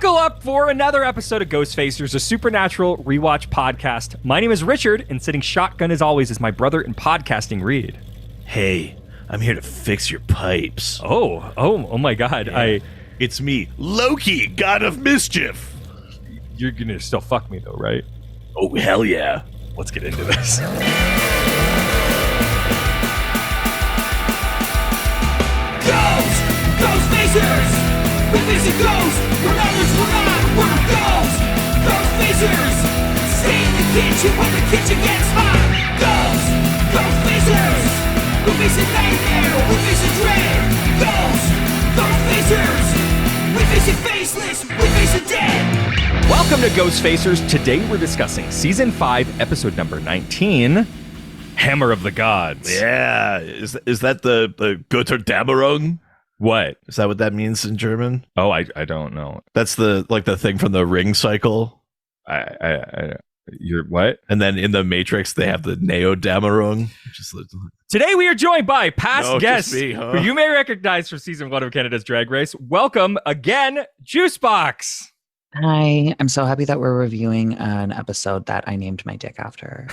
Buckle up for another episode of Ghostfacers, a supernatural rewatch podcast. My name is Richard, and sitting shotgun as always is my brother in podcasting, Reed. Hey, I'm here to fix your pipes. Oh my God! Yeah. It's me, Loki, God of Mischief. You're gonna still fuck me though, right? Oh hell yeah! Let's get into this. Ghostfacers! We face a ghost, when others will not, we're ghosts! Ghostfacers! Stay in the kitchen when the kitchen gets hot! Ghostfacers! We face a nightmare, we face a dread! Ghostfacers! We face a faceless, we face a dead! Welcome to Ghostfacers. Today we're discussing Season 5, Episode number 19, Hammer of the Gods. Yeah, is that the Götterdämmerung? What? Is that what that means in German? Oh, I don't know. That's the thing from the ring cycle. You're what? And then in the Matrix, they have the Neodämmerung. Today we are joined by past guests me, huh? who you may recognize from Season 1 of Canada's Drag Race. Welcome again, Juice Boxx. Hi, I'm so happy that we're reviewing an episode that I named my dick after.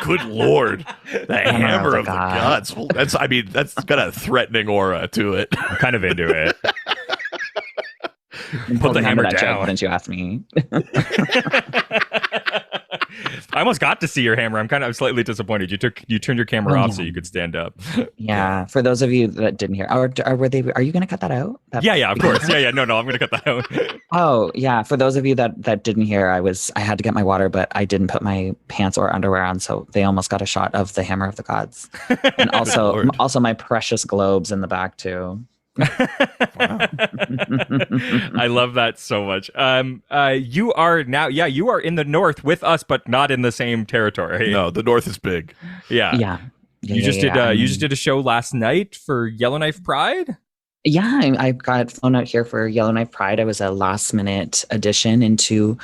Good Lord, the Hammer of the Gods. Well, that's got a threatening aura to it. I'm kind of into it. Put the hammer down. Why didn't you ask me? I almost got to see your hammer. I'm slightly disappointed. You turned your camera off so you could stand up. Yeah. For those of you that didn't hear, are you going to cut that out? Yeah, of course. Yeah. No, I'm going to cut that out. Oh, yeah. For those of you that didn't hear, I had to get my water, but I didn't put my pants or underwear on, so they almost got a shot of the Hammer of the Gods, and also my precious globes in the back too. I love that so much. You are in the north with us, but not in the same territory. No, the north is big. Yeah. You just did a show last night for Yellowknife Pride. Yeah, I got flown out here for Yellowknife Pride. I was a last minute addition into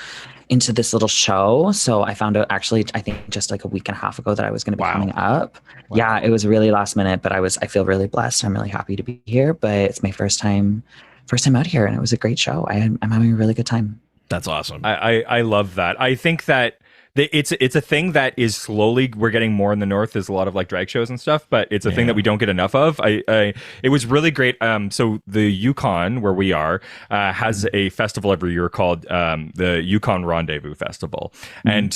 this little show. So I found out actually, I think just like a week and a half ago that I was going to be coming up. Wow. Yeah, it was really last minute, but I feel really blessed. I'm really happy to be here, but it's my first time out here, and it was a great show. I'm having a really good time. That's awesome. I love that. I think that it's a thing that is slowly, we're getting more in the north. There's a lot of like drag shows and stuff, but it's a thing that we don't get enough of. It was really great. So the Yukon, where we are, has a festival every year called the Yukon Rendezvous Festival. And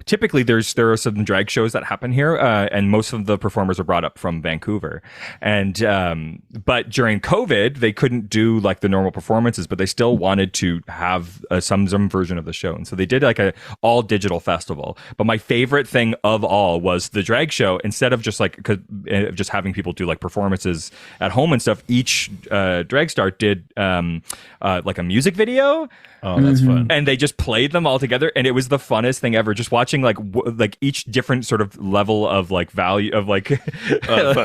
typically there are some drag shows that happen here, and most of the performers are brought up from Vancouver. And but during COVID, they couldn't do like the normal performances, but they still wanted to have some version of the show. And so they did like a all digital festival. But my favorite thing of all was the drag show. Instead of just having people do like performances at home and stuff, each drag star did like a music video. Oh, that's fun. And they just played them all together, and it was the funnest thing ever. Just watching like each different sort of level of like value of like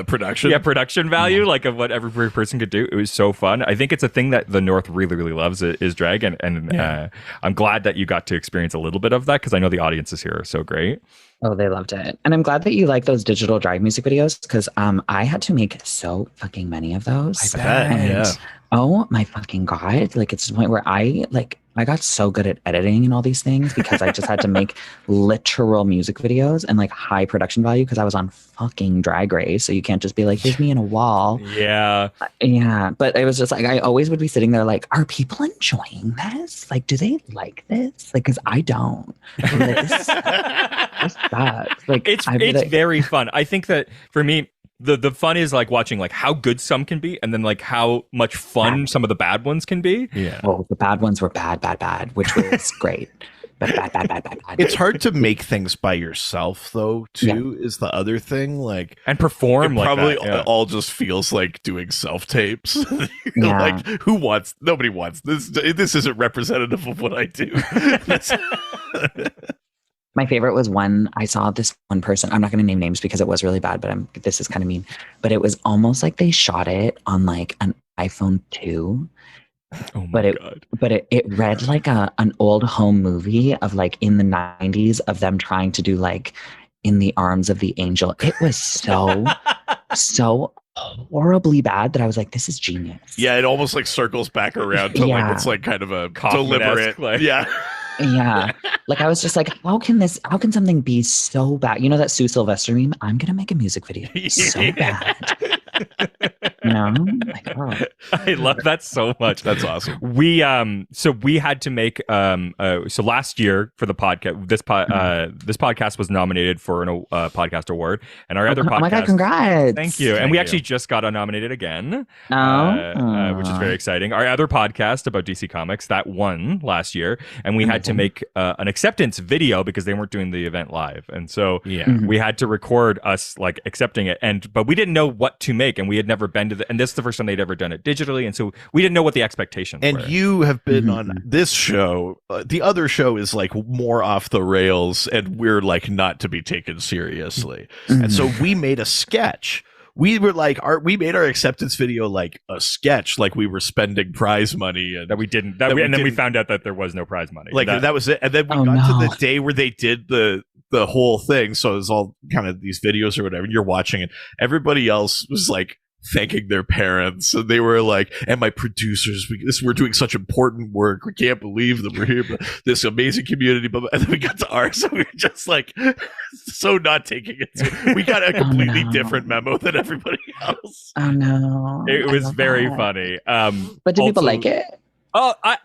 production. Yeah, production value, like of what every person could do. It was so fun. I think it's a thing that the North really, really loves is drag, and I'm glad that you got to experience a little bit of that because I know the audiences here are so great. Oh, they loved it. And I'm glad that you like those digital drag music videos because I had to make so fucking many of those. I bet, yeah. Oh my fucking God. Like it's to the point where I got so good at editing and all these things because I just had to make literal music videos and like high production value because I was on fucking Drag Race. So you can't just be like, here's me in a wall. Yeah. Yeah. But it was just like, I always would be sitting there like, are people enjoying this? Like, do they like this? Like, because I don't. Like, this sucks. Like, it's very fun. I think that for me, the fun is like watching like how good some can be and then like how much fun some of the bad ones can be. Yeah. Well, the bad ones were bad, which was great. But bad. It's hard to make things by yourself though, too, is the other thing. Like, and perform it like probably that, all just feels like doing self-tapes. Like, nobody wants this. This isn't representative of what I do. My favorite was one, I saw this one person, I'm not going to name names because it was really bad, but this is kind of mean, but it was almost like they shot it on like an iPhone 2. Oh my God. But it read like an old home movie of like in the 90s of them trying to do like In the Arms of the Angel. It was so horribly bad that I was like, this is genius. Yeah, it almost like circles back around to like it's like kind of a deliberate. Like. Yeah. Yeah. Like I was just like, how can something be so bad? You know that Sue Sylvester meme? I'm gonna make a music video so bad. You know? Like, oh. I love that so much. That's awesome. We had to make so last year for the podcast this podcast was nominated for an podcast award, and our other podcast. Oh my god, congrats. Thank you. And we actually just got nominated again. Which is very exciting. Our other podcast about DC Comics that won last year, and we had to make an acceptance video because they weren't doing the event live, and so we had to record us like accepting it, but we didn't know what to make, and we had never been to and this is the first time they'd ever done it digitally, and so we didn't know what the expectations were. And you have been on this show. The other show is like more off the rails, and we're like not to be taken seriously. And so we made a sketch. We were like, we made our acceptance video like a sketch, like we were spending prize money, and that we didn't. Then we found out that there was no prize money. Like that was it. And then we got to the day where they did the whole thing. So it was all kind of these videos or whatever. And you're watching it. Everybody else was like thanking their parents, and they were like, and my producers, we're doing such important work, we can't believe that we're here, but this amazing community, and then we got to ours, so we were just like so not taking it we got a completely different memo than everybody else. It was very funny. But did people like it? I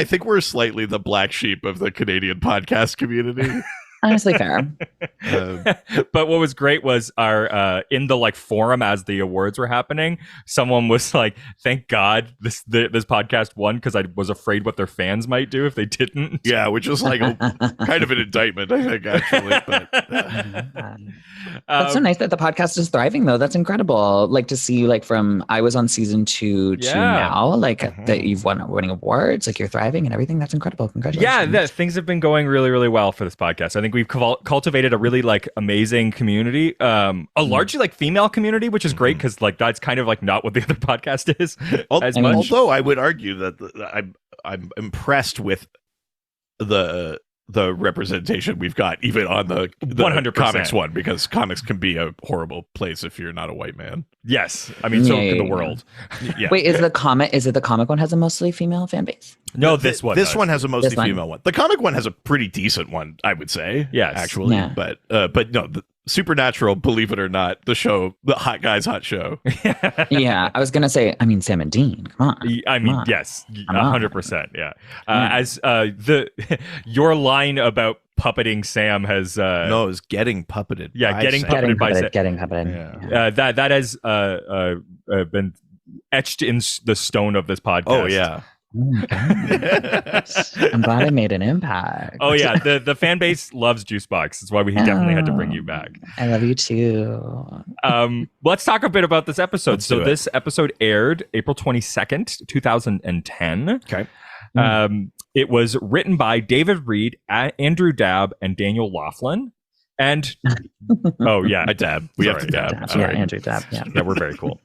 think we're slightly the black sheep of the Canadian podcast community. Honestly, fair. But what was great was our in the like forum as the awards were happening, someone was like, "Thank God this podcast won because I was afraid what their fans might do if they didn't." Yeah, which was like kind of an indictment, I think, actually. But that's so nice that the podcast is thriving, though. That's incredible. Like to see, like from I was on season 2 to now, like that you've winning awards, like you're thriving and everything. That's incredible. Congratulations. Yeah, things have been going really, really well for this podcast. I think we've cultivated a really like amazing community, a largely like female community, which is great because like that's kind of like not what the other podcast is as much. Although I would argue that I'm impressed with the representation we've got even on the 100% comics one, because comics can be a horrible place if you're not a white man. Yes, I mean so can the world. Yeah. Wait, is it the comic one has a mostly female fan base? No, this one has a mostly female one. The comic one has a pretty decent one, I would say. Yes, actually. Yeah. But no, Supernatural, believe it or not, the show, the hot show. Yeah, I was gonna say, I mean, Sam and Dean, come on. Yes, 100%. Yeah. As your line about puppeting Sam has no, it was getting puppeted. Yeah, getting puppeted by Sam. Getting puppeted. Yeah. That has been etched in the stone of this podcast. Oh yeah. Oh my gosh. I'm glad I made an impact. Oh yeah, the fan base loves Juice Boxx. That's why we definitely had to bring you back. I love you too. Let's talk a bit about this episode. This episode aired April 22nd, 2010. Okay. It was written by David Reed, Andrew Dabb, and Daniel Laughlin. And I dab. We have to dab. Yeah, Andrew Dabb. Yeah, we're very cool.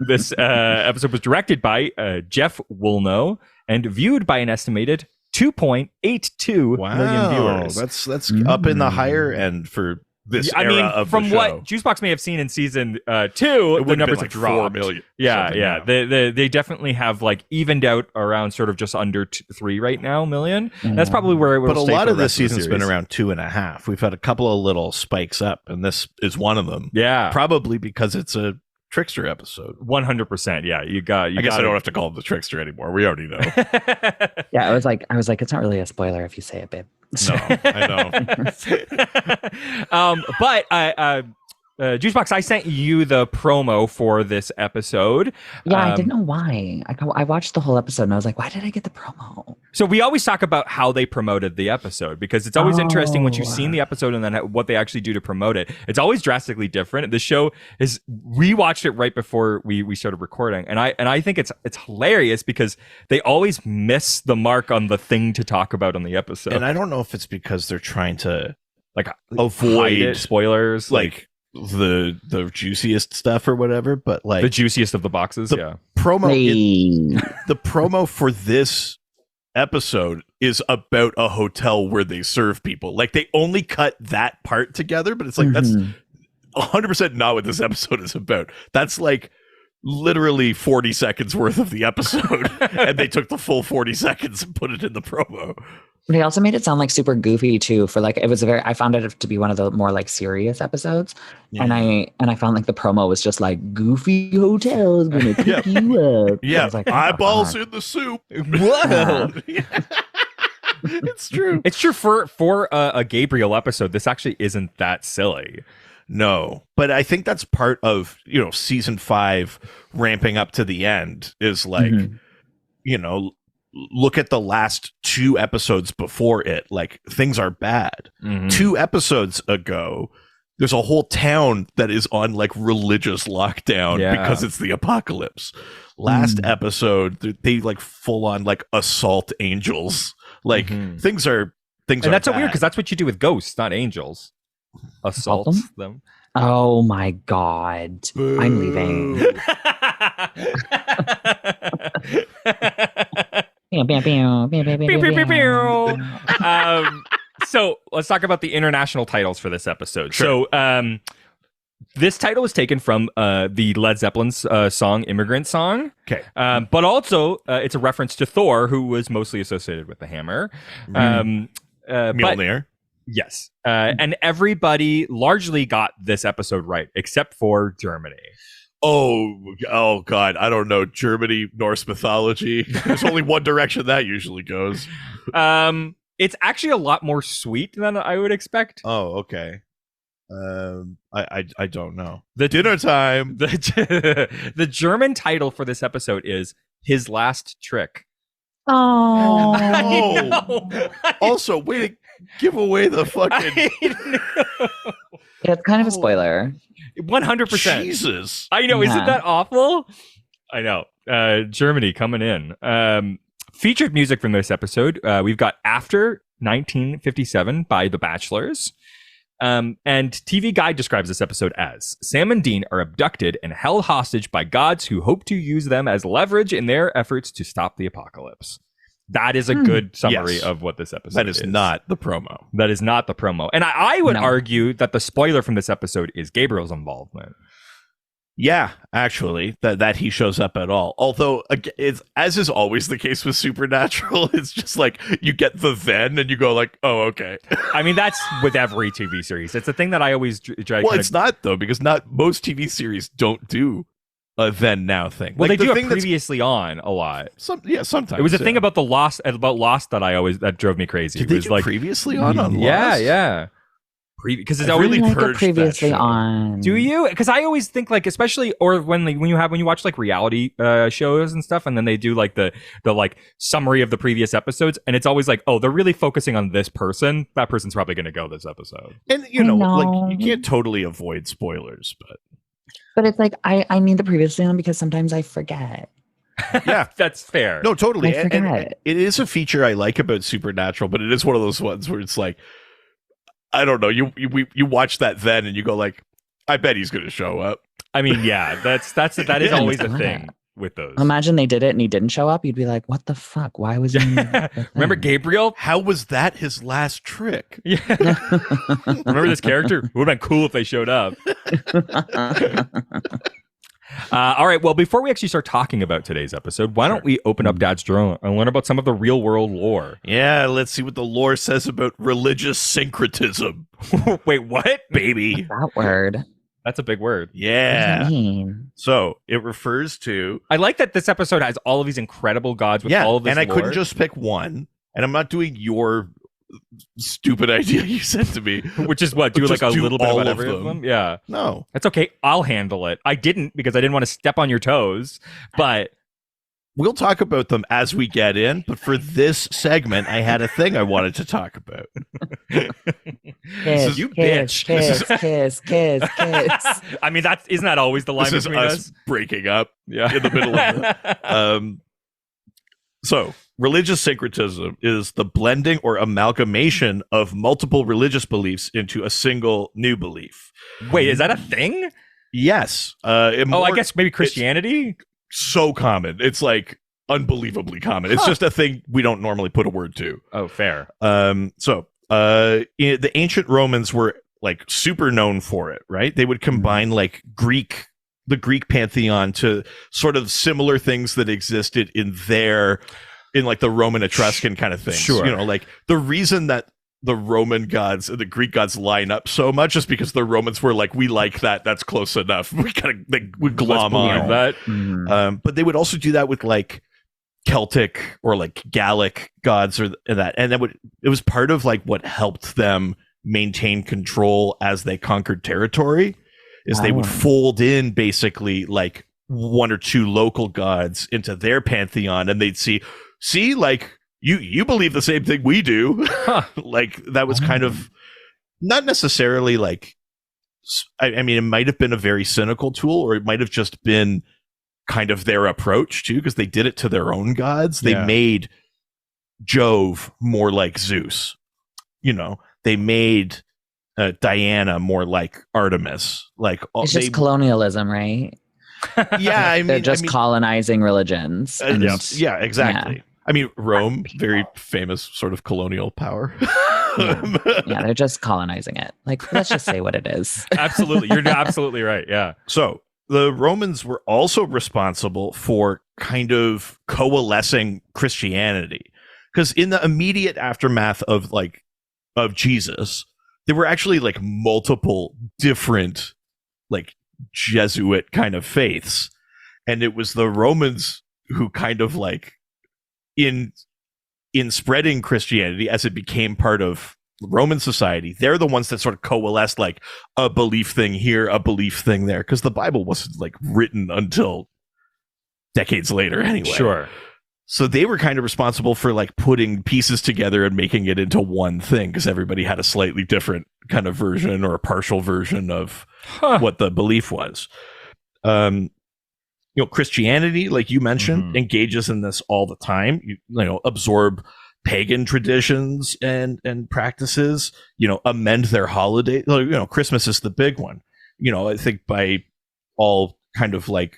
This episode was directed by Jeff Woolnough and viewed by an estimated 2.82 million viewers. That's up in the higher end for this era of from the show. what Juice Boxx may have seen in season 2, the numbers have dropped. 4 million. Yeah. They definitely have like evened out around sort of just under 3 right now million. That's probably where it will. But a lot of this season's been around 2.5. We've had a couple of little spikes up, and this is one of them. Yeah, probably because it's a Trickster episode. 100%. Yeah, I guess I don't have to call him the Trickster anymore. We already know. Yeah, I was like, it's not really a spoiler if you say it, babe. No, I know. But Juice Boxx, I sent you the promo for this episode. Yeah, I didn't know why. I watched the whole episode and I was like, why did I get the promo? So we always talk about how they promoted the episode, because it's always interesting once you've seen the episode and then what they actually do to promote it. It's always drastically different. The show we watched it right before we started recording, and I think it's hilarious because they always miss the mark on the thing to talk about on the episode. And I don't know if it's because they're trying to like avoid spoilers, like the juiciest stuff or whatever, but like the juiciest of the boxes. The promo for this episode is about a hotel where they serve people. Like they only cut that part together, but it's like 100% not what this episode is about. That's like literally 40 seconds worth of the episode, and they took the full 40 seconds and put it in the promo. They also made it sound like super goofy too. For like, it was I found it to be one of the more like serious episodes, and I found like the promo was just like goofy hotels gonna pick you up. Yeah, like, eyeballs in the soup. Whoa. It's true. It's true for a Gabriel episode. This actually isn't that silly. No, but I think that's part of, season 5 ramping up to the end is like, look at the last 2 episodes before it. Like, things are bad. 2 episodes ago, there's a whole town that is on like religious lockdown because it's the apocalypse. Last episode, they like full on like assault angels. Like things are and that's bad. so weird because that's what you do with ghosts, not angels. Assault them. Oh my god. Boo. I'm leaving. So let's talk about the international titles for this episode. Sure. So this title was taken from the Led Zeppelin's song Immigrant Song. Okay. But also it's a reference to Thor, who was mostly associated with the hammer. Mjolnir. Yes. And everybody largely got this episode right, except for Germany. Oh God. I don't know. Germany, Norse mythology. There's only one direction that usually goes. It's actually a lot more sweet than I would expect. Oh, okay. I don't know. The dinner time. The German title for this episode is His Last Trick. Oh. Also, way to give away the fucking. Yeah, it's kind of a spoiler. 100%. Jesus. I know. Isn't that awful? I know. Germany coming in. Featured music from this episode. We've got After 1957 by The Bachelors. And TV Guide describes this episode as Sam and Dean are abducted and held hostage by gods who hope to use them as leverage in their efforts to stop the apocalypse. That is a good summary of what this episode is. That is not the promo. That is not the promo. And I would argue that the spoiler from this episode is Gabriel's involvement. Yeah, actually, that he shows up at all. Although, it's, as is always the case with Supernatural, it's just like you get the then and you go like, oh, okay. I mean, that's with every TV series. It's a thing that I always try. Well, it's not though, because not most TV series don't do a then now thing. Well, like, they do it previously on a lot. Sometimes. It was a thing about Lost that drove me crazy. Did it they was do like previously on Lost? Yeah. Because it's really like purged previously that show. on. Do you? Because I always think like, especially or when you watch like reality shows and stuff, and then they do like the like summary of the previous episodes, and it's always like, oh, they're really focusing on this person. That person's probably going to go this episode. And like you can't totally avoid spoilers, but it's like I need the previously on because sometimes I forget. Yeah, that's fair. No, totally. I forget. And it is a feature I like about Supernatural, but it is one of those ones where it's like, I don't know. You watch that then and you go like, I bet he's going to show up. I mean, yeah, that is always a thing with those. Imagine they did it and he didn't show up. You'd be like, what the fuck? Why was he? Remember Gabriel? How was that his last trick? Yeah. Remember this character? It would have been cool if they showed up. All right. Well, before we actually start talking about today's episode, why don't we open up Dad's Drone and learn about some of the real world lore? Yeah, let's see what the lore says about religious syncretism. Wait, what? Baby. That word. That's a big word. What does Yeah. that mean? So it refers to. I like that this episode has all of these incredible gods with all of this and I lore. couldn't just pick one. And I'm not doing your stupid idea you said to me. Which is what? Do Just like a do little bit all about of every of them. them? Yeah. No. That's okay. I'll handle it. I didn't because I didn't want to step on your toes, but We'll talk about them as we get in, but for this segment, I had a thing I wanted to talk about. Kiss, You kiss, bitch. kiss, kiss. I mean, isn't that always the line This is between us us? breaking up Yeah. in the middle of it. So, religious syncretism is the blending or amalgamation of multiple religious beliefs into a single new belief. Wait, is that a thing? Yes. I guess maybe Christianity? So common. It's like unbelievably common. It's just a thing we don't normally put a word to. Oh, fair. The ancient Romans were like super known for it, right? They would combine like the Greek pantheon to sort of similar things that existed in like the Roman Etruscan kind of things. Sure. You know, like the reason that the Roman gods and the Greek gods line up so much is because the Romans were like, we like that. That's close enough. We kind of we glom on that. But they would also do that with like Celtic or like Gallic gods or that. And it was part of like what helped them maintain control as they conquered territory is they would fold in basically like one or two local gods into their pantheon, and they'd see like you believe the same thing we do. Like that was kind of not necessarily like, I mean, it might have been a very cynical tool, or it might have just been kind of their approach too, because they did it to their own gods. They made Jove more like Zeus, you know, they made Diana more like Artemis. Like it's just colonialism, right? Yeah, I mean, they're just colonizing religions. Yeah, exactly. Yeah. I mean, Rome, very famous sort of colonial power. Yeah, they're just colonizing it. Like, let's just say what it is. Absolutely. You're absolutely right. Yeah. So the Romans were also responsible for kind of coalescing Christianity, because in the immediate aftermath of Jesus, there were actually like multiple different like Jesuit kind of faiths, and it was the Romans who kind of like in spreading Christianity as it became part of Roman society, they're the ones that sort of coalesced like a belief thing here, a belief thing there, because the Bible wasn't like written until decades later anyway. Sure. So they were kind of responsible for like putting pieces together and making it into one thing, because everybody had a slightly different kind of version or a partial version of what the belief was. You know, Christianity, like you mentioned, engages in this all the time. You know, absorb pagan traditions and practices, you know, amend their holiday. You know, Christmas is the big one. You know, I think by all kind of like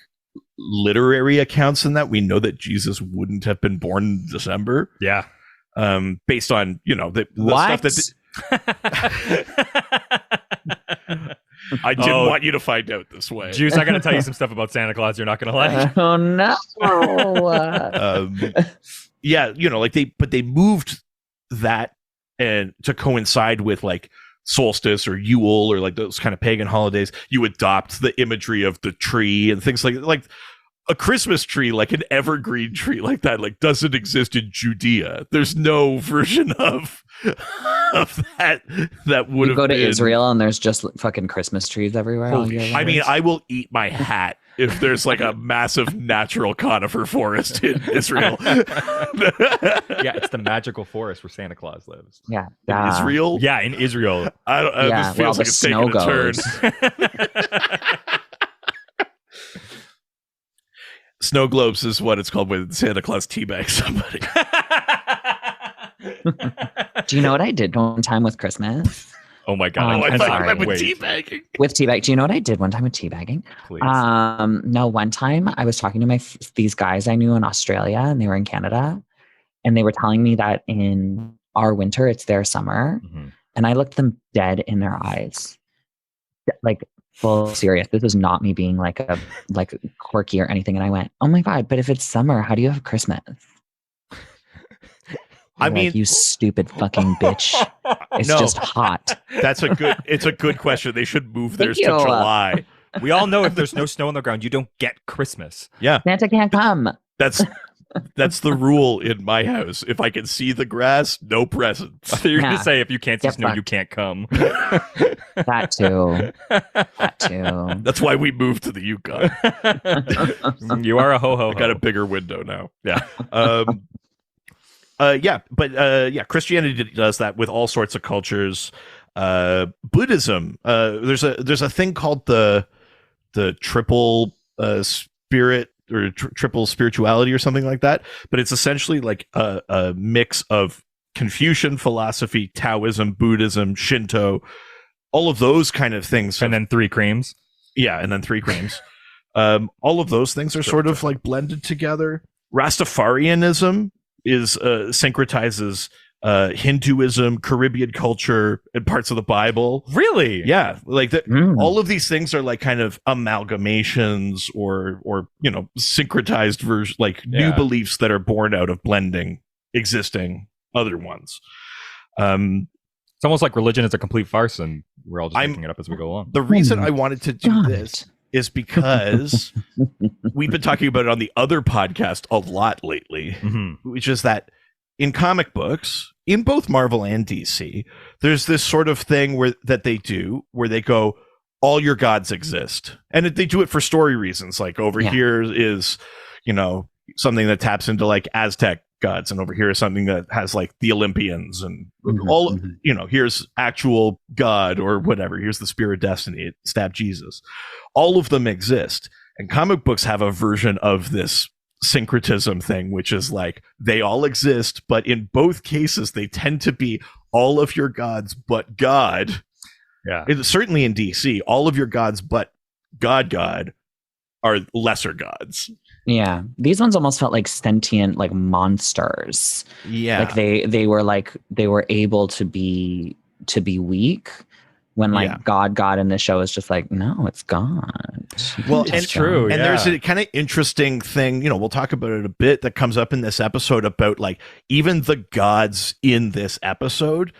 literary accounts in that, we know that Jesus wouldn't have been born in December. Yeah. Based on, you know, the stuff that I didn't want you to find out this way. Juice, I got to tell you some stuff about Santa Claus you're not going to like. Oh, no. Yeah, you know, like they moved that and to coincide with like solstice or Yule or like those kind of pagan holidays. You adopt the imagery of the tree and things like a Christmas tree, like an evergreen tree like that, like doesn't exist in Judea. There's no version of that would have go to been. Israel and there's just fucking Christmas trees everywhere. I mean, I will eat my hat if there's like a massive natural conifer forest in Israel. Yeah, it's the magical forest where Santa Claus lives. Yeah. In Israel? Yeah, in Israel. I don't know. This feels like it's taking a turn. Snow globes is what it's called when Santa Claus teabags somebody. Do you know what I did one time with Christmas? Oh my God. I thought you meant with Wait. teabagging. With teabag. Do you know what I did one time with teabagging? Please. No, one time I was talking to these guys I knew in Australia, and they were in Canada, and they were telling me that in our winter, it's their summer. And I looked them dead in their eyes. Like, full serious. This is not me being like quirky or anything. And I went, oh my God, but if it's summer, how do you have Christmas? I mean, you stupid fucking bitch. It's just hot. It's a good question. They should move theirs to July. We all know if there's no snow on the ground, you don't get Christmas. Yeah. Santa can't come. That's the rule in my house. If I can see the grass, no presents. You're going to say if you can't see snow, you can't come. That too. That's why we moved to the Yukon. You are a ho-ho. I got a bigger window now. Yeah. Christianity does that with all sorts of cultures. Buddhism, there's a thing called the triple spirit or triple spirituality or something like that, but it's essentially like a mix of Confucian philosophy, Taoism, Buddhism, Shinto, all of those kind of things, and then three creams. Yeah, and then three creams. All of those things are sort of like blended together. Rastafarianism is syncretizes Hinduism, Caribbean culture, and parts of the Bible. Really? Yeah, like all of these things are like kind of amalgamations or syncretized versions, like new beliefs that are born out of blending existing other ones. It's almost like religion is a complete farce, and we're all just making it up as we go along. The reason I wanted to do this is because we've been talking about it on the other podcast a lot lately, which is that in comic books, in both Marvel and DC, there's this sort of thing where they go, all your gods exist. And they do it for story reasons. Like over here is, something that taps into like Aztec gods, and over here is something that has like the Olympians and here's actual God or whatever. Here's the Spear of Destiny. It stabbed Jesus. All of them exist. And comic books have a version of this syncretism thing, which is like they all exist, but in both cases they tend to be all of your gods but God. Certainly in DC, all of your gods but God are lesser gods. These ones almost felt like sentient, like monsters. Like they were able to be weak when God in the show is just like, no, it's God. Well, and true. And there's a kind of interesting thing, we'll talk about it a bit, that comes up in this episode about like even the gods in this episode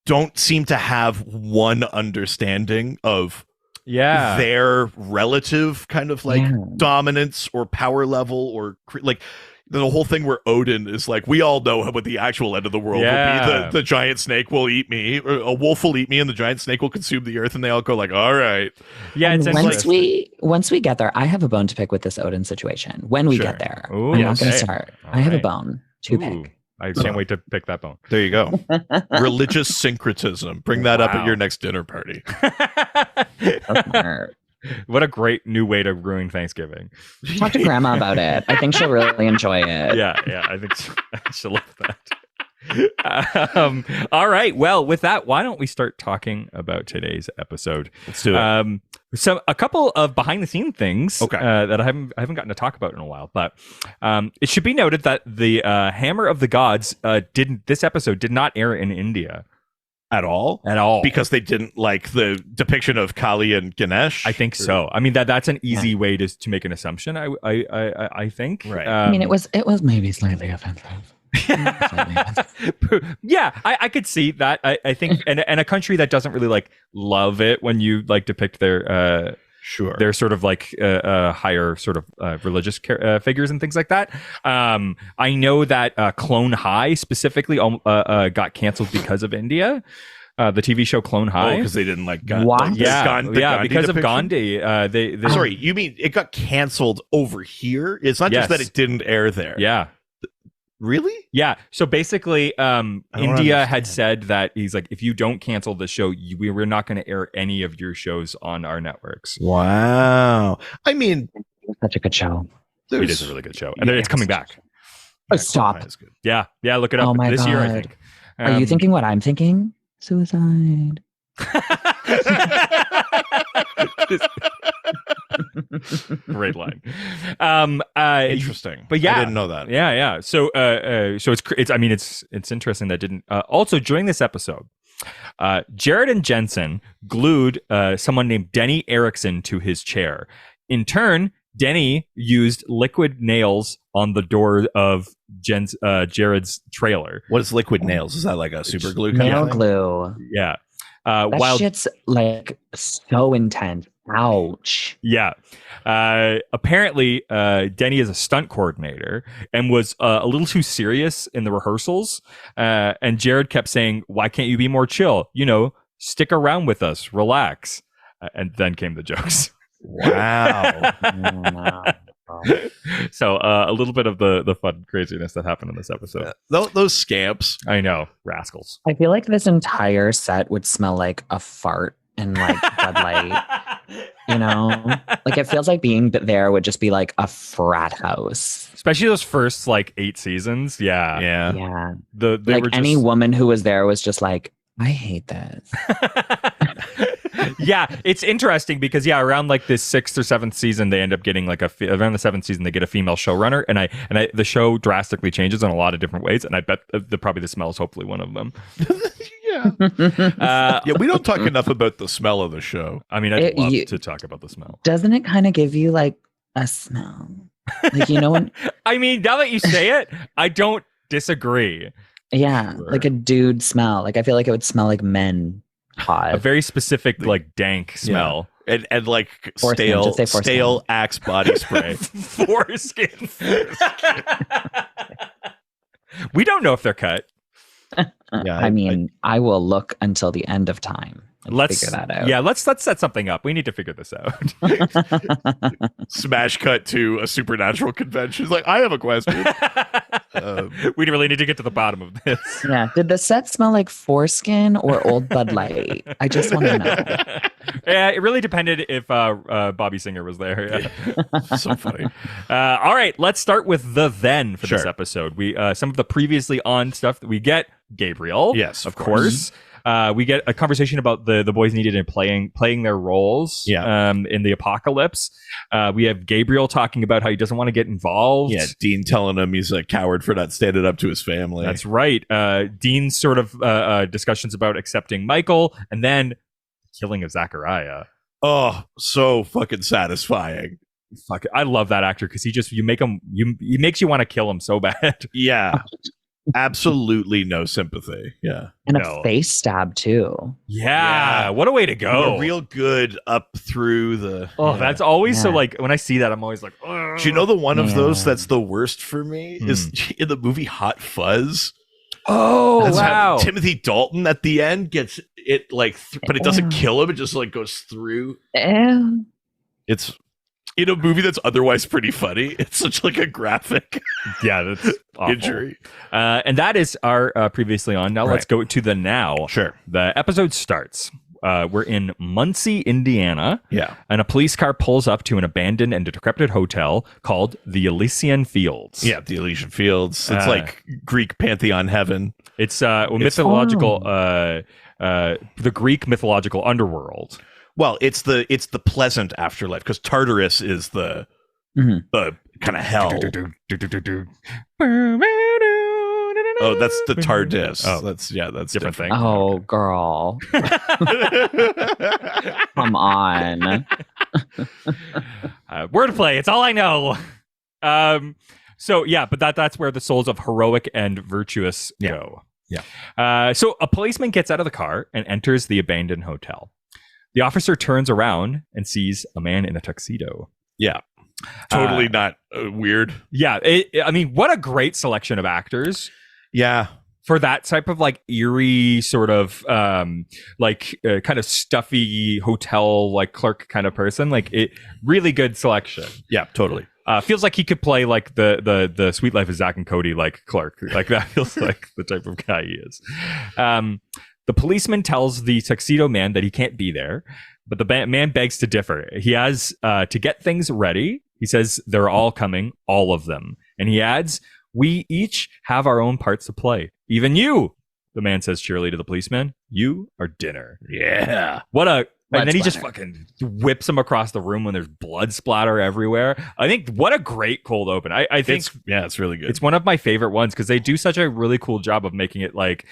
don't seem to have one understanding of their relative kind of like dominance or power level, or like the whole thing where Odin is like, we all know what the actual end of the world will be. The giant snake will eat me, or a wolf will eat me, and the giant snake will consume the earth, and they all go like, all right. It's once we get there, I have a bone to pick with this Odin situation. When we get there, I'm not going to start. I have a bone to pick. I can't wait to pick that bone. There you go. Religious syncretism. Bring that up at your next dinner party. What a great new way to ruin Thanksgiving. Talk to Grandma about it. I think she'll really enjoy it. Yeah, I think she'll love that. All right. Well, with that, why don't we start talking about today's episode? Let's do it. So a couple of behind the scene things that I haven't gotten to talk about in a while, but it should be noted that the Hammer of the Gods this episode did not air in India. At all? Because they didn't like the depiction of Kali and Ganesh? I think so. I mean, that's an easy way to make an assumption, I think. Right. I mean, it was maybe slightly offensive. I could see that. I think, and a country that doesn't really like love it when you like depict their their sort of like higher sort of religious figures and things like that. I know that Clone High specifically got canceled because of India. The TV show Clone High. Because they didn't like Gandhi. Because of Gandhi. Sorry, you mean it got canceled over here? It's not just that it didn't air there. Yeah. Really? Yeah. So basically, India had said that he's like, if you don't cancel the show, we're not going to air any of your shows on our networks. Wow. I mean, such a good show. It is a really good show, and it's coming back. Oh, stop. Yeah. Look it up this year, I think. Are you thinking what I'm thinking? Suicide. Great line. Interesting. But I didn't know that. Yeah. So it's I mean it's interesting that didn't also during this episode Jared and Jensen glued someone named Denny Erickson to his chair. In turn, Denny used liquid nails on the door of Jared's trailer. What is liquid nails? Is that like a super glue? Nail glue. Yeah. That shit's like so intense. Ouch. Yeah. Apparently, Denny is a stunt coordinator and was a little too serious in the rehearsals. And Jared kept saying, "Why can't you be more chill? Stick around with us, relax." And then came the jokes. Wow. So a little bit of the fun craziness that happened in this episode. Those scamps. I know. Rascals. I feel like this entire set would smell like a fart and like Bud Light. Like it feels like being there would just be like a frat house. Especially those first like 8 seasons. Yeah. Like any woman who was there was just like, I hate this. Yeah, it's interesting because around like this 6th or 7th season, they end up getting like around the 7th season, they get a female showrunner, and the show drastically changes in a lot of different ways, and I bet probably the smell is hopefully one of them. Yeah, we don't talk enough about the smell of the show. I mean, I'd love to talk about the smell. Doesn't it kind of give you like a smell? Like, when I mean, now that you say it, I don't disagree. Yeah, like a dude smell. Like I feel like it would smell like men hot. A very specific, like dank smell. Yeah. And like foreskin, stale Axe body spray. Foreskin. We don't know if they're cut. Yeah, I mean, I will look until the end of time. Let's figure that out. Yeah, let's set something up. We need to figure this out. Smash cut to a supernatural convention. Like, I have a question. We really need to get to the bottom of this. Yeah. Did the set smell like foreskin or old Bud Light? I just want to know. Yeah, it really depended if Bobby Singer was there. Yeah. So funny. All right, let's start with the then for this episode. We some of the previously on stuff that we get. Gabriel, yes, of course. We get a conversation about the boys needed in playing their roles in the apocalypse. We have Gabriel talking about how he doesn't want to get involved. Yeah, Dean telling him he's a coward for not standing up to his family. That's right. Dean's sort of discussions about accepting Michael, and then killing of Zachariah. Oh, so fucking satisfying. Fuck, I love that actor because he makes you want to kill him so bad. Yeah. Absolutely no sympathy. Yeah. And a face stab too. Yeah. What a way to go. Real good up through the. Oh, that's always so like when I see that, I'm always like, ugh. Do you know the one of those that's the worst for me is in the movie Hot Fuzz? Oh, wow. Timothy Dalton at the end gets it like, but it doesn't kill him. It just like goes through. It's in a movie that's otherwise pretty funny. It's such like a graphic that's injury. And that is our previously on. Now let's go to the now. Sure. The episode starts. We're in Muncie, Indiana. Yeah. And a police car pulls up to an abandoned and decrepit hotel called the Elysian Fields. Yeah, the Elysian Fields. It's like Greek pantheon heaven. It's mythological, the Greek mythological underworld. Well, it's the pleasant afterlife because Tartarus is the kind of hell. Oh, that's the TARDIS. Oh, that's different thing. Oh, girl. Come on. Wordplay. It's all I know. So yeah, but that's where the souls of heroic and virtuous go. Yeah. So a policeman gets out of the car and enters the abandoned hotel. The officer turns around and sees a man in a tuxedo. Yeah. Totally not weird. Yeah. I mean, what a great selection of actors. Yeah. For that type of like eerie sort of kind of stuffy hotel like clerk kind of person. Like really good selection. Yeah, totally. Feels like he could play like the Sweet Life of Zack and Cody like clerk. Like that feels like the type of guy he is. The policeman tells the tuxedo man that he can't be there, but the man begs to differ. He has to get things ready. He says they're all coming, all of them. And he adds, we each have our own parts to play. Even you, the man says cheerily to the policeman, you are dinner. Yeah. And then he just fucking whips him across the room when there's blood splatter everywhere. I think what a great cold open. I think it's really good. It's one of my favorite ones because they do such a really cool job of making it like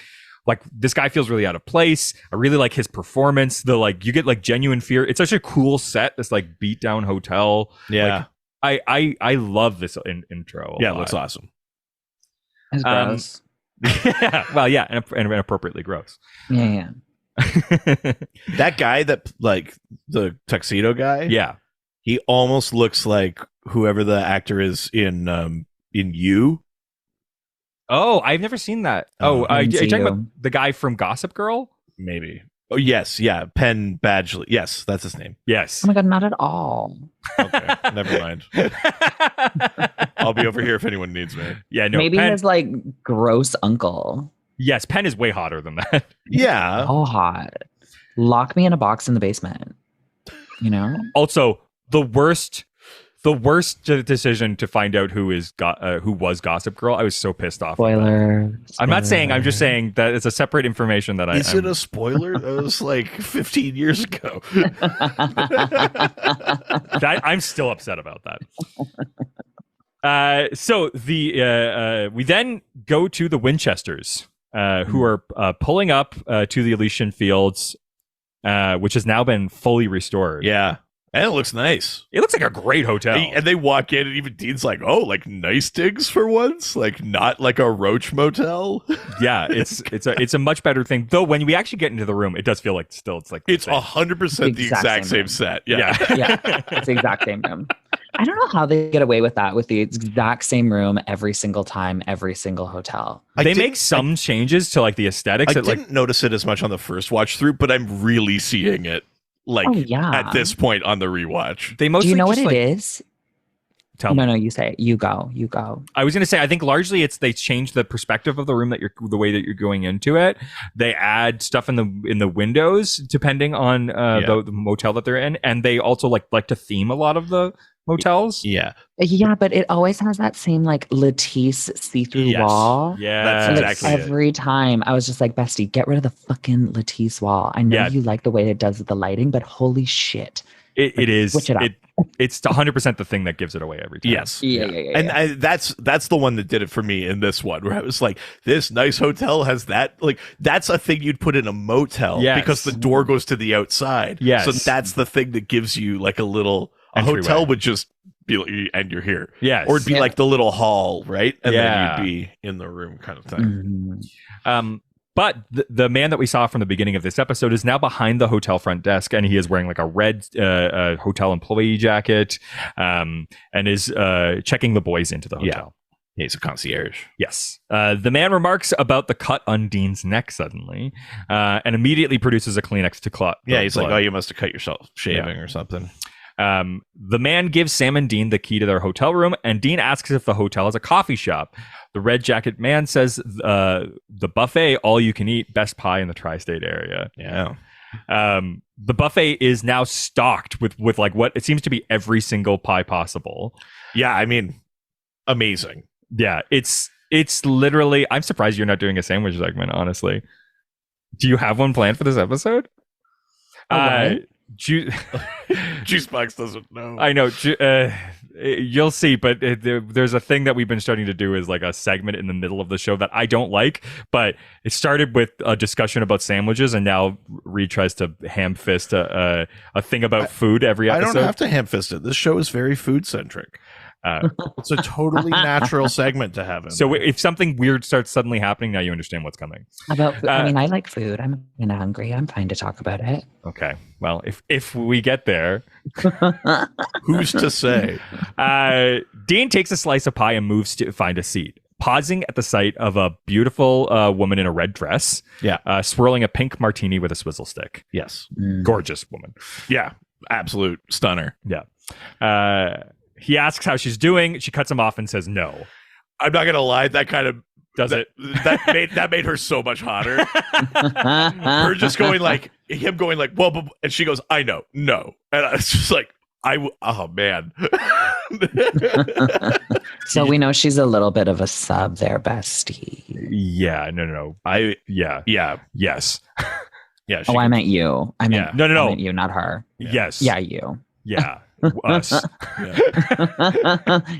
this guy feels really out of place. I really like his performance. You get like genuine fear. It's such a cool set. This like beat down hotel. Yeah. I love this intro. Yeah. It looks awesome. It's gross. Yeah. Well, yeah. And appropriately gross. Yeah. That guy that like the tuxedo guy. Yeah. He almost looks like whoever the actor is in You. Oh, I've never seen that. Are you talking about the guy from Gossip Girl? Maybe. Oh, yes. Yeah. Penn Badgley. Yes, that's his name. Yes. Oh my God, not at all. Okay. Never mind. I'll be over here if anyone needs me. Yeah, no. Maybe Penn, his like gross uncle. Yes, Penn is way hotter than that. Yeah. Oh, hot. Lock me in a box in the basement. You know? Also, the worst the worst decision to find out who was Gossip Girl. I was so pissed off. Spoiler. I'm not saying. I'm just saying that it's a separate information that Is it a spoiler? That was like 15 years ago. I'm still upset about that. So we then go to the Winchesters, who are pulling up to the Elysian Fields, which has now been fully restored. Yeah. And it looks nice. It looks like a great hotel. And they walk in, and even Dean's like, "Oh, like nice digs for once, like not like a roach motel." Yeah, it's a much better thing. Though when we actually get into the room, it does feel like it's like it's 100% the exact same set. Yeah, it's the exact same room. I don't know how they get away with that, with the exact same room every single time, every single hotel. They make some changes to like the aesthetics. I didn't notice it as much on the first watch through, but I'm really seeing it. Like at this point on the rewatch, they mostly. Do you know what it is? Tell me. No, you say it. You go. I was going to say, I think largely they change the perspective of the room the way that you're going into it. They add stuff in the windows depending on the motel that they're in, and they also like to theme a lot of the motels. Yeah, but it always has that same like Latisse see-through wall. Yeah, that's exactly every time. I was just like, Bestie, get rid of the fucking Latisse wall. I know you like the way it does the lighting, but holy shit, it is. Switch it up. It's 100% the thing that gives it away every time. Yes. Yeah. And that's the one that did it for me in this one, where I was like, this nice hotel has that. Like, that's a thing you'd put in a motel because the door goes to the outside. Yes. So that's the thing that gives you like a little. A Entryway. hotel would just be like, and you're here. Yes. Or it'd be like the little hall, right? And then you'd be in the room kind of thing. Mm-hmm. But the man that we saw from the beginning of this episode is now behind the hotel front desk, and he is wearing like a red hotel employee jacket, and is checking the boys into the hotel. Yeah, he's a concierge. Yes. The man remarks about the cut on Dean's neck suddenly, and immediately produces a Kleenex to clot. Yeah, he's like, "Oh, you must have cut yourself shaving or something." The man gives Sam and Dean the key to their hotel room, and Dean asks if the hotel is a coffee shop. The red jacket man says the buffet, all you can eat, best pie in the tri-state area. Yeah. The buffet is now stocked with like what it seems to be every single pie possible. Yeah, I mean, amazing. Yeah, it's literally. I'm surprised you're not doing a sandwich segment. Honestly, do you have one planned for this episode? Juice Boxx doesn't know. I know. You'll see, but there's a thing that we've been starting to do is like a segment in the middle of the show that I don't like, but it started with a discussion about sandwiches, and now Reed tries to ham fist a thing about food every episode. I don't have to ham fist it. This show is very food centric. It's a totally natural segment to have in so there. if something weird starts suddenly happening, now you understand what's coming. About food. I mean, I like food. I'm kind of hungry. I'm fine to talk about it. Okay. Well, if we get there, who's to say? Dean takes a slice of pie and moves to find a seat, pausing at the sight of a beautiful woman in a red dress. Yeah. Swirling a pink martini with a swizzle stick. Yes. Gorgeous woman. Yeah. Absolute stunner. Yeah. He asks how she's doing. She cuts him off and says no. I'm not gonna lie. That kind of that made her so much hotter. Her just going like him going like well, and she goes, I know, no, and I was just like oh man. So we know she's a little bit of a sub there, bestie. Yeah, no. Yes. Yeah. I meant you. I meant no. I meant you, not her. Yes. Yeah, you. Yeah. Us.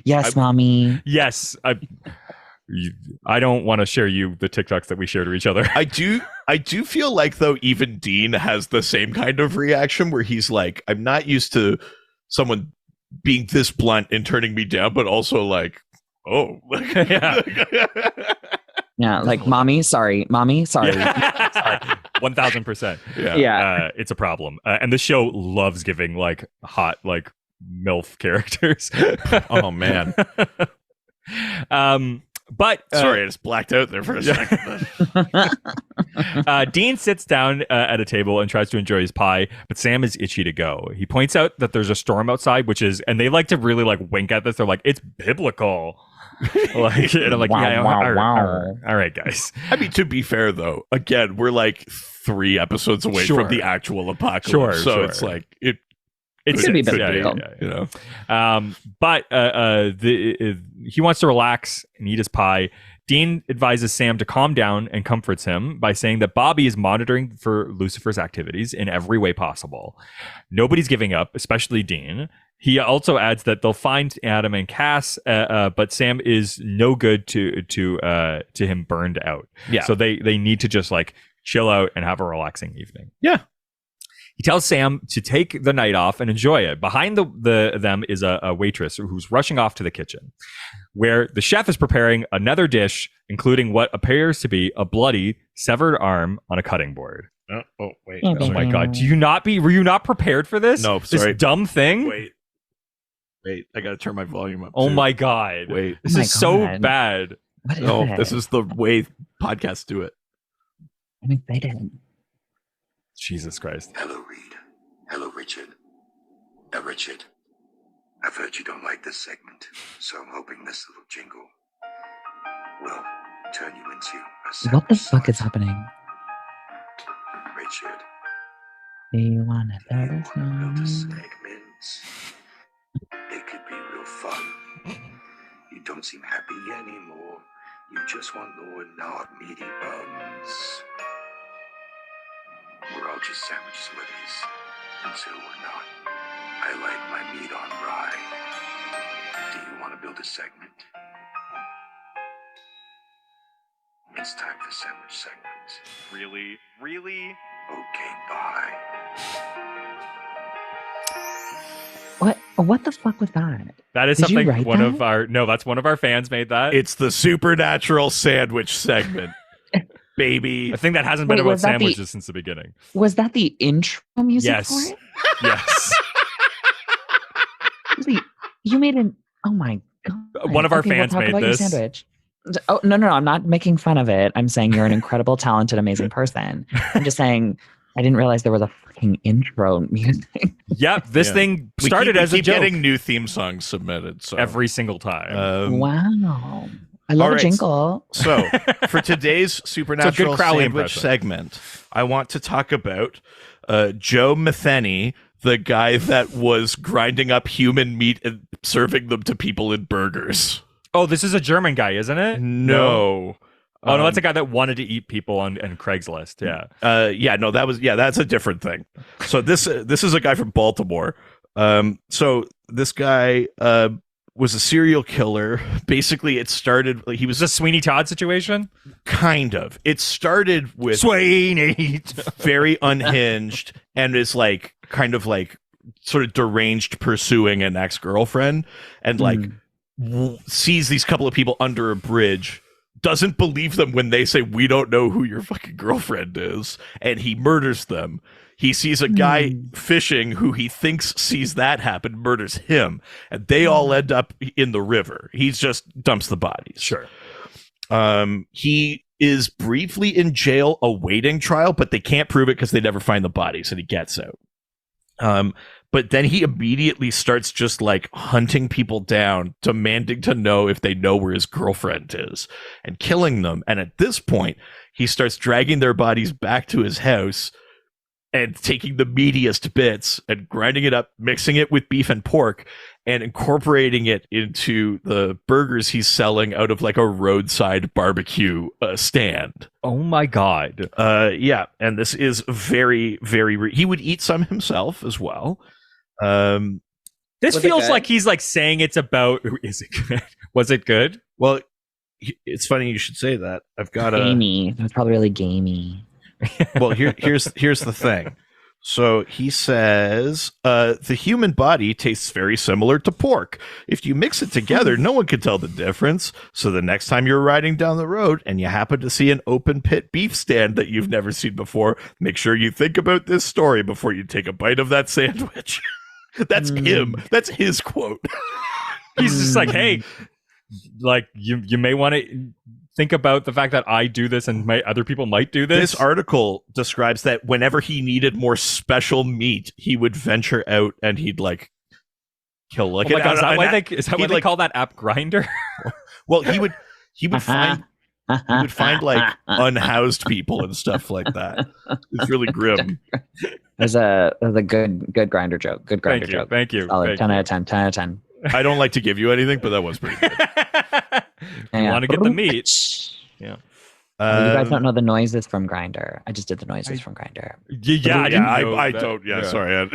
Yes, mommy. Yes. I don't want to share the TikToks that we share to each other. I do feel like though even Dean has the same kind of reaction where he's like, I'm not used to someone being this blunt and turning me down, but also like, oh. Yeah, like mommy, sorry. Sorry. 1000%. Yeah. It's a problem. And the show loves giving like hot like MILF characters. Oh man. But sorry, I just blacked out there for a second. Dean sits down at a table and tries to enjoy his pie, but Sam is itchy to go. He points out that there's a storm outside, and they like to really like wink at this. They're like, it's biblical. Like, and I'm like, wow. All right, guys. I mean, to be fair though, again, we're like 3 episodes away from the actual apocalypse. So it's like It could be a bit Could of a be, deal. you know. But he wants to relax and eat his pie. Dean advises Sam to calm down and comforts him by saying that Bobby is monitoring for Lucifer's activities in every way possible. Nobody's giving up, especially Dean. He also adds that they'll find Adam and Cass, but Sam is no good to him burned out. Yeah. So they need to just like chill out and have a relaxing evening. Yeah. He tells Sam to take the night off and enjoy it. Behind them is a waitress who's rushing off to the kitchen, where the chef is preparing another dish, including what appears to be a bloody, severed arm on a cutting board. Wait. Oh, Oh my god! Were you not prepared for this? No, This sorry. dumb thing. Wait. I gotta turn my volume up. Oh too. my god! Wait. This Oh my is so God. bad. What is No, it? this is the way podcasts do it. I'm excited. Jesus Christ! Hello, Reed. Hello, Richard. Richard, I've heard you don't like this segment, so I'm hoping this little jingle will turn you into a What the sandwich fuck is slut. happening? Richard, Do you wanna you build a want to build a snowman? segment? It could be real fun. You don't seem happy anymore. You just want more not meaty buns. We're all just sandwich slutties until we're not. I like my meat on rye. Do you want to build a segment? It's time for sandwich segment. Really? Okay, bye. What the fuck was that? That is Did you something write that? that's one of our fans made that. It's the supernatural sandwich segment, baby. a thing that hasn't been Wait, about was that the- sandwiches since the beginning. Was that the intro music Yes. for it? Yes. Wait, you made an. Oh my god! One of our Okay, fans we'll talk made about your this. sandwich. Oh no, I'm not making fun of it. I'm saying you're an incredible, talented, amazing person. I'm just saying I didn't realize there was a fucking intro music. Yep. This Yeah. thing We started keep as a joke getting new theme songs submitted. So every single time. Wow, I all love right. a jingle. So, for today's supernatural Crowley sandwich impression. segment, I want to talk about Joe Metheny, the guy that was grinding up human meat and serving them to people in burgers. Oh, this is a German guy, isn't it? No. Oh no, that's a guy that wanted to eat people on Craigslist. Yeah. That's a different thing. So this is a guy from Baltimore. So this guy was a serial killer. Basically, it started like he was Is this a Sweeney Todd situation? kind of. It started with Sweeney. very unhinged and is like kind of like sort of deranged pursuing an ex-girlfriend and like sees these couple of people under a bridge, doesn't believe them when they say we don't know who your fucking girlfriend is, and he murders them. He sees a guy fishing who he thinks sees that happen, murders him, and they all end up in the river. He just dumps the bodies. Sure. He is briefly in jail awaiting trial, but they can't prove it because they never find the bodies, and he gets out. But then he immediately starts just like hunting people down, demanding to know if they know where his girlfriend is and killing them. And at this point, he starts dragging their bodies back to his house and taking the meatiest bits and grinding it up, mixing it with beef and pork and incorporating it into the burgers he's selling out of like a roadside barbecue stand. Oh my god. Yeah, and this is very, very. He would eat some himself as well. This Was it feels good? like he's like saying it's about. Is it good? Was it good? Well, it's funny you should say that. I've got a. Gamey. It was probably really gamey. Well, here's the thing. So he says the human body tastes very similar to pork. If you mix it together, no one can tell the difference. So the next time you're riding down the road and you happen to see an open pit beef stand that you've never seen before, make sure you think about this story before you take a bite of that sandwich. That's him. That's his quote. He's just like, hey, like you may want to think about the fact that I do this and other people might do this. This article describes that whenever he needed more special meat, he would venture out and he'd like kill like Oh my God, is that why he'd they like- call that app Grinder? Well, he would find You would find like unhoused people and stuff like that. It's really grim. There's a good grinder joke. Good grinder joke. Thank you. Solid. Thank 10 you. out of 10. 10 out of 10. I don't like to give you anything, but that was pretty good. You want to get the meat. Yeah. You guys don't know the noises from Grinder. I just did the noises from Grinder. Yeah, I don't. Yeah, sorry.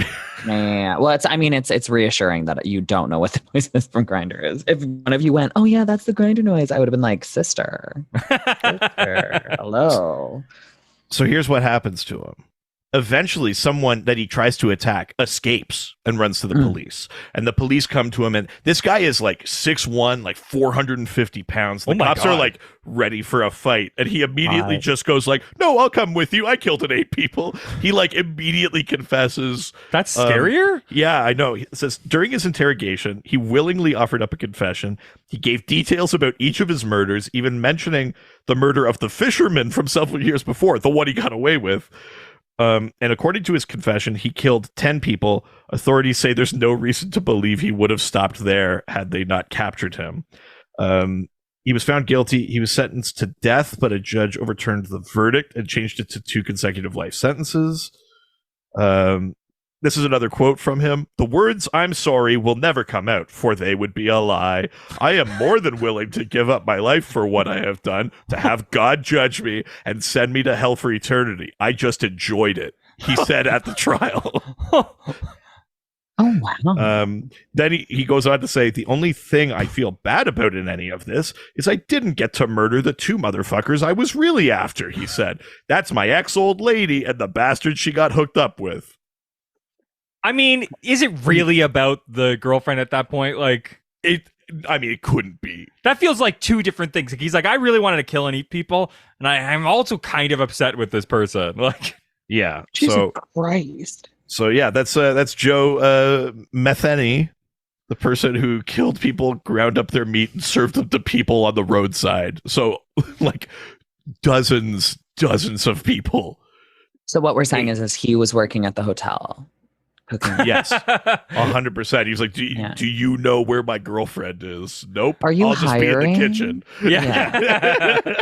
Yeah. Well, it's reassuring that you don't know what the noises from Grinder is. If one of you went, "Oh yeah, that's the Grinder noise," I would have been like, "Sister, hello." So here's what happens to him. Eventually, someone that he tries to attack escapes and runs to the police. And the police come to him, and this guy is like 6'1", like 450 pounds. The cops are like ready for a fight. And he immediately just goes like, "No, I'll come with you. I killed 8 people." He like immediately confesses. That's scarier? Yeah, I know. It says during his interrogation, he willingly offered up a confession. He gave details about each of his murders, even mentioning the murder of the fisherman from several years before, the one he got away with. And according to his confession, he killed 10 people. Authorities say there's no reason to believe he would have stopped there had they not captured him. He was found guilty. He was sentenced to death, but a judge overturned the verdict and changed it to 2 consecutive life sentences. This is another quote from him. "The words 'I'm sorry' will never come out, for they would be a lie. I am more than willing to give up my life for what I have done, to have God judge me and send me to hell for eternity. I just enjoyed it," he said at the trial. Oh, wow. Then he goes on to say, "The only thing I feel bad about in any of this is I didn't get to murder the 2 motherfuckers I was really after," he said. "That's my ex-old lady and the bastard she got hooked up with." I mean, is it really about the girlfriend at that point? Like, It couldn't be. that feels like 2 different things. Like, he's like, I really wanted to kill and eat people, and I'm also kind of upset with this person. Like, Yeah. Jesus Christ. So yeah, that's Joe Metheny, the person who killed people, ground up their meat, and served them to people on the roadside. So like dozens of people. So what we're saying is he was working at the hotel. Cooking. Yes, 100%. He was like, do you know where my girlfriend is? Nope. Are you I'll just be in hiring? the kitchen. yeah.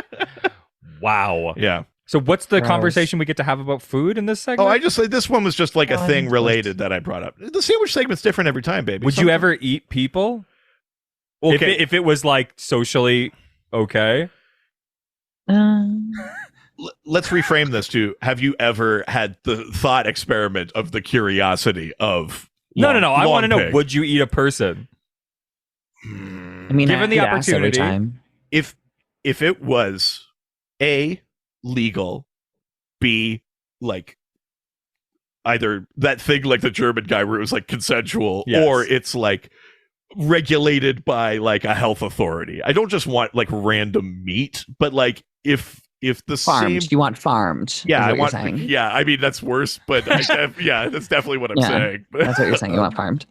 Wow. Yeah. So what's the Gross. conversation we get to have about food in this Oh, segment? I just say this one was just like a thing related that I brought up. The sandwich segment's different every time, baby. Would you ever eat people? Okay. If it was like socially okay? Let's reframe this to: have you ever had the thought experiment of the curiosity of No. I want to know, pig? would you eat a person? I mean, Given the I'd ask every opportunity. time. If it was A, legal, B, like either that thing like the German guy where it was like consensual, Yes. or it's like regulated by like a health authority. I don't just want like random meat, but like if the Farmed. same, You want farmed. yeah, is I what want, you're saying. yeah. I mean that's worse, but yeah, that's definitely what I'm Yeah, saying. That's what you're saying. You want farmed.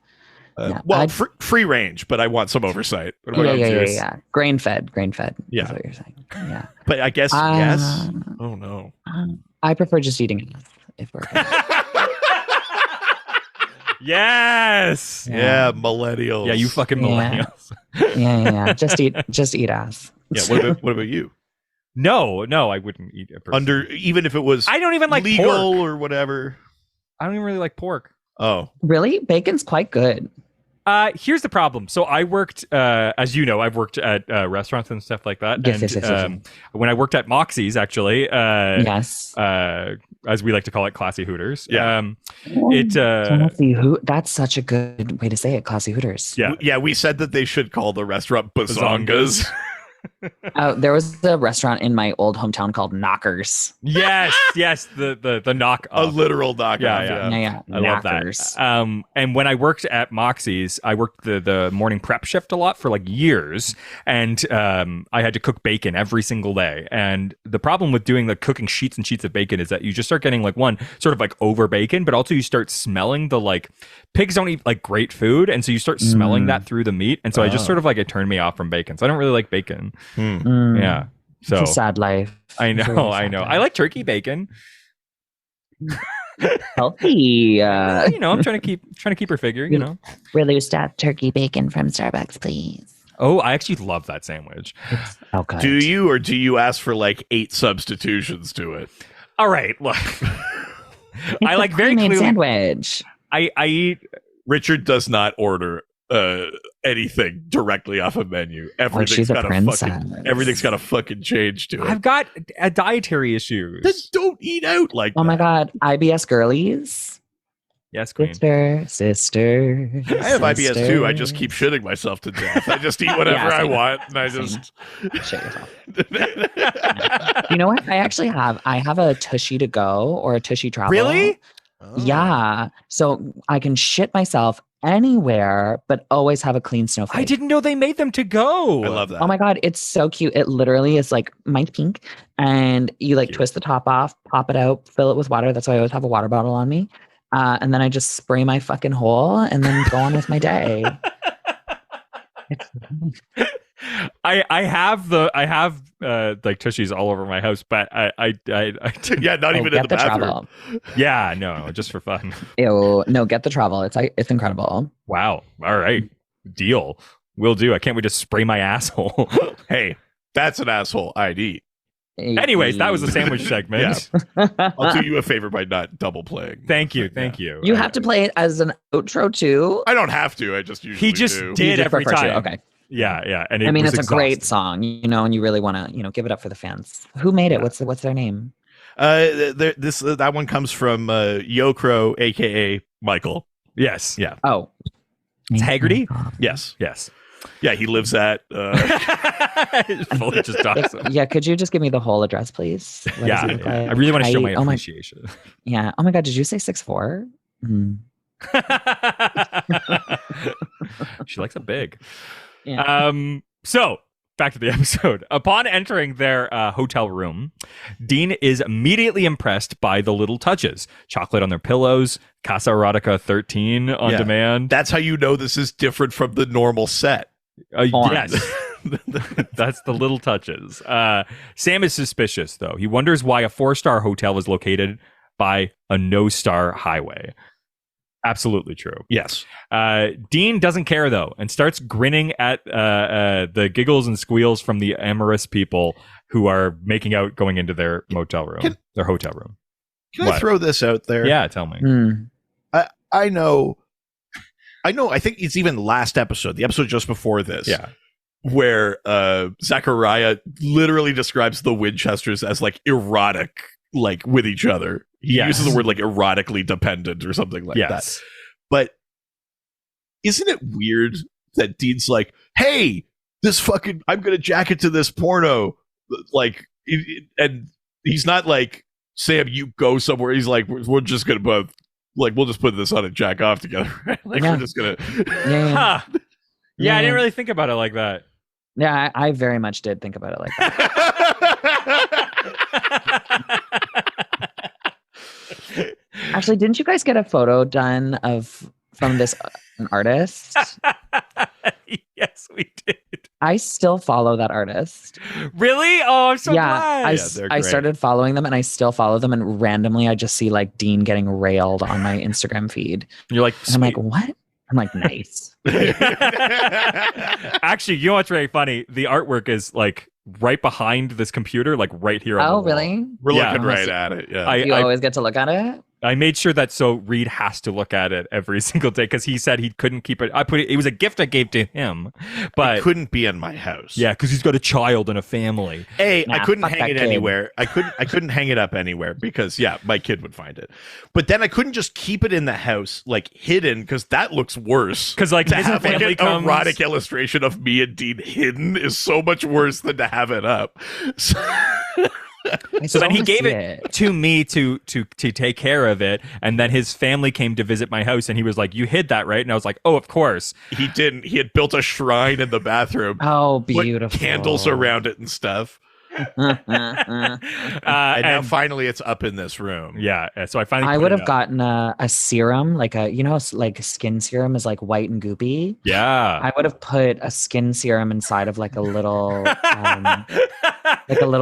Yeah, Well, free range, but I want some oversight. What about you, Juice? Yeah. Grain fed. Yeah. That's what you're saying. Yeah. But I guess yes. Oh no. I prefer just eating ass if we're Yes. Yeah, millennials. Yeah, you fucking Yeah. millennials. yeah. Just eat ass. Yeah. What about you? No, I wouldn't eat a person. Under even if it was I don't even like legal pork. or whatever. I don't even really like pork. Oh, Really? Bacon's quite good. Here's the problem. So I worked, as you know, I've worked at restaurants and stuff like that. Yes, and yes. When I worked at Moxie's, actually, Yes. as we like to call it, Classy Hooters. Yeah. Classy that's such a good way to say it. Classy Hooters. Yeah. We said that they should call the restaurant Bazongas. There was a restaurant in my old hometown called Knockers. Yes, the knock A off. I knockoff. Yeah. I love Knockers. that. And when I worked at Moxie's, I worked the morning prep shift a lot for like years, and I had to cook bacon every single day. And the problem with doing the cooking sheets and sheets of bacon is that you just start getting like one sort of like over bacon, but also you start smelling the like pigs don't eat like great food, and so you start smelling that through the meat, and so I just sort of like it turned me off from bacon. So I don't really like bacon. Yeah. So It's a sad life. I It's a know, really I sad know. life. I like turkey bacon. Healthy. I'm trying to keep her figure. You know. Really stuffed turkey bacon from Starbucks, please. Oh, I actually love that sandwich. It's so good. Do you, or do you ask for like 8 substitutions to it? All right, look. It's I a like very pre-made clearly. sandwich. I eat. Richard does not order anything directly off a menu. She's a princess. Everything's got a fucking change to it. I've got a dietary issues. Then don't eat out like Oh that. my god, IBS girlies. Yes, queen. Sister. I have IBS too. I just keep shitting myself to death. I just eat whatever Yeah, I same. want, and I Same. just Shit yourself. You know what? I have a Tushy to go or a Tushy travel. Really? Oh. Yeah. So I can shit myself anywhere, but always have a clean snowflake. I didn't know they made them to go. I love that. Oh my god, it's so cute. It literally is like mine's pink, and you like Cute. twist the top off, pop it out, fill it with water. That's why I always have a water bottle on me. And then I just spray my fucking hole and then go on with my day. I have like tushies all over my house, but I Yeah, not even in Get the the bathroom. travel. yeah, no, just for fun. Ew, no, get the travel. It's incredible. Wow. All right. Deal. Will do. I can't wait to spray my asshole. Hey, that's an asshole ID. Anyways, that was the sandwich segment. I'll do you a favor by not double playing. Thank you. Thank you. You have to play it as an outro too. I don't have to. I just usually He just do. did You just every prefer to. time. Okay. Yeah. And I mean, was it's a great exhausting. song, and you really want to, give it up for the fans. Who made it? What's their name? That one comes from Yo Crow, aka Michael. Yes. Yeah. Oh, It's Haggerty? Yes, Yes. yeah, he lives at. Fully just talks. Yeah, could you just give me the whole address, please? What does he look like? I really want to show my Oh appreciation. Yeah. Oh my god, did you say 6'4"? Mm. She likes it big. Yeah. So back to the episode. Upon entering their hotel room, Dean is immediately impressed by the little touches: chocolate on their pillows, Casa Erotica 13 on Yeah. demand. That's how you know this is different from the normal set. Yes. That's the little touches. Sam is suspicious, though. He wonders why a 4-star hotel is located by a no-star highway. Absolutely true. Yes. Dean doesn't care, though, and starts grinning at the giggles and squeals from the amorous people who are making out going into their motel room, their hotel room. Can I throw this out there? Yeah, tell me. Mm. I know. I think it's even last episode, the episode just before this. Yeah. Where Zachariah literally describes the Winchesters as like erotic, like with each other. He Yes. uses the word like erotically dependent or something like that. Yes. But isn't it weird that Dean's like, hey, this fucking, I'm going to jack it to this porno. Like, and he's not like, Sam, you go somewhere. He's like, we're just going to both, like, we'll just put this on and jack off together. Like, Yeah. we're just going to. Yeah. Huh. Yeah, I didn't really think about it like that. Yeah, I very much did think about it like that. Actually, didn't you guys get a photo done from this an artist? Yes, we did. I still follow that artist. Really? Oh, I'm so glad. they're I great. started following them and I still follow them, and randomly I just see like Dean getting railed on my Instagram feed. You're like, And I'm like, what? I'm like, nice. actually, you know what's really funny? The artwork is like right behind this computer, like right here on the Oh, wall. really? We're Yeah. looking right at it. Yeah. You I always get to look at it? I made sure that so Reed has to look at it every single day because he said he couldn't keep it. It was a gift I gave to him, but it couldn't be in my house. yeah, because he's got a child and a family. I Nah, couldn't fuck hang that it kid. anywhere. I couldn't hang it up anywhere because my kid would find it. But then I couldn't just keep it in the house like hidden because that looks worse. Because like To his have like family an comes, erotic illustration of me and Dean hidden is so much worse than to have it up. So, So then he still gave see it to me to take care of it, and then his family came to visit my house, and he was like, "You hid that, right?" And I was like, "Oh, of course." he didn't. He had built a shrine in the bathroom. Oh, put beautiful. candles around it and stuff. And now finally it's up in this room. Yeah, so I finally. I put would it have up. gotten a serum, like like skin serum is like white and goopy. Yeah. I would have put a skin serum inside of like a little,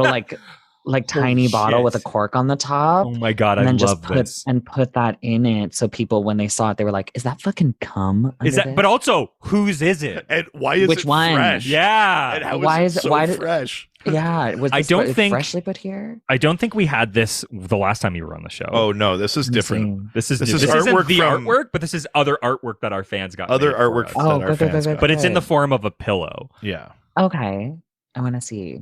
like like tiny bottle with a cork on the top. Oh my God, and I then love just put that in it, so people when they saw it, they were like, "Is that fucking cum?" Is that? This? But also, whose is it? And why is Which it one? fresh? Yeah. And how Why is is it it- so why did- fresh? Yeah, was I this don't think- freshly put here? I don't think we had this the last time you were on the show. Oh no, this is different. This is This new. is This isn't artwork the from- artwork, but this is other artwork that our fans got. Other made for artwork us. that Oh, our good, fans good, got. But it's in the good. form of a pillow. Yeah. Okay, I want to see.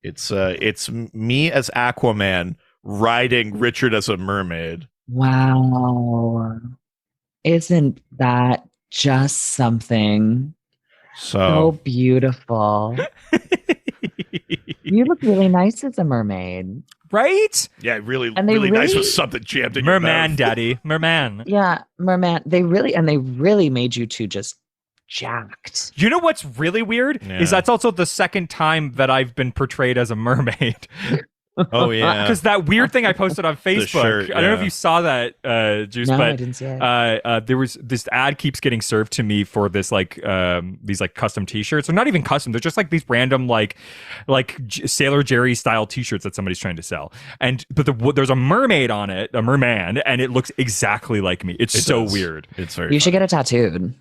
It's me as Aquaman riding Richard as a mermaid. Wow, isn't that just something so So beautiful? You look really nice as a mermaid. Right? yeah, really, And they really nice really- with something jammed in your Merman, mouth. daddy. Merman. Yeah, merman. They really made you two just jacked. You know what's really weird? Yeah. Is that's also the second time that I've been portrayed as a mermaid. Oh yeah. Because that weird thing I posted on Facebook. shirt, I don't know if yeah. you saw that, Juice, No, I but didn't see it. there was this ad keeps getting served to me for this these like custom T-shirts. They're not even custom. They're just like these random like Sailor Jerry style T-shirts that somebody's trying to sell. But there's a mermaid on it, a merman, and it looks exactly like me. It's It so does. weird. It's very You should get it tattooed.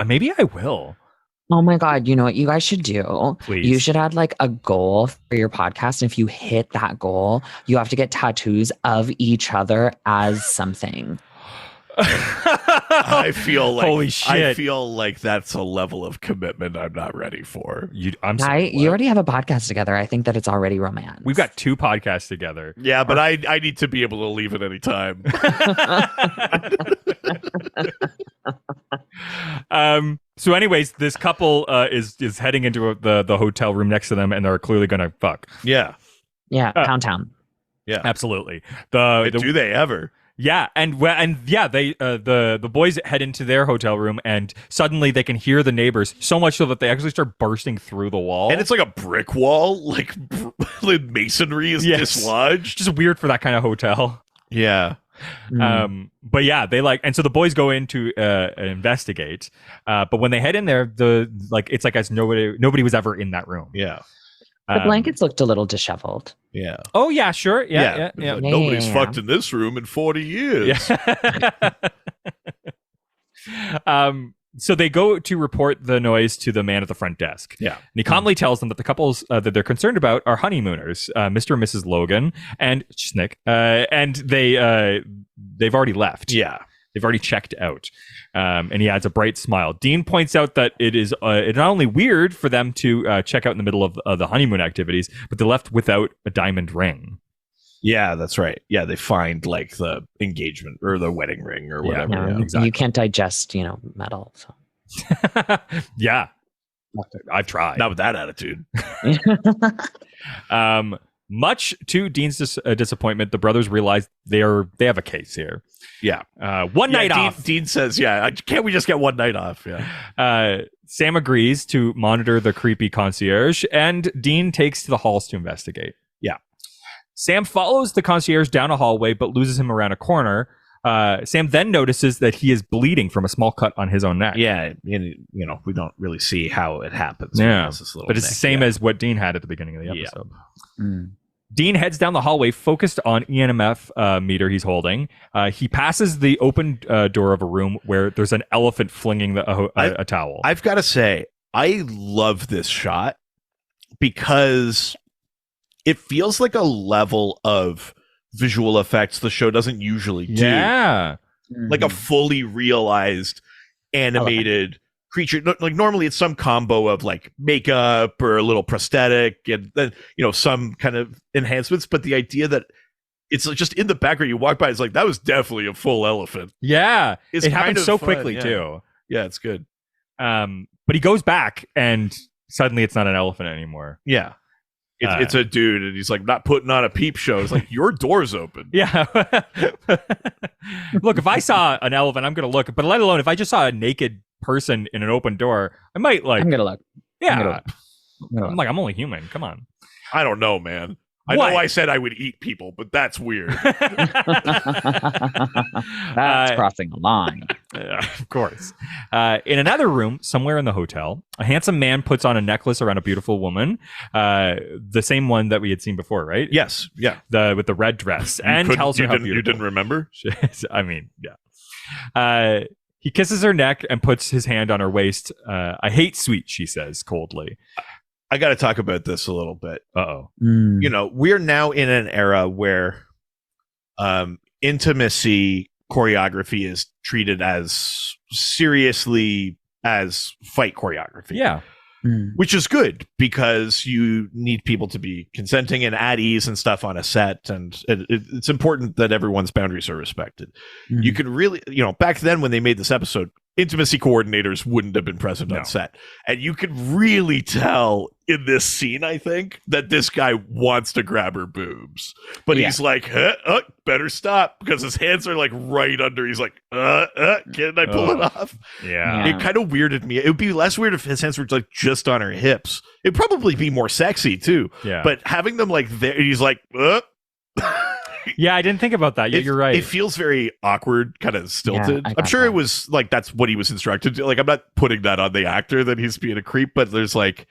Maybe I will. Oh my God, you know what you guys should do? Please. You should add like a goal for your podcast. And if you hit that goal, you have to get tattoos of each other as something. I feel like Holy shit. I feel like that's a level of commitment I'm not ready for. I'm sorry. You already have a podcast together. I think that it's already romance. We've got 2 podcasts together. Yeah, but I need to be able to leave at any time. So anyways, this couple is heading into the hotel room next to them, and they're clearly gonna fuck. Yeah. Yeah, Pound Town. Yeah. Absolutely. Do they ever? Yeah, and yeah, they the boys head into their hotel room, and suddenly they can hear the neighbors so much so that they actually start bursting through the wall. And it's like a brick wall, like masonry is Yes. dislodged. just weird for that kind of hotel. Yeah. But yeah, and so the boys go in to investigate. But when they head in there, it's like as nobody was ever in that room. Yeah. The blankets looked a little disheveled. Yeah. Oh yeah, sure. Yeah. It's like, nobody's Yeah. fucked in this room in 40 years. So they go to report the noise to the man at the front desk. Yeah. And he calmly tells them that the couples that they're concerned about are honeymooners, Mr. and Mrs. Logan and Schnick, and they've already left. Yeah. They've already checked out. And he adds a bright smile. Dean points out that it is not only weird for them to check out in the middle of the honeymoon activities, but they're left without a diamond ring. Yeah, that's right. Yeah, they find like the engagement or the wedding ring or whatever. No, Yeah. exactly. You can't digest, metal. So. Yeah. I've tried. Not with that attitude. Much to Dean's disappointment, the brothers realize they have a case here. Yeah. One night Dean, off. Dean says, yeah, can't we just get one night off? Yeah. Sam agrees to monitor the creepy concierge, and Dean takes to the halls to investigate. Yeah. Sam follows the concierge down a hallway, but loses him around a corner. Sam then notices that he is bleeding from a small cut on his own neck. Yeah. And, we don't really see how it happens. Yeah. It's this little But it's the nick. same Yeah. as what Dean had at the beginning of the Yeah. episode. Mm. Dean heads down the hallway, focused on EMF meter he's holding. He passes the open door of a room where there's an elephant flinging a towel. I've got to say, I love this shot because it feels like a level of visual effects the show doesn't usually do. Yeah. Like a fully realized animated creature. Like normally it's some combo of like makeup or a little prosthetic and then some kind of enhancements, but the idea that it's just in the background, you walk by, it's like that was definitely a full elephant. Yeah. It's it kind happens of so fun, quickly yeah. too. Yeah, it's good. But he goes back and suddenly it's not an elephant anymore. Yeah. It's a dude and he's like not putting on a peep show. It's like your door's open. Yeah. Look, if I saw an elephant, I'm going to look, but let alone if I just saw a naked person in an open door, I might I'm gonna look. yeah. I'm I'm like, I'm only human. Come on. I don't know, man. I What? know I said I would eat people, but that's weird. That's crossing the line. Of course. In another room, somewhere in the hotel, a handsome man puts on a necklace around a beautiful woman, the same one that we had seen before, right? Yes. Yeah. With the red dress, and tells her how beautiful. You didn't remember? I mean, yeah. He kisses her neck and puts his hand on her waist. I hate sweet, she says coldly. I got to talk about this a little bit. Uh-oh. You know, we're now in an era where intimacy choreography is treated as seriously as fight choreography. Yeah. Which is good because you need people to be consenting and at ease and stuff on a set. And it's important that everyone's boundaries are respected. You can really, you know, back then when they made this episode, intimacy coordinators wouldn't have been present on set. And you could really tell in this scene, I think, that this guy wants to grab her boobs. But he's like, better stop, because his hands are like right under. He's like, can I pull it off? Yeah. It kind of weirded me. It would be less weird if his hands were like just on her hips. It'd probably be more sexy too. Yeah. But having them like there, he's like, Yeah, I didn't think about that. Yeah, you're right. It feels very awkward, kind of stilted. Yeah, I'm sure that. it was like that's what he was instructed to. Like, I'm not putting that on the actor that he's being a creep, but there's like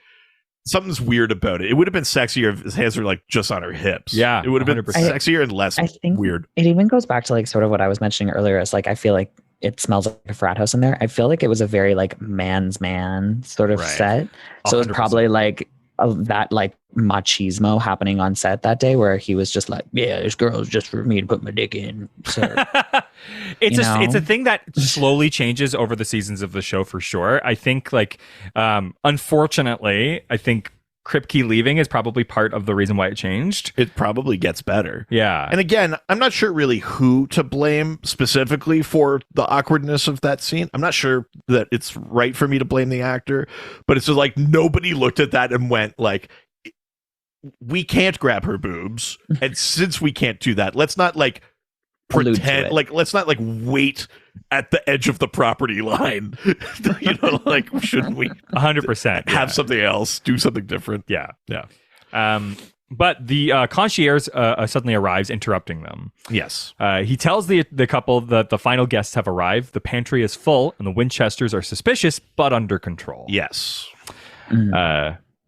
something's weird about it. It would have been sexier if his hands were like just on her hips. Yeah, it would have been 100%. sexier and less I think weird. It even goes back to like sort of what I was mentioning earlier. Is like I feel like it smells like a frat house in there. I feel like it was a very like man's man sort of set. So it was 100%. probably like that like machismo happening on set that day, where he was just like, yeah, this girl is just for me to put my dick in. So, it's a thing that slowly changes over the seasons of the show for sure. I think like unfortunately, I think Kripke leaving is probably part of the reason why it changed. It probably gets better. Yeah. And again, I'm not sure really who to blame specifically for the awkwardness of that scene. I'm not sure that it's right for me to blame the actor, but it's just like nobody looked at that and went like, we can't grab her boobs. And since we can't do that, let's not like pretend, like let's not like wait at the edge of the property line. You know, like shouldn't we 100% have something else, do something different? Yeah. Yeah. But the concierge suddenly arrives, interrupting them. Yes. He tells the couple that the final guests have arrived. The pantry is full, and the Winchesters are suspicious but under control. Yes.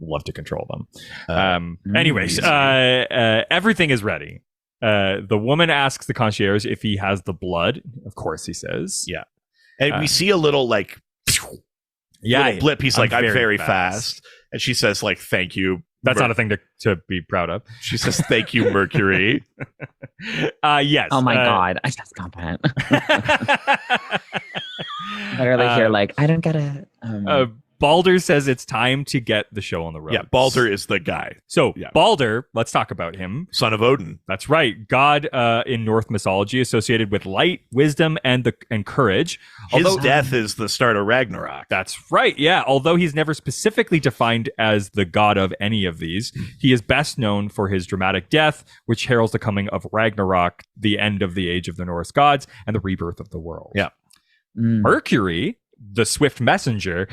Love to control them. Anyways, everything is ready. The woman asks the concierge if he has the blood. Of course, he says. Yeah. And we see a little like little blip. He's like, I'm very fast. And she says like, thank you. That's not a thing to be proud of. She says, thank you, Mercury. Yes. oh my God. I just got that. Literally here, like, I don't get it. Balder says it's time to get the show on the road. Yeah, Balder is the guy. So Balder, let's talk about him. Son of Odin. That's right. God in Norse mythology associated with light, wisdom, and courage. His death is the start of Ragnarok. That's right. Yeah. Although he's never specifically defined as the god of any of these, he is best known for his dramatic death, which heralds the coming of Ragnarok, the end of the age of the Norse gods, and the rebirth of the world. Yeah. Mercury, the swift messenger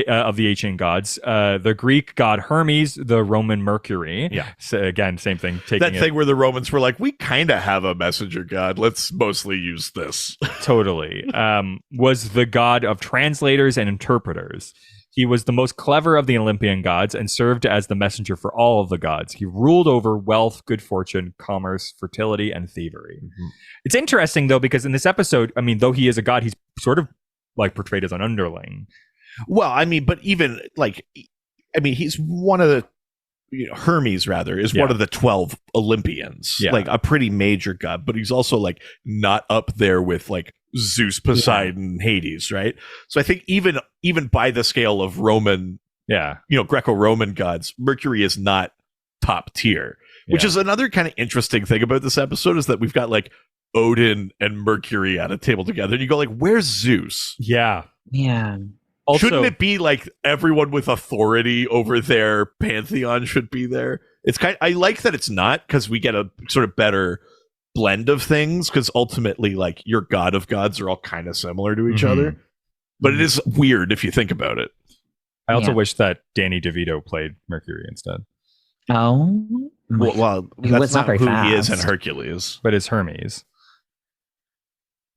of the ancient gods, the Greek god Hermes, the Roman Mercury. Yeah. So again, same thing. That thing where the Romans were like, we kind of have a messenger god. Let's mostly use this. Totally. Was the god of translators and interpreters. He was the most clever of the Olympian gods and served as the messenger for all of the gods. He ruled over wealth, good fortune, commerce, fertility, and thievery. It's interesting, though, because in this episode, I mean, though he is a god, he's sort of like portrayed as an underling. Well, I mean, but even like, I mean, he's one of the, Hermes rather is one of the 12 Olympians, like a pretty major god, but he's also like not up there with like Zeus, Poseidon, Hades, right? So I think even by the scale of Roman, Greco-Roman gods, Mercury is not top tier, which is another kind of interesting thing about this episode is that we've got like Odin and Mercury at a table together, and you go like, where's Zeus? Yeah. Also, shouldn't it be like everyone with authority over their pantheon should be there? It's I like that it's not, because we get a sort of better blend of things, because ultimately like your god of gods are all kind of similar to each other, but it is weird if you think about it. I also wish that Danny DeVito played Mercury instead. Oh, well, that's not who he is in Hercules, but it's Hermes.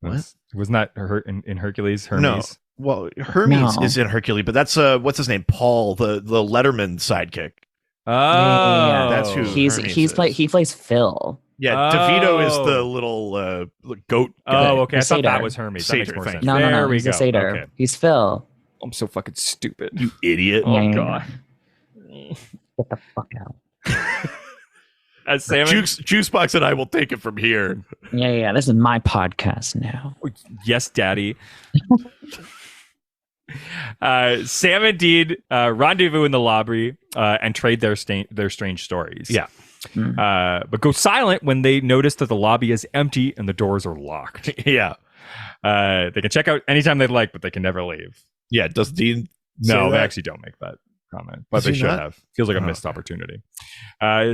What? Wasn't that in Hercules? Hermes? No. Well, Hermes No. is in Hercules, but that's what's his name? Paul, the Letterman sidekick. Oh, Yeah. That's who He plays Phil. Yeah, Oh. DeVito is the little goat guy. Oh, okay. I thought Satyr. that was Hermes. That makes Satyr, more thank sense. you. No, There we he's go. a satyr. Okay. He's Phil. I'm so fucking stupid. You idiot. Oh, Yeah. God. Get the fuck out. As Sam Juice Boxx and I will take it from here. Yeah. This is my podcast now. Yes, Daddy. Sam and Dean rendezvous in the lobby and trade their strange stories. Yeah. But go silent when they notice that the lobby is empty and the doors are locked. Yeah. They can check out anytime they'd like, but they can never leave. Yeah. Does Dean say No, they that? actually don't make that comment, but Does they he should not? have. Feels like a missed opportunity.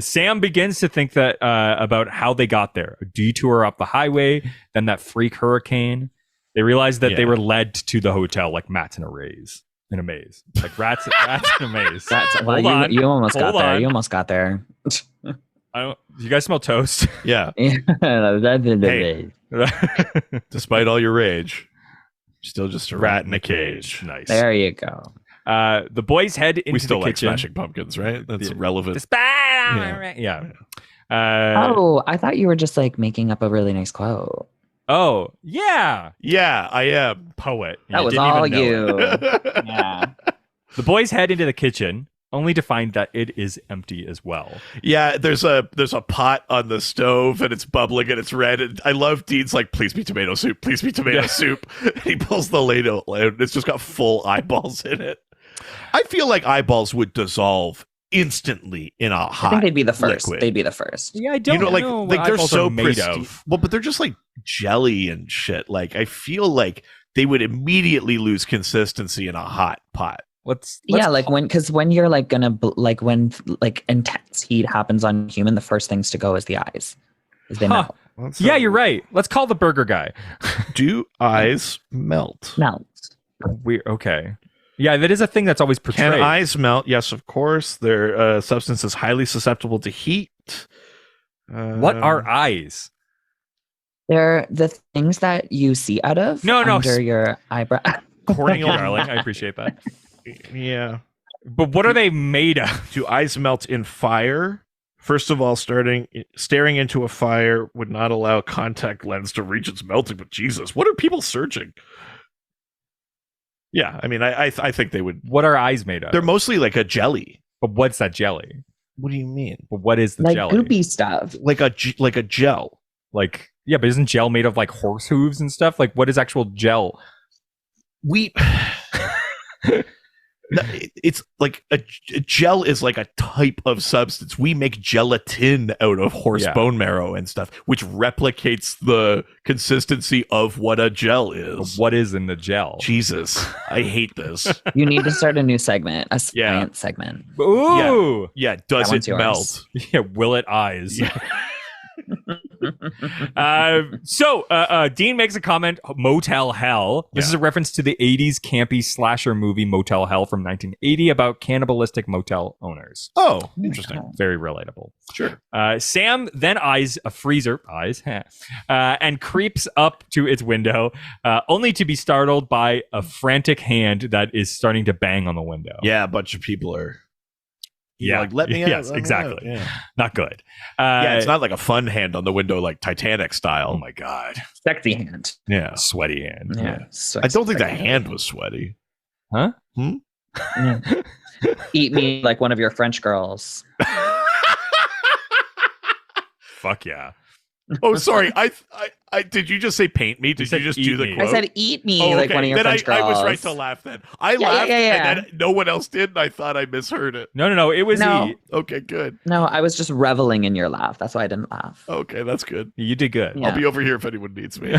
Sam begins to think that about how they got there. A detour up the highway, then that freak hurricane. They realized that they were led to the hotel like rats in a maze. In a maze. Like rats in a maze. Well, on. you almost got Hold there. on. You almost got there. You guys smell toast? Yeah. Hey. Despite all your rage, you're still just a rat in a cage. Nice. There you go. The boys head into We still the like kitchen. Smashing Pumpkins, right? That's relevant. Yeah. Oh, I thought you were just like making up a really nice quote. Oh, yeah. Yeah, I am. Poet. That was didn't even all know you. it. Yeah. The boys head into the kitchen, only to find that it is empty as well. Yeah, there's a pot on the stove and it's bubbling and it's red. And I love Dean's like, please be tomato soup, please be tomato soup. And he pulls the ladle and it's just got full eyeballs in it. I feel like eyeballs would dissolve instantly in a hot I think they'd be the first. liquid. They'd be the first. Yeah, I don't You know, like what they're eyeballs so are made pristine. of. Well, but they're just like jelly and shit. Like I feel like they would immediately lose consistency in a hot pot. Let's Yeah, like when you're like when intense heat happens on human, the first things to go is the eyes, is they melt. Yeah, you're right. Let's call the burger guy. Do eyes melt? Melt. Weird. Okay. Yeah, that is a thing that's always portrayed. Can eyes melt? Yes, of course. Their substance is highly susceptible to heat. What are eyes? They're the things that you see out of under your eyebrow. Corneal, darling. I appreciate that. Yeah. But what are they made of? Do eyes melt in fire? First of all, staring into a fire would not allow contact lens to reach its melting. But Jesus, what are people searching? Yeah, I mean, I think they would. What are eyes made of? They're mostly like a jelly. But what's that jelly? What do you mean? But what is the like jelly? goopy stuff. Like a gel. Like, yeah, but isn't gel made of like horse hooves and stuff? Like, what is actual gel? It's like a gel is like a type of substance. We make gelatin out of horse bone marrow and stuff, which replicates the consistency of what a gel is. What is in the gel? Jesus, I hate this. You need to start a new segment, a science segment. Ooh. Yeah, does it melt? Yeah, will it eyes? Yeah. Dean makes a comment, Motel Hell. This is a reference to the 80s campy slasher movie Motel Hell from 1980 about cannibalistic motel owners. Oh, interesting. Very relatable. Sure. Sam then eyes a freezer, and creeps up to its window, only to be startled by a frantic hand that is starting to bang on the window. Yeah, a bunch of people are... Yeah, like, let me out. Yes, let me exactly. out. Yeah. Not good. Yeah, it's not like a fun hand on the window like Titanic style. Oh my God. Sexy hand. Yeah. Sweaty hand. Yeah. I don't think the hand was sweaty. Huh? Yeah. Eat me like one of your French girls. Fuck yeah. Oh, sorry. I did you just say paint me? Did you just do the me. quote? I said eat me like one of your then French girls. I was right to laugh then. I laughed yeah. and then no one else did and I thought I misheard it. No. It was E. Okay, good. No, I was just reveling in your laugh. That's why I didn't laugh. Okay, that's good. You did good. Yeah. I'll be over here if anyone needs me.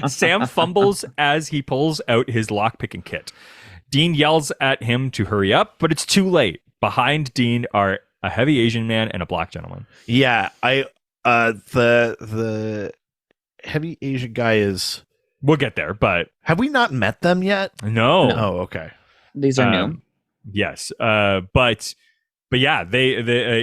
Sam fumbles as he pulls out his lockpicking kit. Dean yells at him to hurry up, but it's too late. Behind Dean are a heavy Asian man and a black gentleman. Yeah, the heavy Asian guy is... We'll get there, but... Have we not met them yet? No. Oh, okay. These are new. Yes. But But yeah,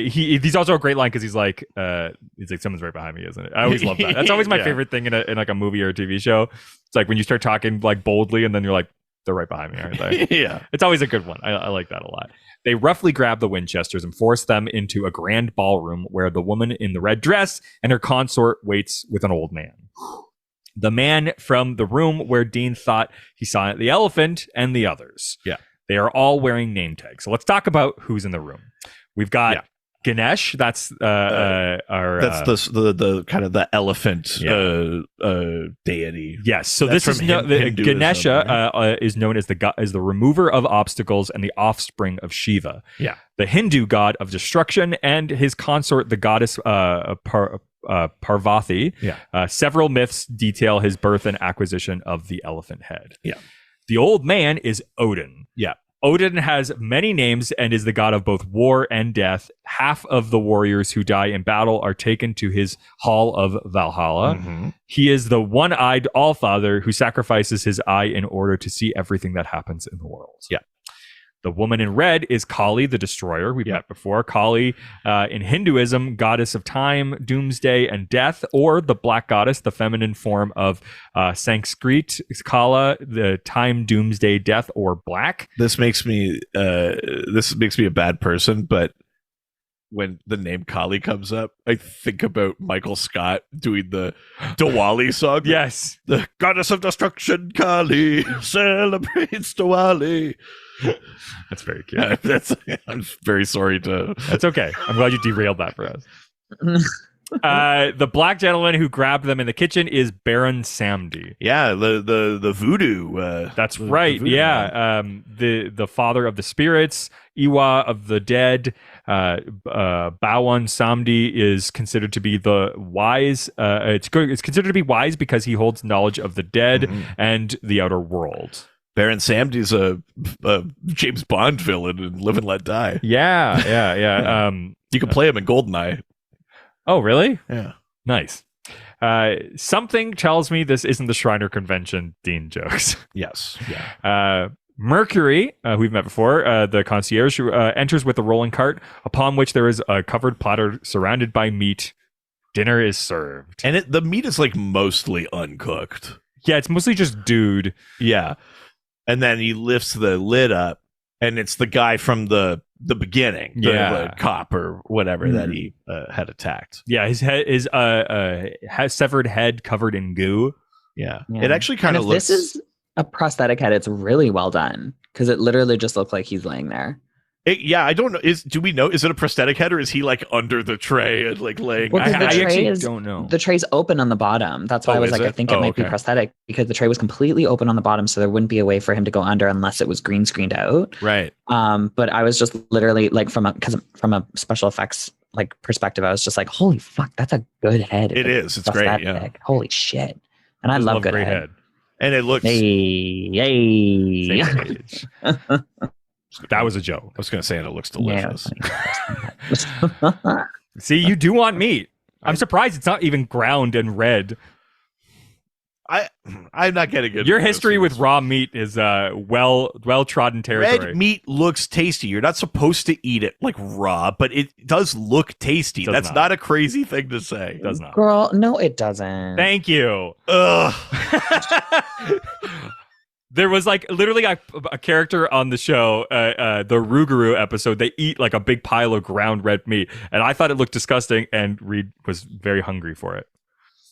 he's also a great line because he's like someone's right behind me, isn't it? I always love that. That's always my favorite thing in like a movie or a TV show. It's like when you start talking like boldly and then you're like, they're right behind me, aren't they? Yeah. It's always a good one. I like that a lot. They roughly grab the Winchesters and force them into a grand ballroom where the woman in the red dress and her consort waits with an old man. The man from the room where Dean thought he saw the elephant and the others. Yeah. They are all wearing name tags. So let's talk about who's in the room. We've got Ganesh. That's the kind of the elephant deity. Yes. So That's this is Ganesha is known as the remover of obstacles and the offspring of Shiva. Yeah. The Hindu god of destruction, and his consort, the goddess Parvati. Yeah. Several myths detail his birth and acquisition of the elephant head. Yeah. The old man is Odin. Yeah. Odin has many names and is the god of both war and death. Half of the warriors who die in battle are taken to his hall of Valhalla. Mm-hmm. He is the one-eyed Allfather who sacrifices his eye in order to see everything that happens in the world. Yeah. The woman in red is Kali, the destroyer. We've met before. Kali, in Hinduism, goddess of time, doomsday, and death, or the black goddess, the feminine form of Sanskrit, Kala, the time, doomsday, death, or black. This makes me a bad person, but when the name Kali comes up, I think about Michael Scott doing the Diwali song. Yes. The goddess of destruction, Kali, celebrates Diwali. That's very cute. I'm very sorry to... That's okay. I'm glad you derailed that for us. The black gentleman who grabbed them in the kitchen is Baron Samedi. Yeah, the voodoo. That's right. Voodoo man. The father of the spirits, Iwa of the dead. Bawan Samedi is considered to be the wise. It's considered to be wise because he holds knowledge of the dead and the outer world. Baron Samedi's a James Bond villain in Live and Let Die. Yeah. You can play him in Goldeneye. Oh, really? Yeah. Nice. Something tells me this isn't the Shriner Convention Dean jokes. Yes. Yeah. Mercury, who we've met before, the concierge, who enters with a rolling cart, upon which there is a covered platter surrounded by meat. Dinner is served. And the meat is like mostly uncooked. Yeah, it's mostly just dude. Yeah. And then he lifts the lid up, and it's the guy from the beginning, the cop or whatever that he had attacked. Yeah, his head is has severed head covered in goo. Yeah. It actually kind of looks. This is a prosthetic head. It's really well done because it literally just looked like he's laying there. I don't know. Do we know? Is it a prosthetic head or is he like under the tray and like laying? Well, I actually don't know. The tray's open on the bottom. That's why I was like, I think it might be prosthetic because the tray was completely open on the bottom, so there wouldn't be a way for him to go under unless it was green screened out. Right. But I was just literally like from a special effects like perspective, I was just like, holy fuck, that's a good head. It is. It's great. Yeah. Holy shit. And I love good head. And it looks. Hey. That was a joke. I was going to say, and it looks delicious. Yeah, See, you do want meat. I'm surprised it's not even ground and red. I'm not getting it. Your history with raw meat is well trodden territory. Red meat looks tasty. You're not supposed to eat it like raw, but it does look tasty. That's not a crazy thing to say. It does not. Girl, no, it doesn't. Thank you. Ugh. There was like literally a character on the show, the Rougarou episode. They eat like a big pile of ground red meat, and I thought it looked disgusting. And Reed was very hungry for it.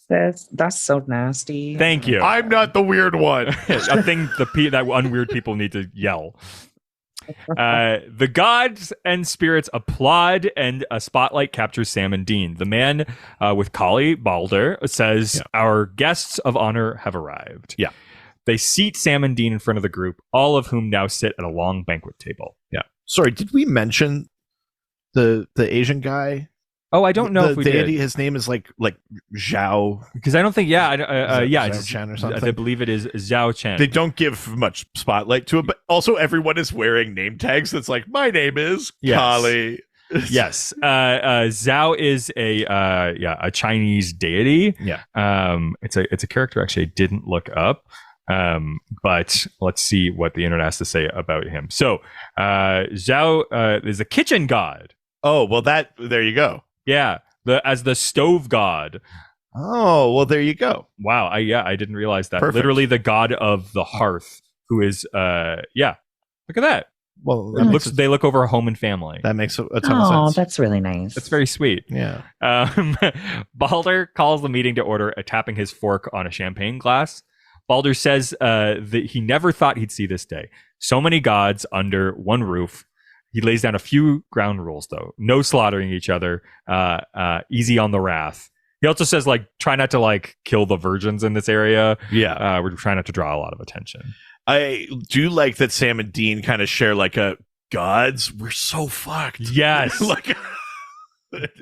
That's so nasty. Thank you. I'm not the weird one. A thing that unweird people need to yell. The gods and spirits applaud, and a spotlight captures Sam and Dean. The man with Kali, Balder, says, "Our guests of honor have arrived." Yeah. They seat Sam and Dean in front of the group, all of whom now sit at a long banquet table. Yeah. Sorry, did we mention the Asian guy? Oh, I don't know if we deity, did. His name is like Zhao. Because I don't think, Zhao Chen or something. I believe it is Zhao Chen. They don't give much spotlight to it, but also everyone is wearing name tags that's like, my name is Kali. Yes. Zhao is a Chinese deity. Yeah. It's a character actually I didn't look up. But let's see what the internet has to say about him. So, Zhao is a kitchen god. Oh, well, there you go. Yeah, as the stove god. Oh, well, there you go. Wow, I didn't realize that. Perfect. Literally the god of the hearth, who is look at that. Well, They look over a home and family. that makes a ton of sense. Oh, that's really nice. That's very sweet. Yeah. Balder calls the meeting to order, tapping his fork on a champagne glass. Balder says that he never thought he'd see this day. So many gods under one roof. He lays down a few ground rules, though. No slaughtering each other. Easy on the wrath. He also says, like, try not to, like, kill the virgins in this area. Yeah. We're trying not to draw a lot of attention. I do like that Sam and Dean kind of share like a gods. We're so fucked. Yes. Like,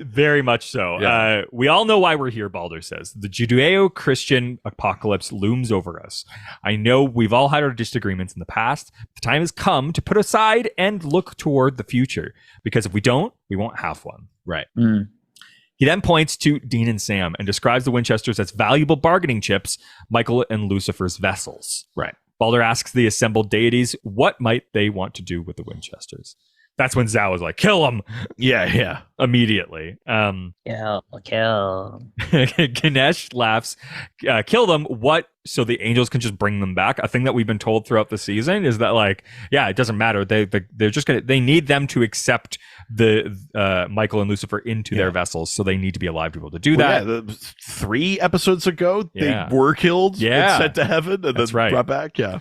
very much so. Yeah. We all know why we're here, Balder says. The Judeo-Christian apocalypse looms over us. I know we've all had our disagreements in the past. The time has come to put aside and look toward the future. Because if we don't, we won't have one. right. Mm. He then points to Dean and Sam and describes the Winchesters as valuable bargaining chips, Michael and Lucifer's vessels. Right. Balder asks the assembled deities what might they want to do with the Winchesters. That's when Zhao is like, kill them Yeah. immediately. Kill. Ganesh laughs, kill them. What? So the angels can just bring them back. A thing that we've been told throughout the season is that, like, yeah, it doesn't matter. They're just gonna. They need them to accept the Michael and Lucifer into their vessels, so they need to be alive to be able to do that. Yeah, 3 episodes ago, Yeah. they were killed Yeah. and sent to heaven and That's then right. brought back. Yeah.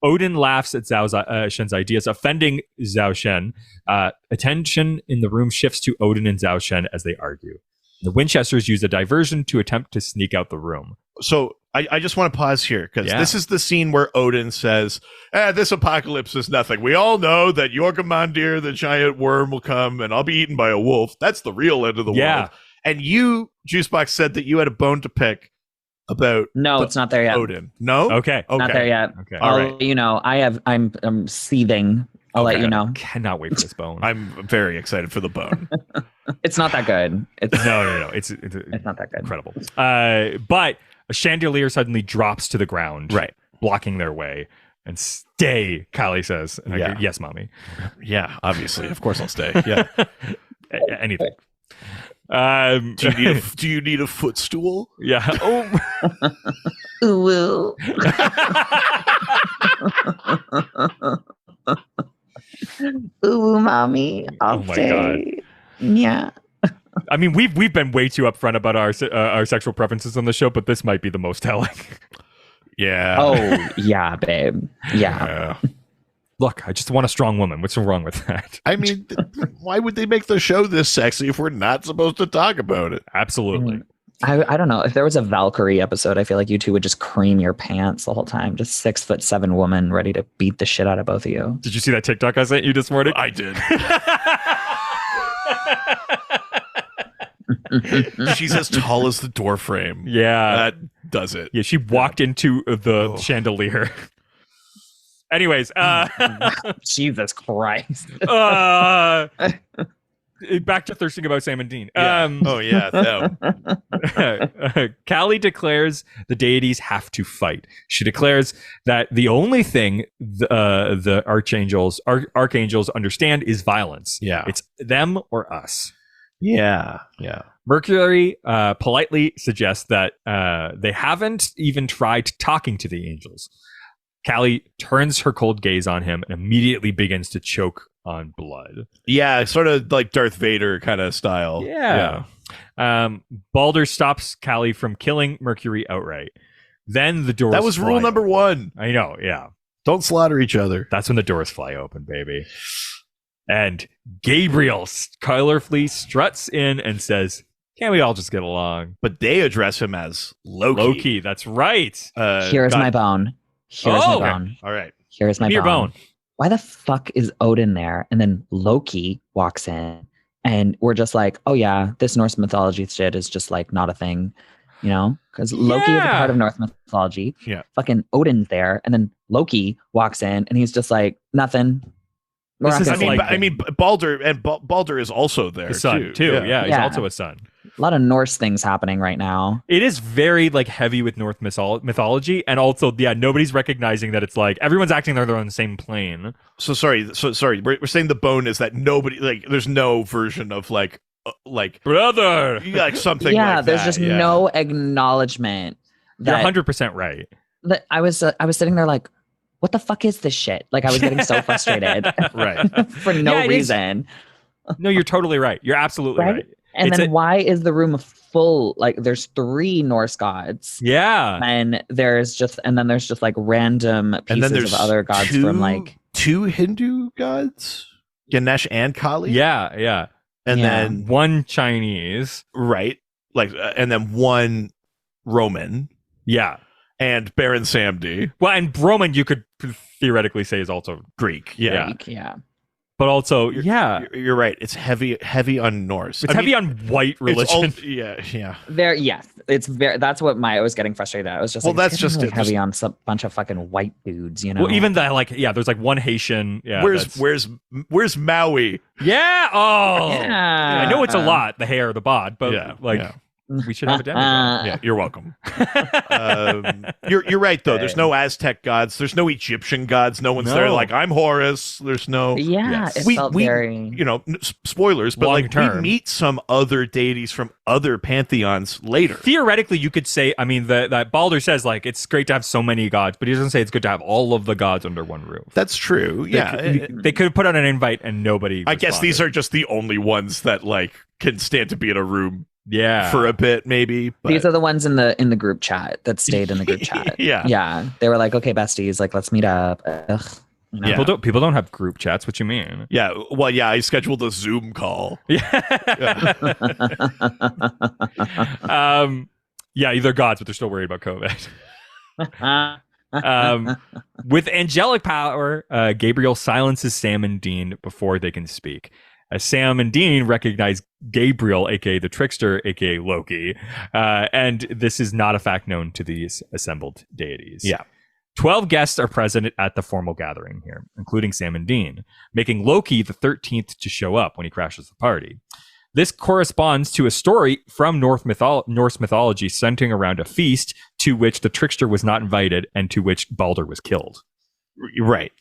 Odin laughs at Zhao Shen's ideas, offending Zhao Shen. Attention in the room shifts to Odin and Zhao Shen as they argue. The Winchesters use a diversion to attempt to sneak out the room. So I just want to pause here because Yeah. this is the scene where Odin says, this apocalypse is nothing. We all know that Jormundir, the giant worm, will come and I'll be eaten by a wolf. That's the real end of the Yeah. world. And you, Juice Boxx, said that you had a bone to pick about No, it's not there yet. Odin. No? Okay. Not there yet. Okay. All I'll right. let you know. I'm seething. I'll let Okay. you know. Cannot wait for this bone. I'm very excited for the bone. It's not that good. It's No. It's not that good. incredible. But a chandelier suddenly drops to the ground, Right. blocking their way. And stay, Callie says. And I Yeah. go, yes, mommy. Yeah, obviously. Of course I'll stay. Yeah. Anything. Do you need a footstool? Yeah. Oh. Ooh. Ooh, mommy. I'll Oh my stay. Yeah. I mean, we've been way too upfront about our sexual preferences on the show, but this might be the most telling. Yeah. Oh, yeah, babe. Yeah. Look, I just want a strong woman. What's wrong with that? I mean, why would they make the show this sexy if we're not supposed to talk about it? Absolutely. I don't know. If there was a Valkyrie episode, I feel like you two would just cream your pants the whole time. Just 6'7" woman ready to beat the shit out of both of you. Did you see that TikTok I sent you this morning? I did. She's as tall as the door frame. Yeah. That does it. Yeah, she walked into the chandelier. Anyways, Jesus Christ. Back to thirsting about Sam and Dean. Yeah. No. Callie declares the deities have to fight. She declares that the only thing the archangels understand is violence. Yeah. It's them or us. Yeah. Mercury politely suggests that they haven't even tried talking to the angels. Callie turns her cold gaze on him and immediately begins to choke on blood. Yeah, sort of like Darth Vader kind of style. Yeah. Balder stops Callie from killing Mercury outright. Then the doors That was rule fly number open. 1. I know, yeah. Don't slaughter each other. That's when the doors fly open, baby. And Gabriel colorfully struts in and says, "Can't we all just get along?" But they address him as Loki. Loki, that's right. Here's my bone. Here's my bone. All right. Here's my Give me your bone. Why the fuck is Odin there? And then Loki walks in and we're just like, oh yeah, this Norse mythology shit is just like not a thing, you know? Because Loki is a Yeah. part of Norse mythology. Yeah. Fucking Odin's there. And then Loki walks in and he's just like, nothing. We're This not is gonna say like- anything. Balder is also there The son, too. Yeah. Yeah, he's Yeah. also a son. A lot of Norse things happening right now. It is very like heavy with North mythology, and also nobody's recognizing that it's like everyone's acting like they're on the same plane. So sorry. We're saying the bone is that nobody like. There's no version of like brother, like something. Yeah, like there's that. just no acknowledgement. You're That 100% right. I was sitting there like, what the fuck is this shit? Like I was getting so frustrated, Right. for no reason. No, you're totally right. You're absolutely right. And then why is the room full? Like there's 3 Norse gods. Yeah. And there's just like random pieces of other gods from like 2 Hindu gods, Ganesh and Kali. Yeah. And then one Chinese. Right. Like and then 1 Roman. Yeah. And Baron Samedi. Well, and Roman you could theoretically say is also Greek. Greek, yeah. But also, you're right. It's heavy on Norse. It's heavy on white religion. Yeah. It's very. That's what I was getting frustrated at. I was just that's just really it. heavy on some bunch of fucking white dudes, you know. Well, even there's like one Haitian. Yeah. Where's Maui? Yeah. Oh. Yeah. I know it's a lot, the hair, the bod, but we should have a demo. Yeah, you're welcome. You're right though. There's no Aztec gods. There's no Egyptian gods. No one's there like I'm Horus. There's no. Yeah, it felt very. Spoilers, but like Long-term. we meet some other deities from other pantheons later. Theoretically, you could say. I mean, that Baldur says like it's great to have so many gods, but he doesn't say it's good to have all of the gods under one roof. That's true. They could have put out an invite and nobody. I guess these are just the only ones that like can stand to be in a room. Yeah, for a bit maybe. But... These are the ones in the group chat that stayed in the group chat. Yeah. They were like, okay, besties, like let's meet up. Ugh. You know? People don't have group chats. What you mean? Yeah. Well, yeah. I scheduled a Zoom call. Yeah. They're gods, but they're still worried about COVID. With angelic power, Gabriel silences Sam and Dean before they can speak. As Sam and Dean recognize Gabriel, aka the trickster, aka Loki, and this is not a fact known to these assembled deities. Yeah. 12 guests are present at the formal gathering here, including Sam and Dean, making Loki the 13th to show up when he crashes the party. This corresponds to a story from Norse mythology centering around a feast to which the trickster was not invited and to which Baldur was killed. Right.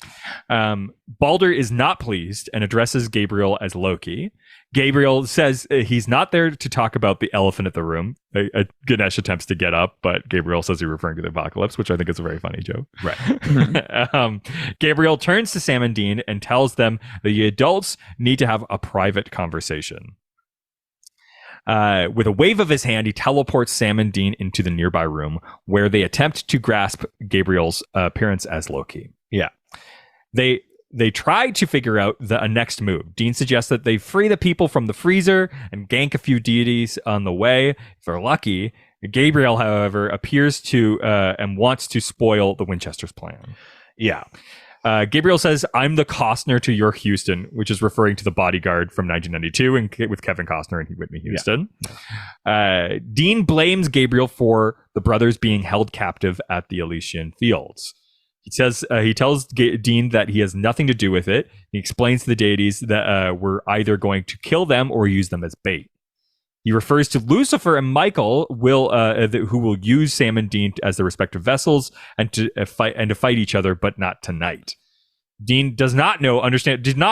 Baldur is not pleased and addresses Gabriel as Loki. Gabriel says he's not there to talk about the elephant in the room. Ganesh attempts to get up, but Gabriel says he's referring to the apocalypse, which I think is a very funny joke. Right. Gabriel turns to Sam and Dean and tells them that the adults need to have a private conversation. With a wave of his hand, he teleports Sam and Dean into the nearby room where they attempt to grasp Gabriel's appearance as Loki. Yeah. They try to figure out a next move. Dean suggests that they free the people from the freezer and gank a few deities on the way, if they're lucky. Gabriel, however, appears to and wants to spoil the Winchesters' plan. Yeah. Gabriel says, I'm the Costner to your Houston, which is referring to the Bodyguard from 1992 and with Kevin Costner and Whitney Houston. Yeah. Dean blames Gabriel for the brothers being held captive at the Elysian Fields. He tells Dean that he has nothing to do with it. He explains to the deities that we're either going to kill them or use them as bait. He refers to Lucifer and Michael, who will use Sam and Dean as their respective vessels and to fight each other, but not tonight. Dean did not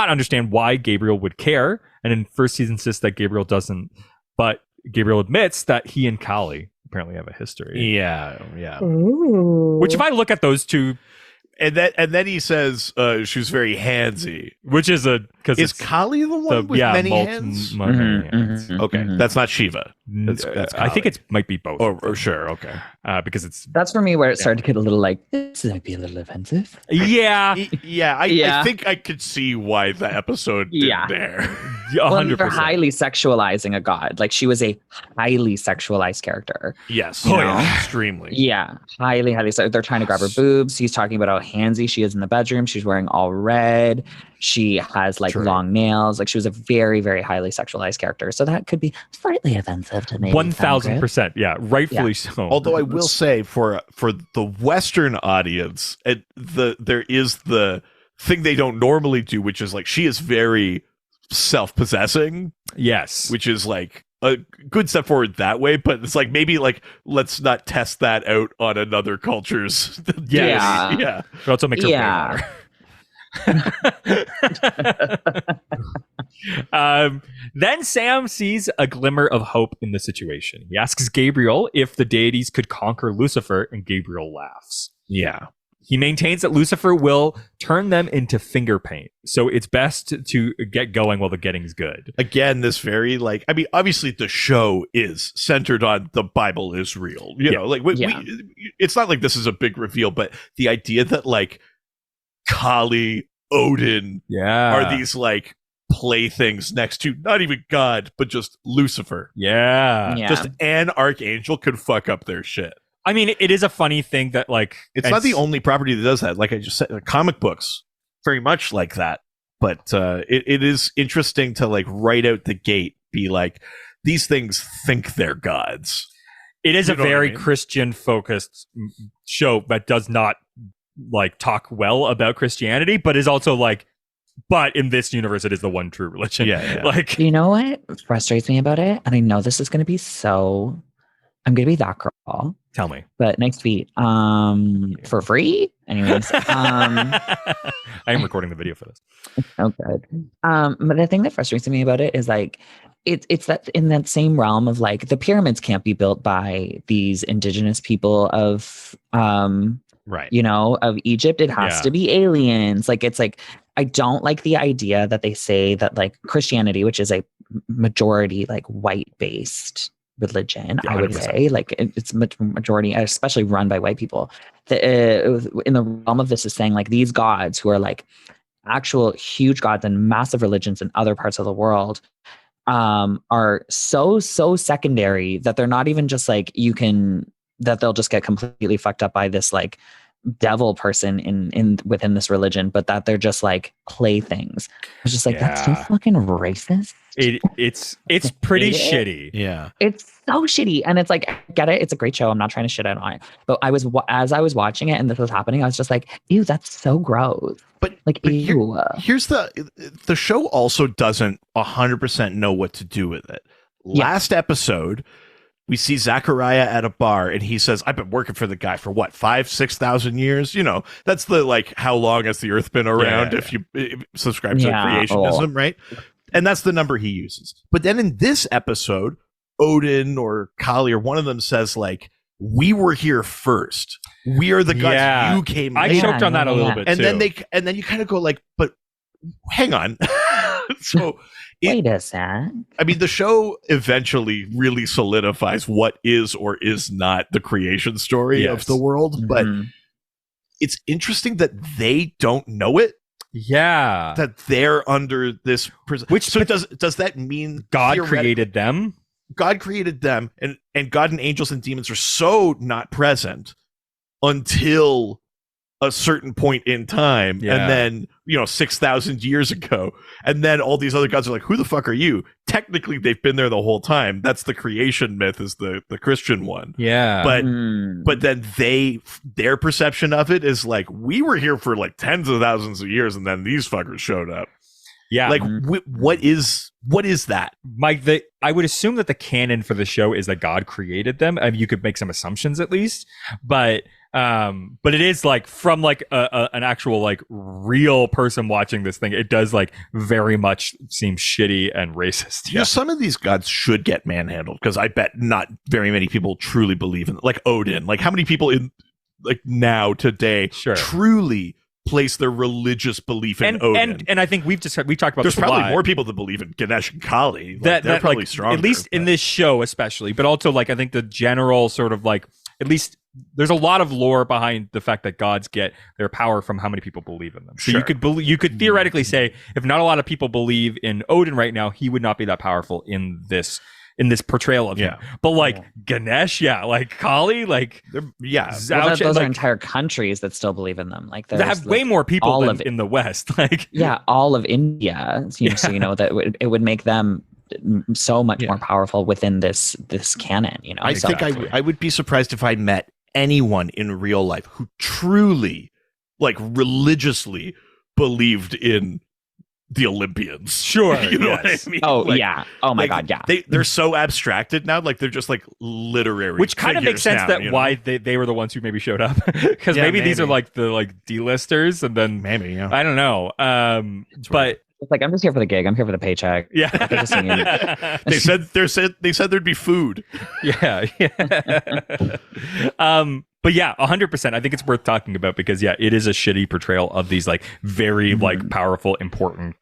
understand why Gabriel would care, and in first he insists that Gabriel doesn't. But Gabriel admits that he and Kali apparently have a history. Yeah. Ooh. Which, if I look at those two. And then he says she was very handsy, which is is Kali the one with many hands? Many hands. Okay, that's not Shiva. That's I think it might be both. Or sure, okay. Because that's for me where it started to get a little like this might be a little offensive. Yeah, I think I could see why the episode did there. 100%. They're highly sexualizing a god. Like she was a highly sexualized character. Yes, extremely. Yeah, highly. So they're trying to grab her boobs. He's talking about how handsy she is in the bedroom. She's wearing all red. She has like long nails. Like she was a very, very highly sexualized character. So that could be slightly offensive to me. 1000%. Yeah, rightfully so. Although I will say for the Western audience, there is the thing they don't normally do, which is like she is very self-possessing. Yes, which is like a good step forward that way, but it's like maybe like let's not test that out on another culture's Yeah. yeah. It also makes her Yeah. Then Sam sees a glimmer of hope in the situation. He asks Gabriel if the deities could conquer Lucifer, and Gabriel laughs. Yeah. He maintains that Lucifer will turn them into finger paint, so it's best to get going while the getting's good. Again, this very like, I mean, obviously the show is centered on the Bible is real. You know, like it's not like this is a big reveal, but the idea that like Kali, Odin are these like playthings next to not even God, but just Lucifer. Yeah. Just an archangel could fuck up their shit. I mean, it is a funny thing that like it's not the only property that does that. Like I just said, comic books very much like that. But it is interesting to like right out the gate be like, these things think they're gods. It is a very Christian focused show that does not like talk well about Christianity, but is also like, but in this universe, it is the one true religion. Yeah. Like, you know what frustrates me about it? And I know this is going to be so, I'm going to be that girl. Tell me. But nice feet. For free? Anyways. I am recording the video for this. Oh, good. But the thing that frustrates me about it is like, it's that in that same realm of like, the pyramids can't be built by these indigenous people of, right. you know, of Egypt. It has to be aliens. Like, it's like, I don't like the idea that they say that like Christianity, which is a majority like white based religion, I would 100%. say, like it's majority, especially run by white people. In the realm of this is saying like these gods who are like actual huge gods and massive religions in other parts of the world are so secondary that they're not even just like that they'll just get completely fucked up by this like devil person in within this religion, but that they're just like playthings. It's just like that's so fucking racist. It's pretty shitty. Yeah, it's so shitty, and it's like, get it? It's a great show. I'm not trying to shit out on it, but as I was watching it and this was happening, I was just like, ew, that's so gross. But ew. Here's the show also doesn't 100% know what to do with it. Last episode, we see Zachariah at a bar and he says, I've been working for the guy for what, 5,000-6,000 years? You know, that's the like, how long has the earth been around if you subscribe to creationism, right? And that's the number he uses. But then in this episode, Odin or Kali or one of them says like, we were here first. We are the gods. You came later. I choked on that a little bit and too. then you kind of go like, but hang on. So wait a sec. I mean, the show eventually really solidifies what is or is not the creation story of the world, but it's interesting that they don't know it. Yeah, that they're under this prison. Does that mean God created them? God created them, and God and angels and demons are so not present until a certain point in time, and then 6,000 years ago, and then all these other gods are like, who the fuck are you? Technically they've been there the whole time. That's the creation myth, is the Christian one. But then their perception of it is like, we were here for like tens of thousands of years, and then these fuckers showed up. Like what is that, Mike? I would assume that the canon for the show is that God created them. I mean, you could make some assumptions at least, but it is like from like an actual like real person watching this thing, it does like very much seem shitty and racist. Some of these gods should get manhandled, because I bet not very many people truly believe in it. Like Odin. Like how many people in like now today truly place their religious belief in Odin? And I think we talked about there's this probably more people that believe in Ganesh and Kali. Like, they're probably like, stronger, at least in this show especially, but also like I think the general sort of like, at least there's a lot of lore behind the fact that gods get their power from how many people believe in them. So you could theoretically say, if not a lot of people believe in Odin right now, he would not be that powerful in this portrayal of him. But like Ganesh, like Kali, like those are entire countries that still believe in them. Like they have way more people than in the West. Like all of India. So you know that it would make them so much more powerful within this canon. You know, I think I would be surprised if I met anyone in real life who truly, like religiously, believed in the Olympians. Sure. You know yes. what I mean? Oh Like, yeah. Oh my god. Yeah. They're so abstracted now. Like they're just like literary. Which kind of makes sense now, that why they were the ones who maybe showed up, because Yeah, maybe these are maybe. like the D-listers, and then Maybe, yeah. I don't know. But It's like I'm just here for the gig. I'm here for the paycheck. yeah, They're just singing. they said there'd be food. yeah. But yeah, 100%. I think it's worth talking about because yeah, it is a shitty portrayal of these like very like powerful, important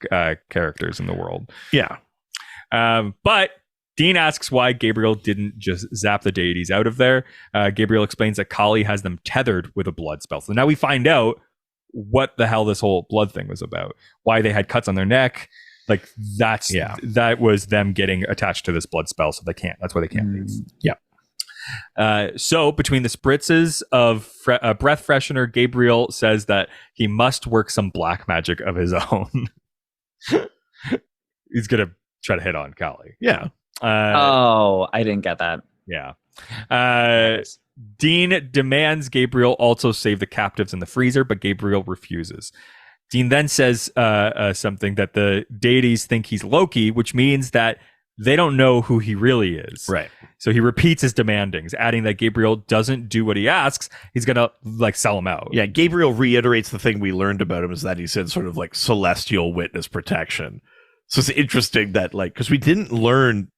characters in the world. Yeah. But Dean asks why Gabriel didn't just zap the deities out of there. Gabriel explains that Kali has them tethered with a blood spell. So now we find out what the hell this whole blood thing was about. Why they had cuts on their neck. Like that was them getting attached to this blood spell, so that's why they can't leave. Yeah. So between the spritzes of breath freshener, Gabriel says that he must work some black magic of his own. He's gonna try to hit on Kali. Yeah. I didn't get that. Yeah. Dean demands Gabriel also save the captives in the freezer, but Gabriel refuses. Dean then says something that the deities think he's Loki, which means that they don't know who he really is. Right. So he repeats his demandings, adding that Gabriel doesn't do what he asks. He's going to like sell him out. Yeah. Gabriel reiterates the thing we learned about him is that he's in sort of like celestial witness protection. So it's interesting that like, because we didn't learn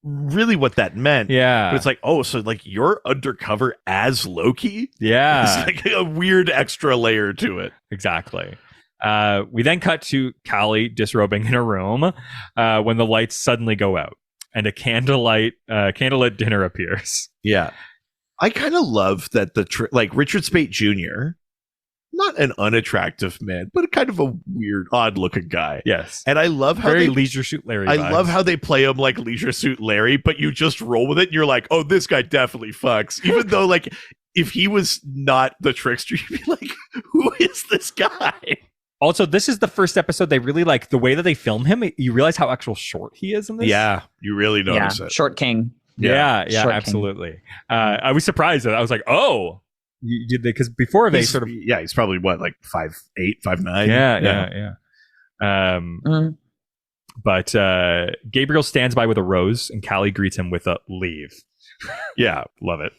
really what that meant. Yeah. But it's like, oh, so like you're undercover as Loki? Yeah. It's like a weird extra layer to it. Exactly. We then cut to Kali disrobing in a room when the lights suddenly go out and a candlelit dinner appears. Yeah. I kind of love that like Richard Speight Jr., not an unattractive man, but kind of a weird, odd looking guy. Yes. And I love how Very Leisure Suit Larry I vibes. love how they play him like Leisure Suit Larry, but you just roll with it and you're like, oh, this guy definitely fucks. Even though like if he was not the trickster, you'd be like, who is this guy? Also, this is the first episode they really like the way that they film him. You realize how actual short he is in this? Yeah, you really notice it. Short king. Yeah, Short absolutely. I was surprised that I was like, oh, you did they? Because before they sort of he's probably what, like 5'8", 5'9". Yeah. But Gabriel stands by with a rose, and Kali greets him with a leave. Yeah, love it.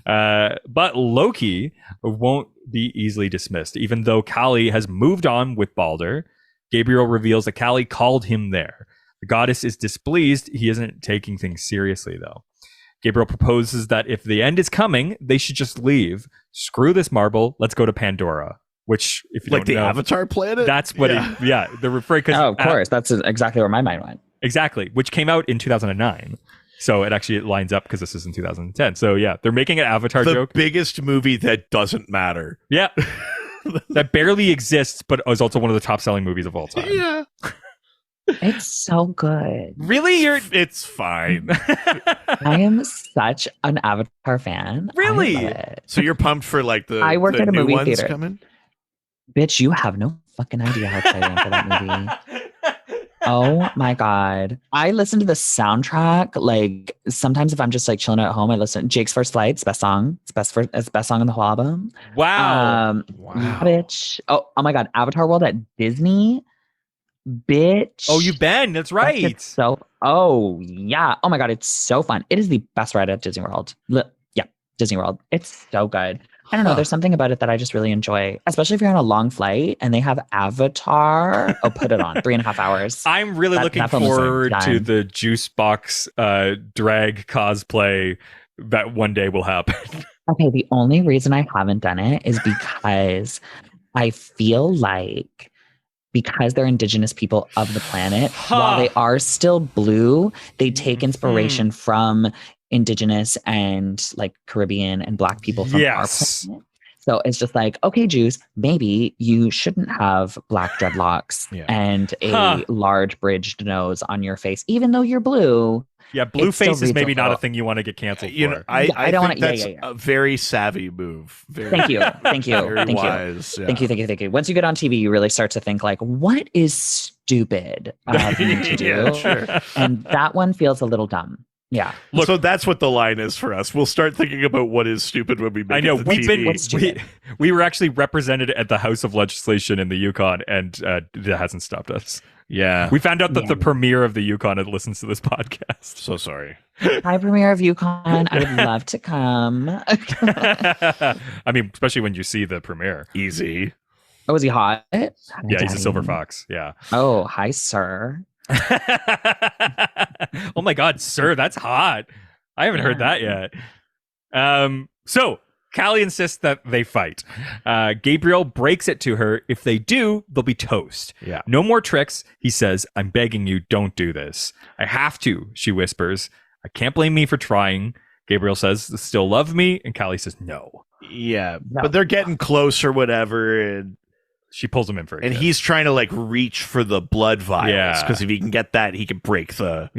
But Loki won't be easily dismissed, even though Kali has moved on with Balder. Gabriel reveals that Kali called him there. The goddess is displeased. He isn't taking things seriously, though. Gabriel proposes that if the end is coming, they should just leave. Screw this marble. Let's go to Pandora. Which, if you like don't the know, Avatar planet, that's what. The refrain. Oh, of course, that's exactly where my mind went. Exactly, which came out in 2009. So it lines up because this is in 2010. So yeah, they're making an Avatar joke. The biggest movie that doesn't matter. Yeah, that barely exists, but is also one of the top-selling movies of all time. Yeah. It's so good. Really? It's fine. I am such an Avatar fan. Really? I love it. So you're pumped for like the I work the at a new movie ones theater. coming? Bitch, you have no fucking idea how excited I am for that movie. Oh my god. I listen to the soundtrack. Like sometimes if I'm just like chilling at home, I listen. Jake's First Flight's best song. It's the best song on the whole album. Wow. Yeah, bitch. Oh my god. Avatar World at Disney. Bitch. Oh, you've been. That's right. Yeah. Oh my god, it's so fun. It is the best ride at Disney World. Disney World. It's so good. I don't know. There's something about it that I just really enjoy, especially if you're on a long flight and they have Avatar. Oh, put it on 3.5 hours. I'm really looking forward to the Juice Boxx drag cosplay that one day will happen. Okay, the only reason I haven't done it is because I feel like because they're indigenous people of the planet, while they are still blue, they take inspiration from indigenous and like Caribbean and Black people from our planet. So it's just like, okay, Juice, maybe you shouldn't have black dreadlocks and a large bridged nose on your face, even though you're blue. Yeah, blue face is maybe not a thing you want to get canceled for. You know, I don't think that's a very savvy move. Thank you. Very wise. Thank you. Once you get on TV, you really start to think like, what is stupid of me to do? Yeah, sure. And that one feels a little dumb. Yeah. Look, so that's what the line is for us. We'll start thinking about what is stupid when we make it to TV. We were actually represented at the House of Legislation in the Yukon, and that hasn't stopped us. Yeah. We found out that the premier of the Yukon had listens to this podcast. So sorry. Hi, Premier of Yukon. I would love to come. I mean, especially when you see the premiere. Easy. Oh, is he hot? Yeah, he's a silver fox. Yeah. Oh, hi, sir. Oh my God, sir, that's hot. I haven't heard that yet. So Callie insists that they fight. Gabriel breaks it to her. If they do, they'll be toast. Yeah. No more tricks. He says, I'm begging you, don't do this. I have to, she whispers. I can't blame me for trying. Gabriel says, still love me? And Callie says, no. Yeah. No. But they're getting close or whatever. And She pulls him in for a and kiss. he's trying to like reach for the blood vials. Yeah. Because if he can get that, he can break the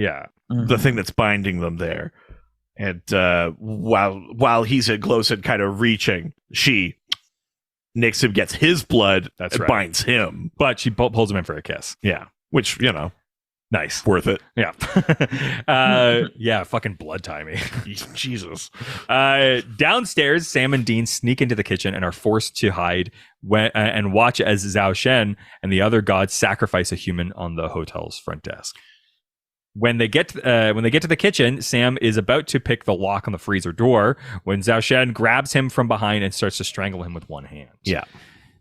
thing that's binding them there. And while he's in close and kind of reaching, she nicks him, gets his blood, That's and right. binds him. But she pulls him in for a kiss. Yeah. Which, Nice. worth it. Yeah. Yeah, fucking blood timing. Jesus. Downstairs, Sam and Dean sneak into the kitchen and are forced to hide and watch as Zhao Shen and the other gods sacrifice a human on the hotel's front desk. When they get to the kitchen, Sam is about to pick the lock on the freezer door when Zhao Shen grabs him from behind and starts to strangle him with one hand. Yeah.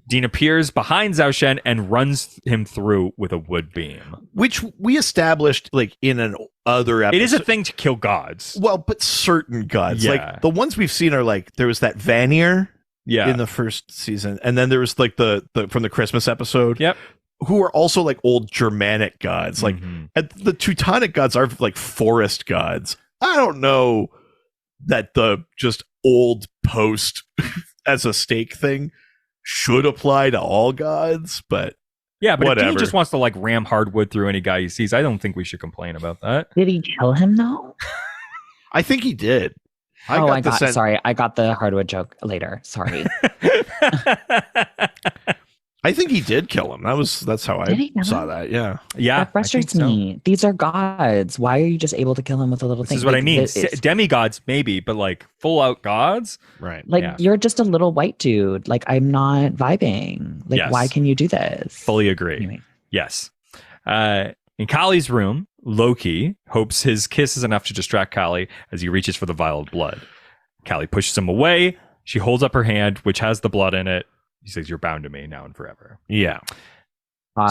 Dean appears behind Zhao Shen and runs him through with a wood beam. Which we established like in an other episode. It is a thing to kill gods. Well, but certain gods. Yeah. Like the ones we've seen are like there was that Vanir Yeah. in the first season, and then there was like the from the Christmas episode. Yep. Who are also like old Germanic gods. Like and the Teutonic gods are like forest gods. I don't know that the just old post as a stake thing should apply to all gods, but Yeah, but whatever. if Dean just wants to like ram hardwood through any guy he sees, I don't think we should complain about that. Did he kill him though? I think he did. I got the hardwood joke later. Sorry. I think he did kill him. That's how Did I he kill saw him? that. Yeah. Yeah, That frustrates me. These are gods. Why are you just able to kill him with a little This thing? is what I Like, mean. it's- Demigods, maybe, but like full out gods. Right. Like Yeah. you're just a little white dude. Like I'm not vibing. Like Yes. why can you do this? Fully agree. Anyway. Yes. In Kali's room, Loki hopes his kiss is enough to distract Kali as he reaches for the vial of blood. Kali pushes him away. She holds up her hand, which has the blood in it. He says, "You're bound to me now and forever." Yeah.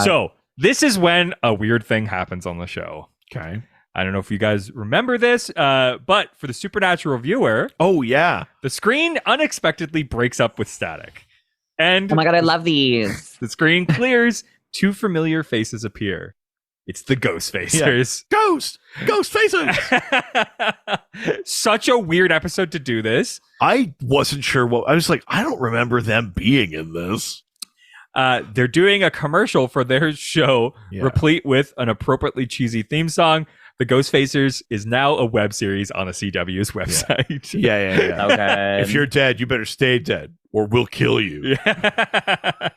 So this is when a weird thing happens on the show. Okay. I don't know if you guys remember this, but for the supernatural viewer, Oh yeah. the screen unexpectedly breaks up with static. And Oh my god, I love these. the screen clears. Two familiar faces appear. It's the Ghost Facers. Ghost faces. Such a weird episode to do this. I wasn't sure what I was like. I don't remember them being in this. They're doing a commercial for their show, Yeah. replete with an appropriately cheesy theme song. The Ghost Facers is now a web series on the CW's website. Yeah. Okay. If you're dead, you better stay dead, or we'll kill you. Yeah.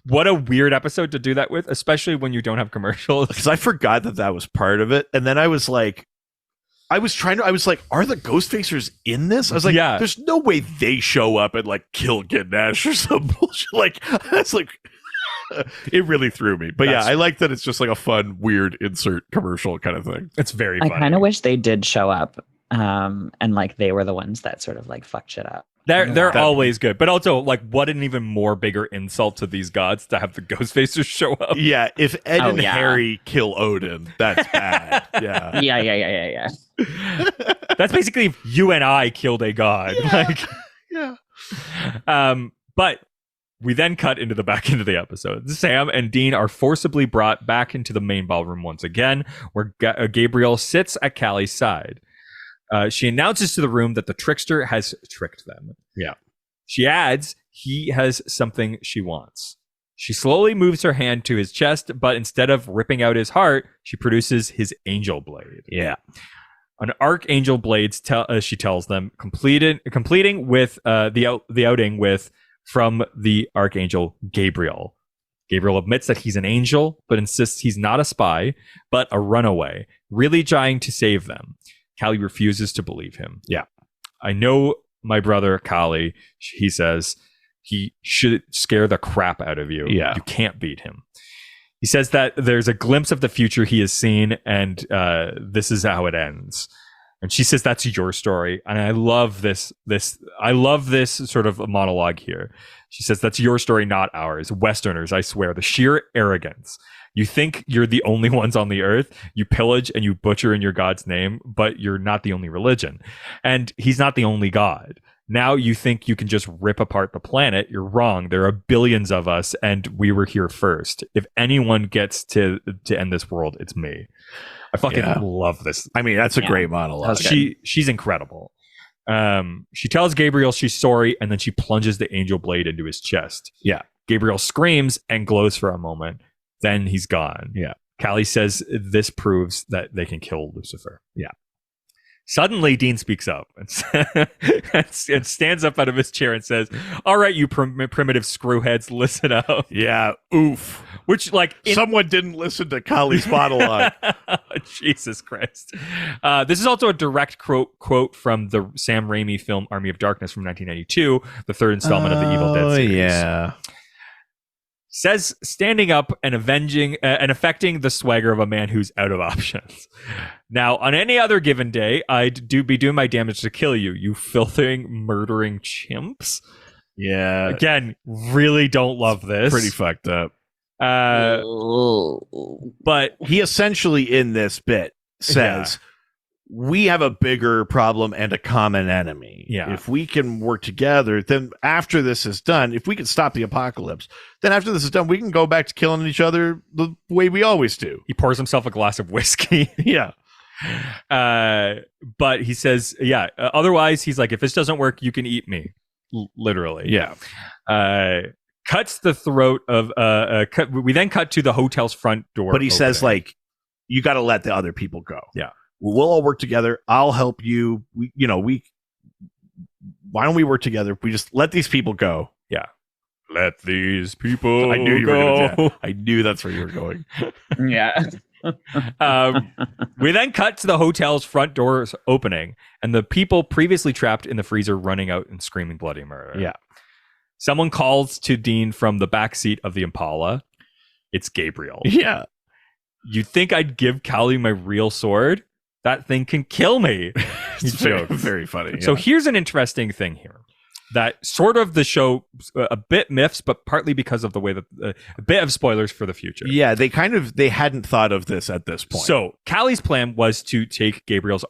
What a weird episode to do that with, especially when you don't have commercials. Because I forgot that was part of it, and then I was like, are the Ghost Facers in this? I was like, Yeah. there's no way they show up and like kill Ganesh or some bullshit. Like, that's like, it really threw me. But That's- yeah, I like that it's just like a fun, weird insert commercial kind of thing. It's very I funny. kind of wish they did show up. And like they were the ones that sort of like fucked shit up. They're That- always good, but also like what an even more bigger insult to these gods to have the Ghost Facers show up. Yeah, if Ed Oh, and yeah. Harry kill Odin, that's bad. Yeah. Yeah. That's basically if you and I killed a god. Like, Yeah. but we then cut into the back end of the episode. Sam and Dean are forcibly brought back into the main ballroom once again, where Gabriel sits at Callie's side. She announces to the room that the trickster has tricked them. Yeah. She adds he has something she wants. She slowly moves her hand to his chest, but instead of ripping out his heart, she produces his angel blade. Yeah. An archangel blade, she tells them, completing with the outing with from the archangel Gabriel. Gabriel admits that he's an angel, but insists he's not a spy, but a runaway, really trying to save them. Callie refuses to believe him. Yeah. I know my brother, Callie, he says, he should scare the crap out of you. Yeah. You can't beat him. He says that there's a glimpse of the future he has seen, and this is how it ends. And she says, that's your story. And I love this sort of monologue here. She says, that's your story, not ours. Westerners, I swear, the sheer arrogance. You think you're the only ones on the earth. You pillage and you butcher in your God's name, but you're not the only religion. And he's not the only God. Now you think you can just rip apart the planet. You're wrong. There are billions of us, and we were here first. If anyone gets to end this world, it's me. I fucking love this. I mean, that's a great monologue. She's incredible. She tells Gabriel she's sorry, and then she plunges the angel blade into his chest. Yeah. Gabriel screams and glows for a moment. Then he's gone. Yeah. Callie says this proves that they can kill Lucifer. Yeah. Suddenly, Dean speaks up and stands up out of his chair and says, all right, you primitive screwheads, listen up. Yeah. Oof. Which, like... Someone didn't listen to Kali's monologue. Jesus Christ. This is also a direct quote from the Sam Raimi film Army of Darkness from 1992, the third installment of the Evil Dead series. Yeah. Says standing up and avenging and affecting the swagger of a man who's out of options. Now, on any other given day, I'd be doing my damage to kill you, you filtering, murdering chimps. Yeah. Again, really don't love this. Pretty fucked up. But he essentially in this bit says, we have a bigger problem and a common enemy. Yeah. If we can work together, then after this is done, if we can stop the apocalypse, then after this is done, we can go back to killing each other the way we always do. He pours himself a glass of whiskey. Yeah. But he says, otherwise, he's like, if this doesn't work, you can eat me. Literally. Yeah. Cuts the throat of, we then cut to the hotel's front door. But he says, like, you got to let the other people go. Yeah. We'll all work together. I'll help you. Why don't we work together? We just let these people go. Yeah. Let these people I knew you go. were going to. I knew that's where you were going. Yeah. We then cut to the hotel's front doors opening and the people previously trapped in the freezer running out and screaming bloody murder. Yeah. Someone calls to Dean from the back seat of the Impala. It's Gabriel. Yeah. You'd think I'd give Callie my real sword? That thing can kill me. It's very funny. Yeah. So here's an interesting thing here. That sort of the show a bit myths, but partly because of the way that a bit of spoilers for the future. Yeah, they hadn't thought of this at this point. So Callie's plan was to take Gabriel's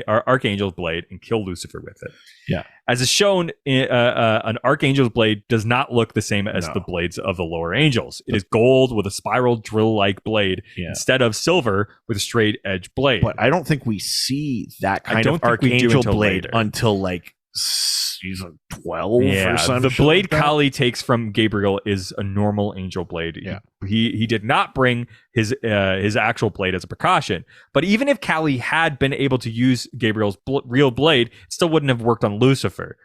archangel's blade and kill Lucifer with it. Yeah, as is shown, an archangel's blade does not look the same as the blades of the lower angels. It is gold with a spiral drill-like blade instead of silver with a straight edge blade. But I don't think we see that kind of archangel blade until like season 12 or something. The blade Callie takes from Gabriel is a normal angel blade. Yeah. He did not bring his actual blade as a precaution. But even if Callie had been able to use Gabriel's real blade, it still wouldn't have worked on Lucifer.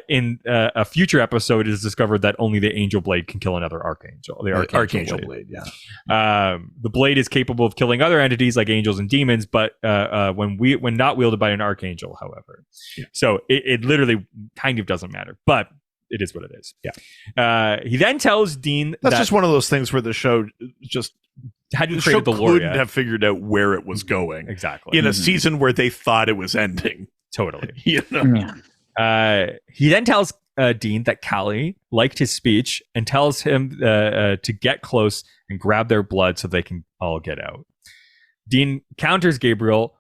In a future episode, it is discovered that only the angel blade can kill another archangel. The archangel blade. The blade is capable of killing other entities like angels and demons, but when not wielded by an archangel, however. Yeah. So it literally kind of doesn't matter, but it is what it is. Yeah. He then tells Dean that's just one of those things where the show just hadn't created the lore couldn't yet. have figured out where it was going. Exactly. In a season where they thought it was ending. Totally. You know? Yeah. He then tells Dean that Callie liked his speech and tells him to get close and grab their blood so they can all get out. Dean counters Gabriel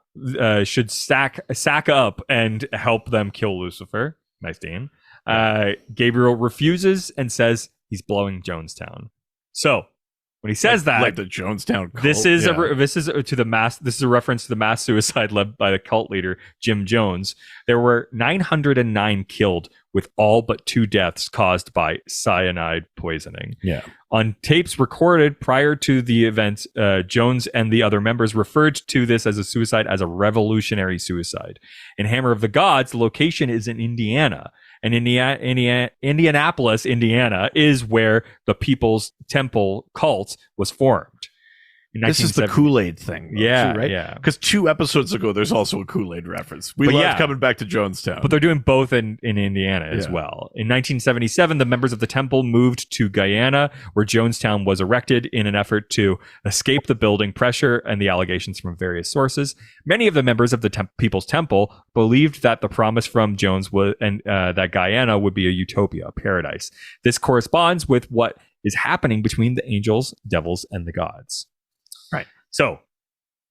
should sack up and help them kill Lucifer. Nice, Dean. Gabriel refuses and says he's blowing Jonestown. So when he says that, like the Jonestown cult, this is a reference to the mass suicide led by the cult leader Jim Jones. There were 909 killed, with all but 2 deaths caused by cyanide poisoning. Yeah. On tapes recorded prior to the event, Jones and the other members referred to this as a suicide as a revolutionary suicide. In Hammer of the Gods, the location is in Indiana. And Indianapolis, Indiana, is where the People's Temple cult was formed. This is the 1970. Kool-Aid thing, though, Yeah, too, right? yeah. Because 2 episodes ago, there's also a Kool-Aid reference. We love coming back to Jonestown. But they're doing both in Indiana as well. In 1977, the members of the temple moved to Guyana, where Jonestown was erected in an effort to escape the building pressure and the allegations from various sources. Many of the members of the People's Temple believed that the promise from Jones was, and that Guyana would be a utopia, a paradise. This corresponds with what is happening between the angels, devils, and the gods. Right. So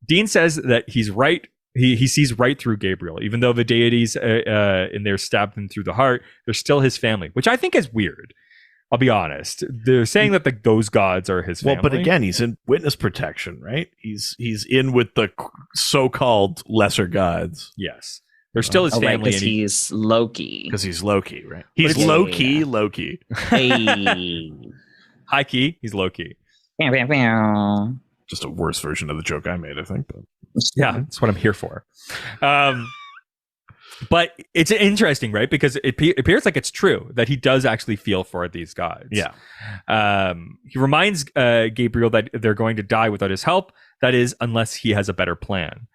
Dean says that he's right. He sees right through Gabriel, even though the deities in there stabbed him through the heart. They're still his family, which I think is weird. I'll be honest. They're saying that those gods are his family. Well, but again, he's in witness protection, right? He's in with the so-called lesser gods. Yes, they're still his family. Because he's Loki. Because he's Loki, right? He's low-key Loki. Hey. High key, he's low key. Just a worse version of the joke I made, I think. But yeah, that's what I'm here for. But it's interesting, right? Because it appears like it's true that he does actually feel for these gods. Yeah. He reminds Gabriel that they're going to die without his help. That is, unless he has a better plan.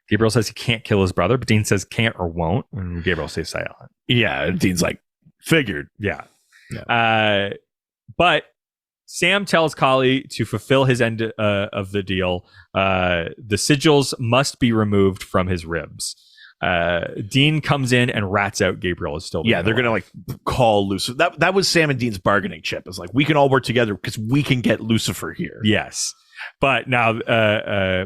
Gabriel says he can't kill his brother, but Dean says can't or won't. And Gabriel stays silent. Yeah, and Dean's like, figured. Yeah. But Sam tells Kali to fulfill his end of the deal. The sigils must be removed from his ribs. Dean comes in and rats out Gabriel is still. Yeah, they're gonna like call Lucifer. That was Sam and Dean's bargaining chip. It's like we can all work together because we can get Lucifer here. Yes, but now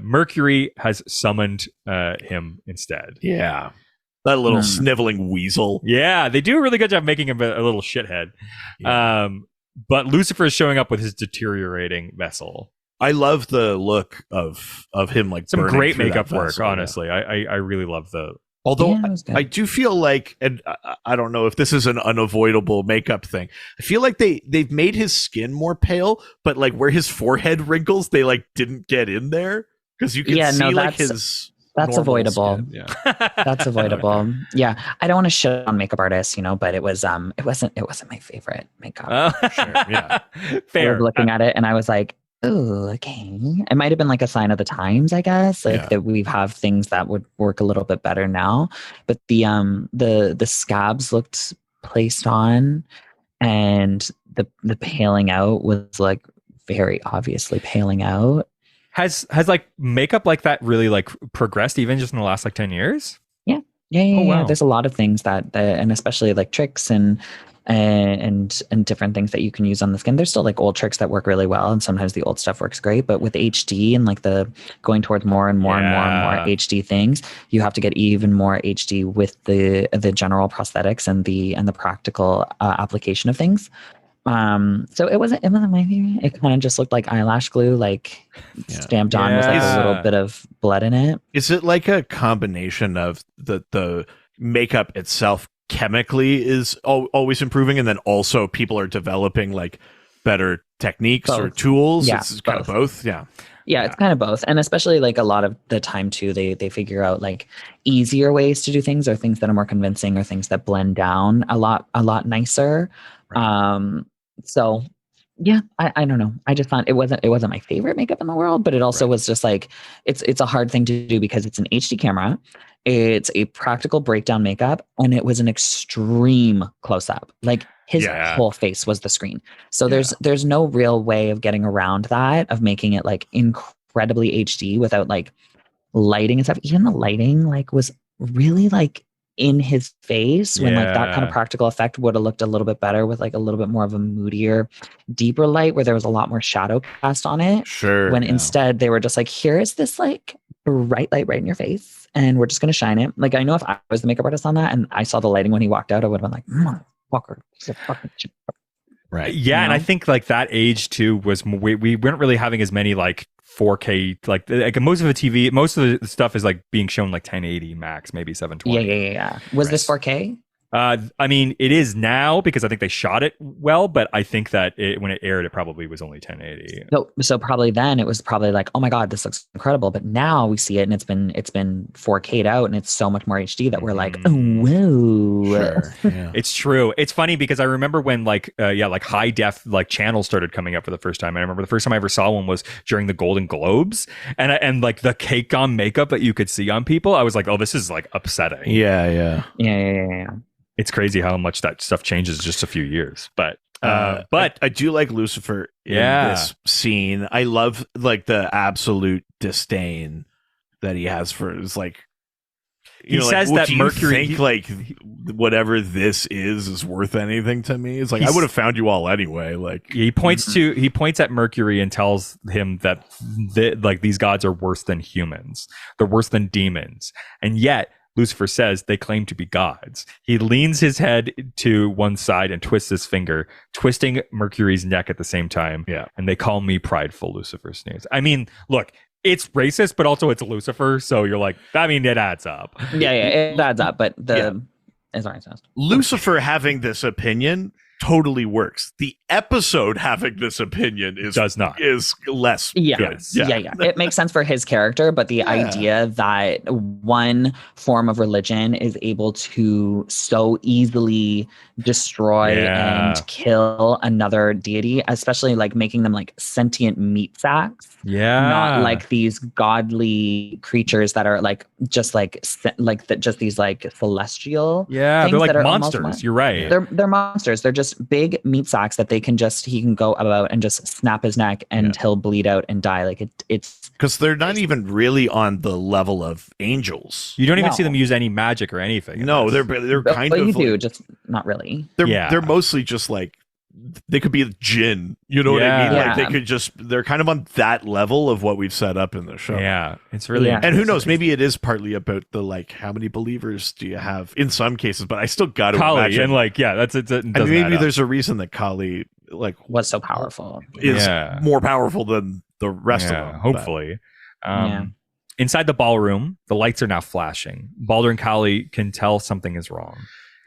Mercury has summoned him instead. Yeah, that little sniveling weasel. Yeah, they do a really good job making him a little shithead. Yeah. But Lucifer is showing up with his deteriorating vessel. I love the look of him, like some great makeup vessel, work. Honestly, I really love the. Although I do feel like, and I don't know if this is an unavoidable makeup thing. I feel like they've made his skin more pale, but like where his forehead wrinkles, they like didn't get in there because you can see like his. That's avoidable. Skin. Yeah. That's avoidable. Yeah. I don't want to shit on makeup artists, but it wasn't my favorite makeup. Sure. Yeah. Fair. I was looking at it and I was like, oh, okay. It might have been like a sign of the times, I guess. Like that we have things that would work a little bit better now. But the scabs looked placed on and the paling out was like very obviously paling out. Has like makeup like that really like progressed even just in the last like 10 years? Yeah. Wow. There's a lot of things that and especially like tricks and different things that you can use on the skin. There's still like old tricks that work really well, and sometimes the old stuff works great. But with HD and like the going towards more and more HD things, you have to get even more HD with the general prosthetics and the practical application of things. So it wasn't my favorite. It kind of just looked like eyelash glue, like stamped on with like a little bit of blood in it. Is it like a combination of the makeup itself chemically is always improving, and then also people are developing like better techniques or tools? Yeah, it's kind of both. Yeah, it's kind of both. And especially like a lot of the time too, they figure out like easier ways to do things, or things that are more convincing, or things that blend down a lot nicer. Right. So yeah, I don't know. I just thought it wasn't my favorite makeup in the world, but it also was just like, it's a hard thing to do because it's an HD camera. It's a practical breakdown makeup, and it was an extreme close up. Like his whole face was the screen. So there's no real way of getting around that, of making it like incredibly HD without like lighting and stuff. Even the lighting like was really like in his face, when like that kind of practical effect would have looked a little bit better with like a little bit more of a moodier, deeper light where there was a lot more shadow cast on it. Sure. When instead they were just like, here is this like bright light right in your face, and we're just going to shine it. Like, I know if I was the makeup artist on that and I saw the lighting when he walked out, I would have been like, motherfucker. Right. Yeah. And I think like that age too was, we weren't really having as many like 4K, like most of the stuff is like being shown like 1080 max, maybe 720. Yeah. Was this 4K? I mean, it is now because I think they shot it well, but I think that when it aired, it probably was only 1080. So probably then it was probably like, oh my God, this looks incredible. But now we see it and it's been 4K'd out and it's so much more HD that we're like, oh, whoa. Sure. Yeah. It's true. It's funny because I remember when like high def like channels started coming up for the first time. I remember the first time I ever saw one was during the Golden Globes, and like the cake on makeup that you could see on people. I was like, oh, this is like upsetting. Yeah. It's crazy how much that stuff changes in just a few years. But I do like Lucifer in this scene. I love like the absolute disdain that he has for it's like he says that Mercury think like whatever this is worth anything to me. It's like I would have found you all anyway. Like he points at Mercury and tells him that like these gods are worse than humans. They're worse than demons. And yet Lucifer says they claim to be gods. He leans his head to one side and twists his finger, twisting Mercury's neck at the same time. Yeah. And they call me prideful, Lucifer sneers. I mean, look, it's racist, but also it's Lucifer. So you're like, I mean, it adds up. Yeah, it adds up. But Lucifer having this opinion totally works. The episode having this opinion is less good. Yeah. It makes sense for his character, but the idea that one form of religion is able to so easily destroy and kill another deity, especially like making them like sentient meat sacks. Yeah. Not like these godly creatures that are like just these like celestial. Yeah, they're like monsters. You're right. They're monsters. They're just big meat sacks that he can go about and just snap his neck and he'll bleed out and die. Like it's because they're not even really on the level of angels. You don't even see them use any magic or anything. No, they're kind of you do, just not really. They're mostly just like they could be jinn. You know what I mean? Like they could they're kind of on that level of what we've set up in the show. Yeah, it's really and who knows? Maybe it is partly about the like how many believers do you have in some cases, but I still got to imagine and like that's it. And maybe there's a reason that Kali like was so powerful is more powerful than the rest of them. Hopefully. Inside the ballroom, the lights are now flashing. Balder and Kali can tell something is wrong.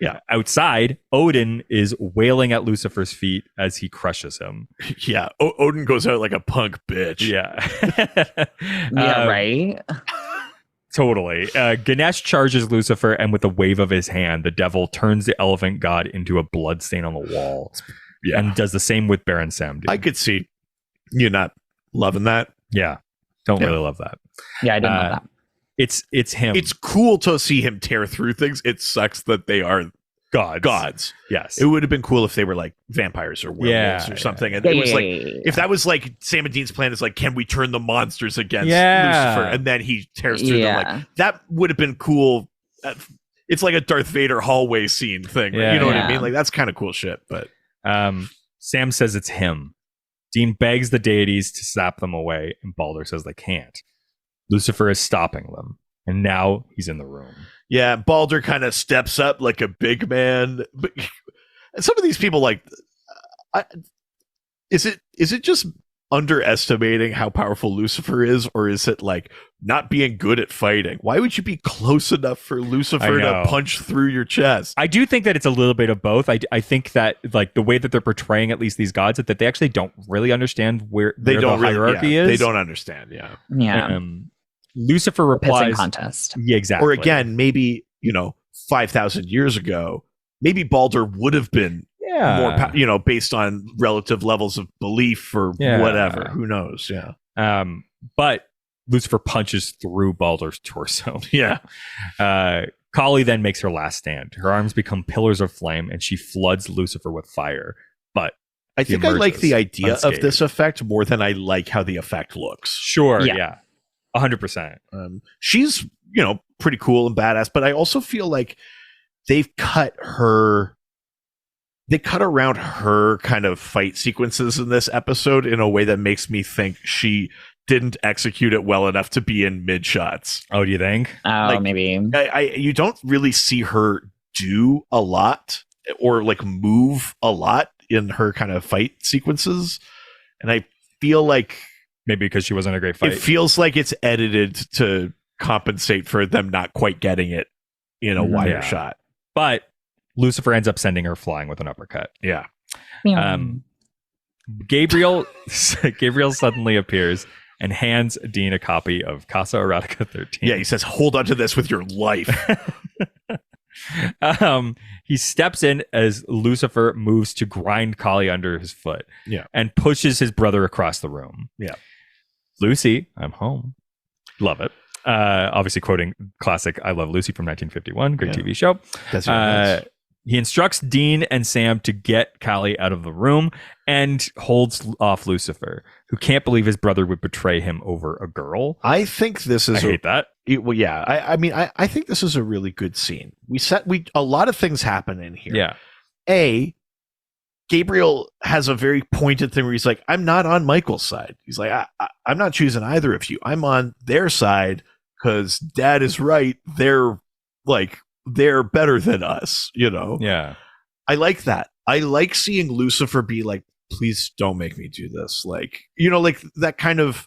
Yeah. Outside, Odin is wailing at Lucifer's feet as he crushes him. Yeah. Odin goes out like a punk bitch. Yeah. Right. Totally. Ganesh charges Lucifer, and with a wave of his hand, the devil turns the elephant god into a blood stain on the wall. Yeah. And does the same with Baron Samedi. I could see you not loving that. Yeah. Don't really love that. Yeah, I didn't love that. It's him. It's cool to see him tear through things. It sucks that they are gods. Yes. It would have been cool if they were like vampires or werewolves or something. And it was like if that was like Sam and Dean's plan is like, can we turn the monsters against Lucifer? And then he tears through them. Like that would have been cool. It's like a Darth Vader hallway scene thing. Right? You know what I mean? Like that's kind of cool shit. But Sam says it's him. Dean begs the deities to sap them away, and Balder says they can't. Lucifer is stopping them, and now he's in the room. Yeah, Balder kind of steps up like a big man. But some of these people, like, is it just underestimating how powerful Lucifer is, or is it like not being good at fighting? Why would you be close enough for Lucifer to punch through your chest? I do think that it's a little bit of both. I think that like the way that they're portraying at least these gods, that they actually don't really understand where the hierarchy is. They don't understand. Yeah. Lucifer replies, pissing contest. Yeah, exactly. Or again, maybe 5,000 years ago, maybe Balder would have been more, based on relative levels of belief or whatever. Who knows? Yeah. But Lucifer punches through Balder's torso. Yeah. Kali then makes her last stand. Her arms become pillars of flame, and she floods Lucifer with fire. But I think I like the idea of this effect more than I like how the effect looks. Sure. Yeah. 100%. She's, pretty cool and badass, but I also feel like they've cut around her kind of fight sequences in this episode in a way that makes me think she didn't execute it well enough to be in mid shots. Oh, do you think? Oh, maybe. You don't really see her do a lot or like move a lot in her kind of fight sequences. And I feel like maybe because she wasn't a great fight. It feels like it's edited to compensate for them not quite getting it in a wider shot. But Lucifer ends up sending her flying with an uppercut. Yeah. Gabriel suddenly appears and hands Dean a copy of Casa Erotica 13. Yeah, he says, hold on to this with your life. He steps in as Lucifer moves to grind Kali under his foot. Yeah. And pushes his brother across the room. Yeah. Lucy, I'm home. Love it. Obviously quoting classic I Love Lucy from 1951. Great TV show. That's right. He instructs Dean and Sam to get Kali out of the room and holds off Lucifer, who can't believe his brother would betray him over a girl. I think this is... I hate that. Well, yeah. I think this is a really good scene. A lot of things happen in here. Yeah. Gabriel has a very pointed thing where he's like, I'm not on Michael's side. He's like, I'm not choosing either of you. I'm on their side because Dad is right. They're better than us, you know? Yeah. I like that. I like seeing Lucifer be like, please don't make me do this. Like, you know, like that kind of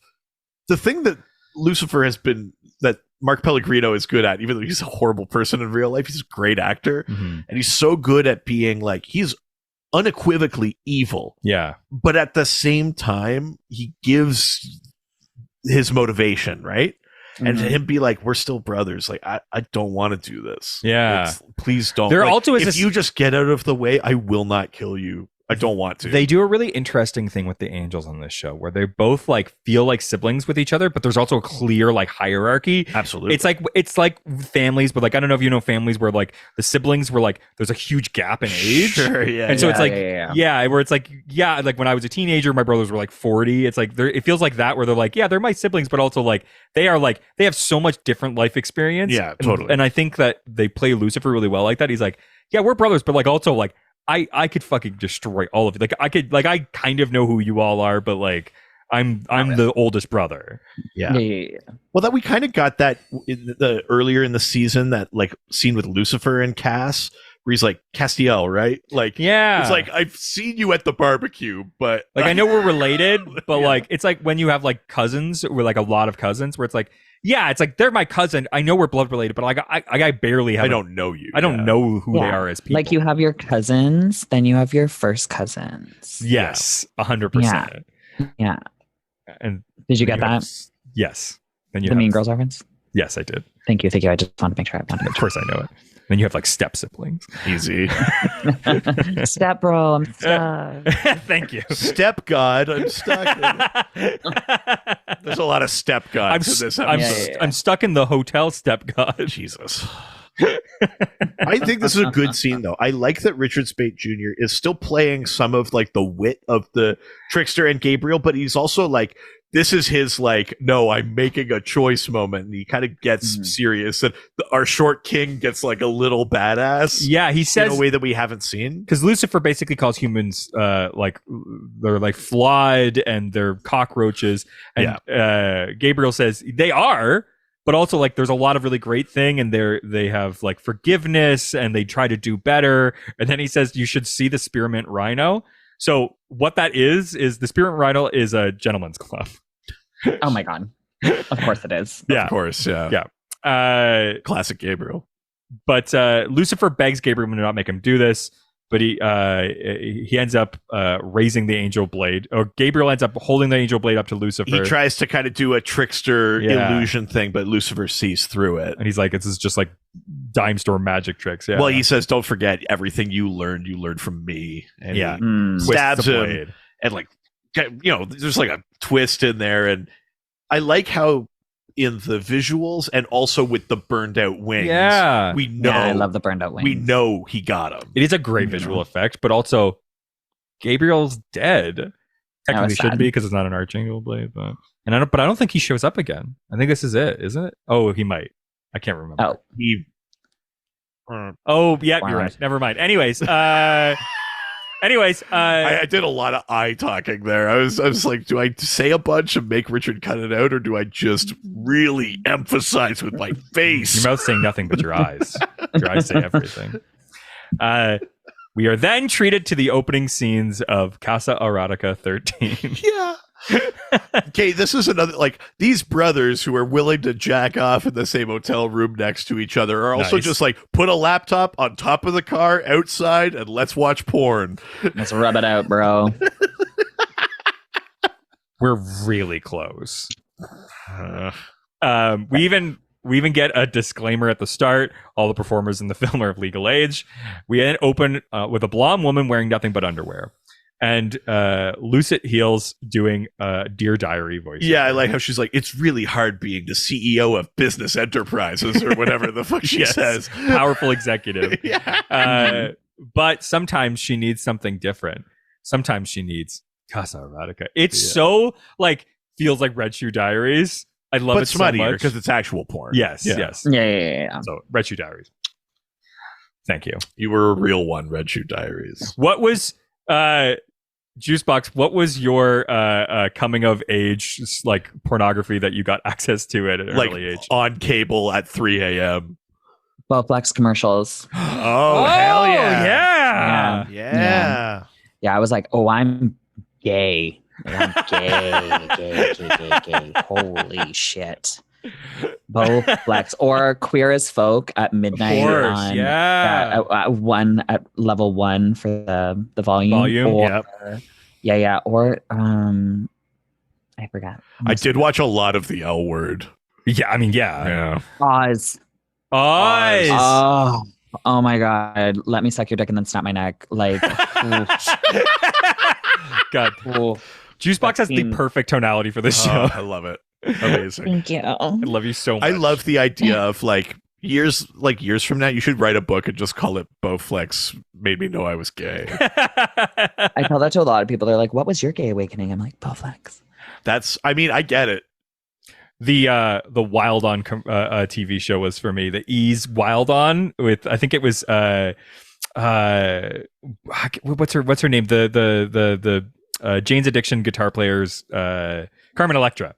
the thing that Lucifer has been, that Mark Pellegrino is good at, even though he's a horrible person in real life, he's a great actor. Mm-hmm. And he's so good at being like, he's unequivocally evil. Yeah. But at the same time, he gives his motivation, right? And to him be like, we're still brothers. Like, I don't want to do this. Yeah. Please don't. There like, also is if you just get out of the way, I will not kill you. I don't want to. They do a really interesting thing with the angels on this show where they both like feel like siblings with each other, but there's also a clear like hierarchy. Absolutely. It's like families, but like I don't know if you know families where like the siblings were like there's a huge gap in age. Sure, yeah. And so it's like where it's like like when I was a teenager, my brothers were like 40. It's like it feels like that where they're like, yeah, they're my siblings, but also like they have so much different life experience. Yeah, totally. And I think that they play Lucifer really well like that. He's like, yeah, we're brothers, but like also like I could fucking destroy all of you. Like I kind of know who you all are, but like I'm the oldest brother. Yeah. Well, that we kind of got that in the earlier in the season, that like scene with Lucifer and Cass, where he's like, Castiel, right? Like, yeah, it's like, I've seen you at the barbecue, but like I know we're related, but like it's like when you have like cousins or like a lot of cousins, where it's like, yeah, it's like they're my cousin. I know we're blood related, but like I barely have. I don't know you. I don't know who they are as people. Like you have your cousins, then you have your first cousins. Yes, 100%. Yeah. And did you get that? Yes. Then you the Mean Girls reference. Yes, I did. Thank you. I just wanted to make sure Of course, I know it. Then you have like step siblings. Easy. Step bro, I'm stuck. Thank you. Step God, I'm stuck. There's a lot of step gods in this episode. I'm stuck in the hotel step god. Jesus. I think this is a good scene, though. I like that Richard Speight Jr. is still playing some of like the wit of the trickster and Gabriel, but he's also like, this is his like, no, I'm making a choice moment. And he kind of gets serious, and our short king gets like a little badass. Yeah, he says in a way that we haven't seen, because Lucifer basically calls humans like they're like flawed and they're cockroaches, and Gabriel says they are. But also, like, there's a lot of really great thing, and they have like forgiveness, and they try to do better. And then he says you should see the spearmint rhino. So what that is the spearmint rhino is a gentleman's club. Oh my god! Of course it is. Yeah, of course. Yeah. Classic Gabriel. But Lucifer begs Gabriel to not make him do this. But he ends up raising the angel blade, or Gabriel ends up holding the angel blade up to Lucifer. He tries to kind of do a trickster illusion thing, but Lucifer sees through it, and he's like, "This is just like dime store magic tricks." Yeah. Well, he says, "Don't forget everything you learned from me." And he stabs him, and like, you know, there's like a twist in there, and I like how in the visuals and also with the burned out wings. Yeah. We know. Yeah, I love the burned out wings. We know he got him. It is a great visual effect, but also Gabriel's dead. Technically shouldn't be because it's not an archangel blade, but I don't think he shows up again. I think this is it, isn't it? Oh, he might. I can't remember. Oh, yeah, you're right. Never mind. Anyways, I did a lot of eye talking there. I was like, do I say a bunch and make Richard cut it out, or do I just really emphasize with my face? Your mouth's saying nothing but your eyes. Your eyes say everything. We are then treated to the opening scenes of Casa Erotica 13. Yeah. Okay, this is another, like, these brothers who are willing to jack off in the same hotel room next to each other are also just like, put a laptop on top of the car outside and let's watch porn. Let's rub it out, bro. We're really close. We even get a disclaimer at the start. All the performers in the film are of legal age. We then open with a blonde woman wearing nothing but underwear. And Lucid Heels doing Dear Diary voice. Yeah, I like how she's like, it's really hard being the CEO of business enterprises or whatever the fuck she says. Powerful executive. Yeah. But sometimes she needs something different. Sometimes she needs Casa Erotica. It's so like feels like Red Shoe Diaries. I love it so much because it's actual porn. Yes. Yeah. So Red Shoe Diaries. Thank you. You were a real one, Red Shoe Diaries. What was Juice Boxx, what was your coming of age like pornography that you got access to at an early age? On cable at 3 a.m. Bowflex commercials. Oh, hell yeah. Yeah. Yeah, I was like, oh, I'm gay. I'm gay. Holy shit. Bowflex or Queer as Folk at midnight. Of course, on, yeah. At level 1 for the volume. Or, yep. Or I forgot. I did watch a lot of the L Word. Yeah, I mean, yeah. Oz. Oh my god. Let me suck your dick and then snap my neck. Like God. Juice Boxx has the perfect tonality for this show. I love it. Amazing. Thank you. I love you so much. I love the idea of like years from now, you should write a book and just call it Bowflex Made Me Know I Was Gay. I tell that to a lot of people. They're like, what was your gay awakening? I'm like, Bowflex. I get it. The Wild On TV show was for me. The Ease Wild On with, I think it was what's her name? The Jane's Addiction guitar player's Carmen Electra.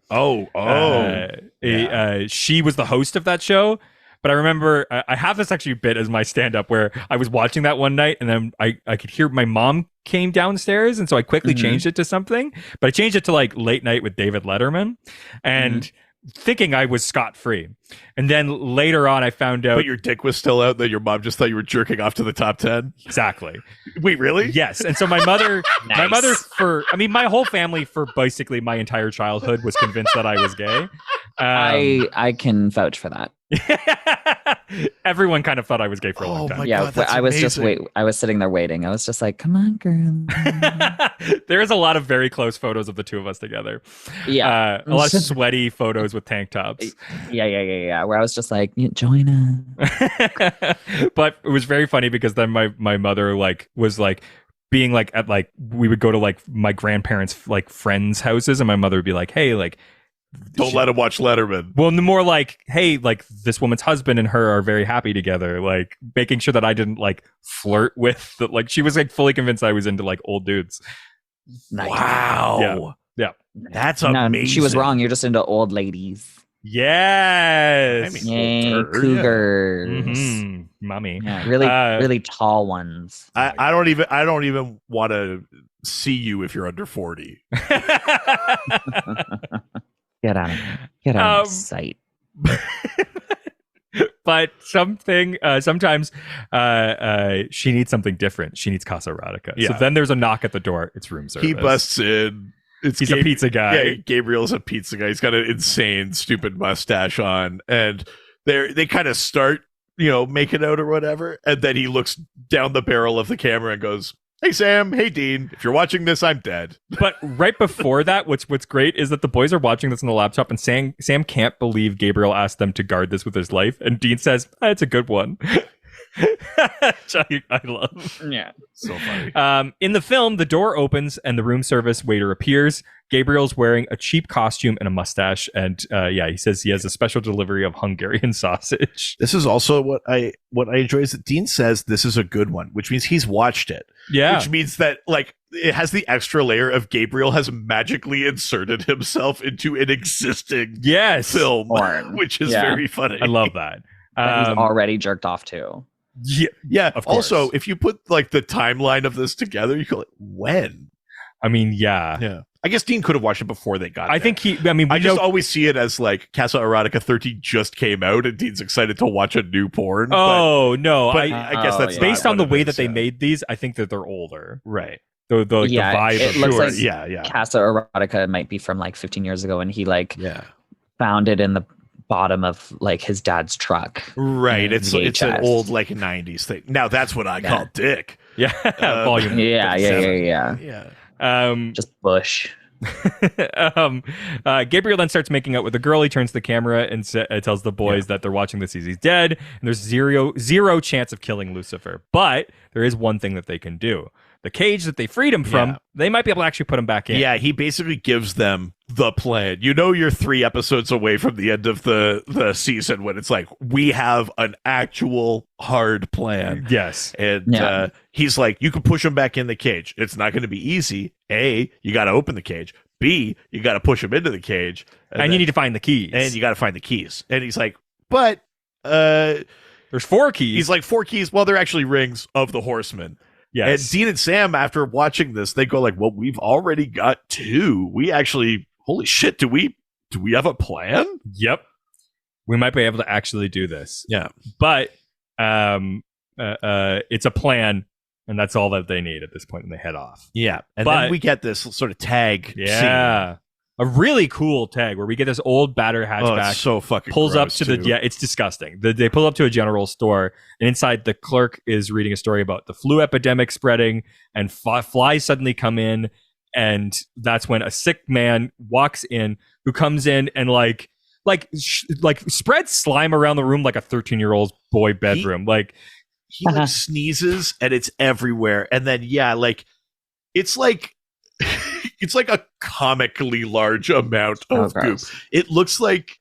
She was the host of that show. But I remember I have this actually bit as my stand-up where I was watching that one night and then I could hear my mom came downstairs, and so I quickly changed it to something. But I changed it to like Late Night with David Letterman, and thinking I was scot-free. And then later on I found out... But your dick was still out, that your mom just thought you were jerking off to the top 10? Exactly. Wait, really? Yes. And so my mother... my whole family for basically my entire childhood was convinced that I was gay. I can vouch for that. Everyone kind of thought I was gay for a long time. God, that's I was amazing. I was sitting there waiting. I was just like, come on, girl. There is a lot of very close photos of the two of us together. Yeah. A lot of sweaty photos with tank tops. Yeah. Where I was just like, join us. But it was very funny because then my mother was being like at like we would go to like my grandparents' like friends' houses, and my mother would be like, hey, like, don't let him watch Letterman. Well, more like, hey, like this woman's husband and her are very happy together, like making sure that I didn't like flirt with like she was like fully convinced I was into like old dudes. Nice. Wow. Yeah. That's amazing. She was wrong. You're just into old ladies. Yes. I mean, cougars. Mm-hmm. Mommy. Yeah, really tall ones. I don't even want to see you if you're under 40. Get out of here. Get out of sight. But sometimes she needs something different. She needs Casa Erotica. Yeah. So then there's a knock at the door. It's room service. He busts in. He's a pizza guy. Yeah, Gabriel's a pizza guy. He's got an insane, stupid mustache on, and they kind of start, making out or whatever, and then he looks down the barrel of the camera and goes, "Hey Sam, hey Dean, if you're watching this, I'm dead." But right before that, what's great is that the boys are watching this on the laptop, and Sam can't believe Gabriel asked them to guard this with his life, and Dean says, "It's a good one." I love. Yeah, so funny. In the film, the door opens and the room service waiter appears. Gabriel's wearing a cheap costume and a mustache, and he says he has a special delivery of Hungarian sausage. This is also what I enjoy is that Dean says this is a good one, which means he's watched it. Yeah, which means that like it has the extra layer of Gabriel has magically inserted himself into an existing film, which is very funny. I love that. He's already jerked off too. Yeah. Of course. Also, if you put like the timeline of this together, you go, when? I mean, yeah. I guess Dean could have watched it before they got. I think I mean, I just always see it as like Casa Erotica 13 just came out, and Dean's excited to watch a new porn. Oh no! But I guess that's based on the way that they yeah. made these. I think that they're older. Right. The vibe. It of looks sure. like yeah. Casa Erotica might be from like 15 years ago, and he like Yeah. found it in the bottom of like his dad's truck. Right. It's an VHS. old like 90s thing. Now that's what I call dick. Yeah. Volume. Yeah. Just Bush. Gabriel then starts making out with the girl. He turns the camera and tells the boys that they're watching this. He's dead, and there's zero chance of killing Lucifer. But there is one thing that they can do. The cage that they freed him from, they might be able to actually put him back in. Yeah, he basically gives them the plan. You know, you're 3 episodes away from the end of the season when it's like, we have an actual hard plan. Yes. And he's like, you can push him back in the cage. It's not going to be easy. A, you got to open the cage. B, you got to push him into the cage. And you need to find the keys. And you got to find the keys. And he's like, but there's 4 keys. He's like, 4 keys. Well, they're actually rings of the Horsemen. Yes. And Dean and Sam, after watching this, they go like, well, we've already got 2. We actually, holy shit, do we have a plan? Yep. We might be able to actually do this. Yeah. But it's a plan, and that's all that they need at this point, and they head off. Yeah. And then we get this sort of tag scene. A really cool tag where we get this old batter hatchback. Oh, it's so fucking pulls up to gross, too. it's disgusting. They pull up to a general store, and inside the clerk is reading a story about the flu epidemic spreading, and flies suddenly come in, and that's when a sick man walks in, who comes in and like spreads slime around the room like a 13-year-old boy bedroom. He like sneezes and it's everywhere, and then it's like it's like a comically large amount of goop. It looks like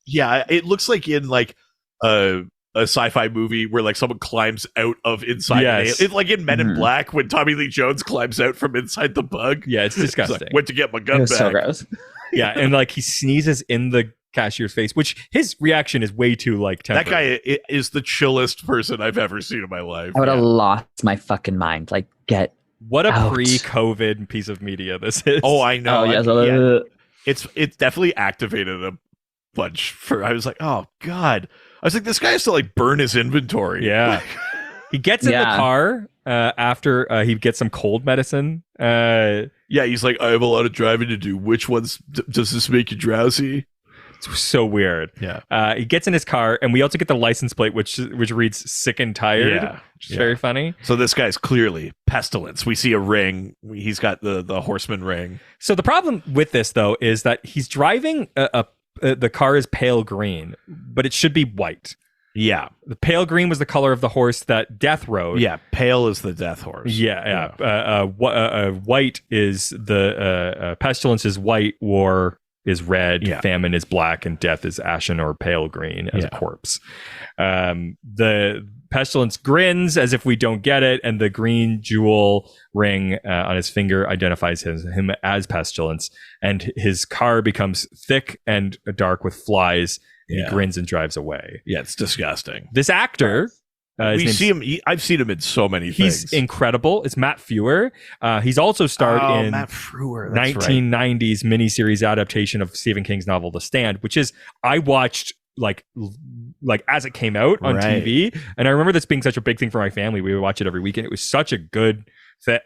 in like a sci-fi movie where like someone climbs out of inside. Yes. It's like in Men in Black when Tommy Lee Jones climbs out from inside the bug. Yeah, it's disgusting. Like, went to get my gun back. So gross. Yeah, and like he sneezes in the cashier's face, which his reaction is way too like tempered. That guy is the chillest person I've ever seen in my life. I would have lost my fucking mind. Like, get what a out. Pre-COVID piece of media this is. Oh, I know. Oh, yes. It's definitely activated a bunch for. I was like, oh god. I was like, this guy has to like burn his inventory. Yeah. He gets in the car after he gets some cold medicine. Yeah, he's like, I have a lot of driving to do. Which ones does this make you drowsy? It's so weird. Yeah. He gets in his car, and we also get the license plate, which reads "sick and tired," which is very funny. So this guy's clearly pestilence. We see a ring. He's got the horseman ring. So the problem with this, though, is that he's driving the car is pale green, but it should be white. Yeah. The pale green was the color of the horse that Death rode. Yeah, pale is the death horse. Yeah. White is the pestilence is white, war is red, famine is black, and death is ashen or pale green as a corpse. The pestilence grins as if we don't get it, and the green jewel ring on his finger identifies him as pestilence, and his car becomes thick and dark with flies. He grins and drives away. Yeah, it's disgusting. This actor, we see him. I've seen him in so many things. He's incredible. It's Matt Frewer. He's also starred in Matt Frewer, 1990s miniseries adaptation of Stephen King's novel The Stand, which is I watched like as it came out on TV, and I remember this being such a big thing for my family. We would watch it every weekend. It was such a good.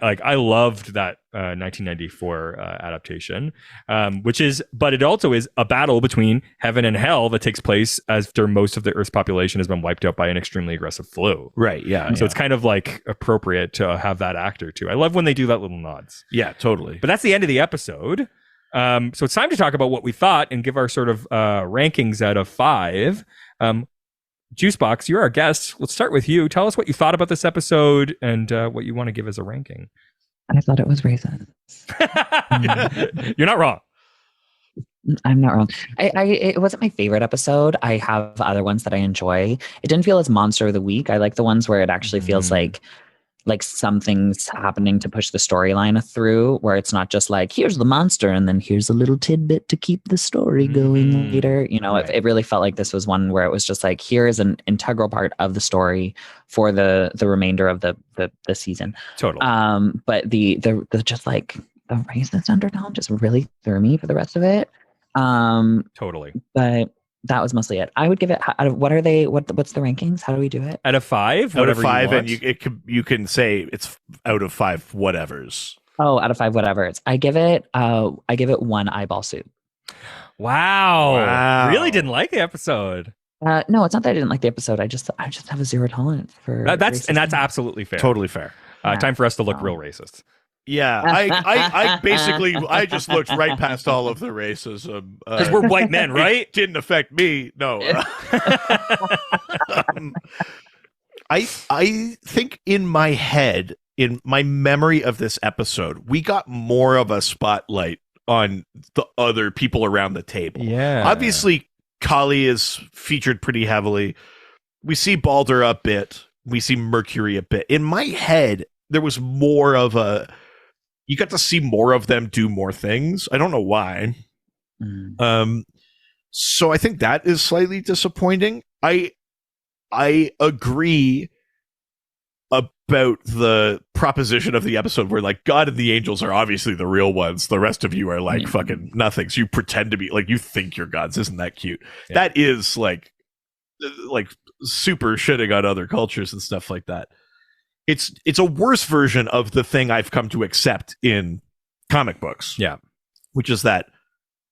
Like I loved that 1994 adaptation, but it also is a battle between heaven and hell that takes place after most of the Earth's population has been wiped out by an extremely aggressive flu. Right. Yeah. So it's kind of like appropriate to have that actor too. I love when they do that little nods. Yeah, totally. But that's the end of the episode. So it's time to talk about what we thought and give our sort of rankings out of 5. Juice Boxx, you're our guest. Let's start with you. Tell us what you thought about this episode and what you want to give as a ranking. I thought it was racist. You're not wrong. I'm not wrong. It wasn't my favorite episode. I have other ones that I enjoy. It didn't feel as monster of the week. I like the ones where it actually feels like something's happening to push the storyline through, where it's not just like, here's the monster and then here's a little tidbit to keep the story going later. You know, it really felt like this was one where it was just like, here is an integral part of the story for the remainder of the season. Totally. But the just like the racist undertone just really threw me for the rest of it. Totally. But that was mostly it. I would give it out of, what's the rankings? How do we do it? Out of 5, Out of whatever 5, you and want. you can say it's out of 5 whatevers. Oh, out of 5 whatevers. I give it 1 eyeball soup. Wow. Really didn't like the episode. No, it's not that I didn't like the episode. I just have a zero tolerance for that's absolutely fair. Totally fair. Time for us to look real racist. Yeah, I basically I just looked right past all of the racism Because we're white men, right? It didn't affect me. No. I think in my head, in my memory of this episode, we got more of a spotlight on the other people around the table. Yeah. Obviously, Kali is featured pretty heavily. We see Balder a bit. We see Mercury a bit. In my head, there was more of a... You got to see more of them do more things. I don't know why. So I think that is slightly disappointing. I agree about the proposition of the episode where like God and the angels are obviously the real ones. The rest of you are like fucking nothings. You pretend to be like, you think you're gods. Isn't that cute? Yeah. That is like super shitting on other cultures and stuff like that. It's a worse version of the thing I've come to accept in comic books. Yeah. Which is that,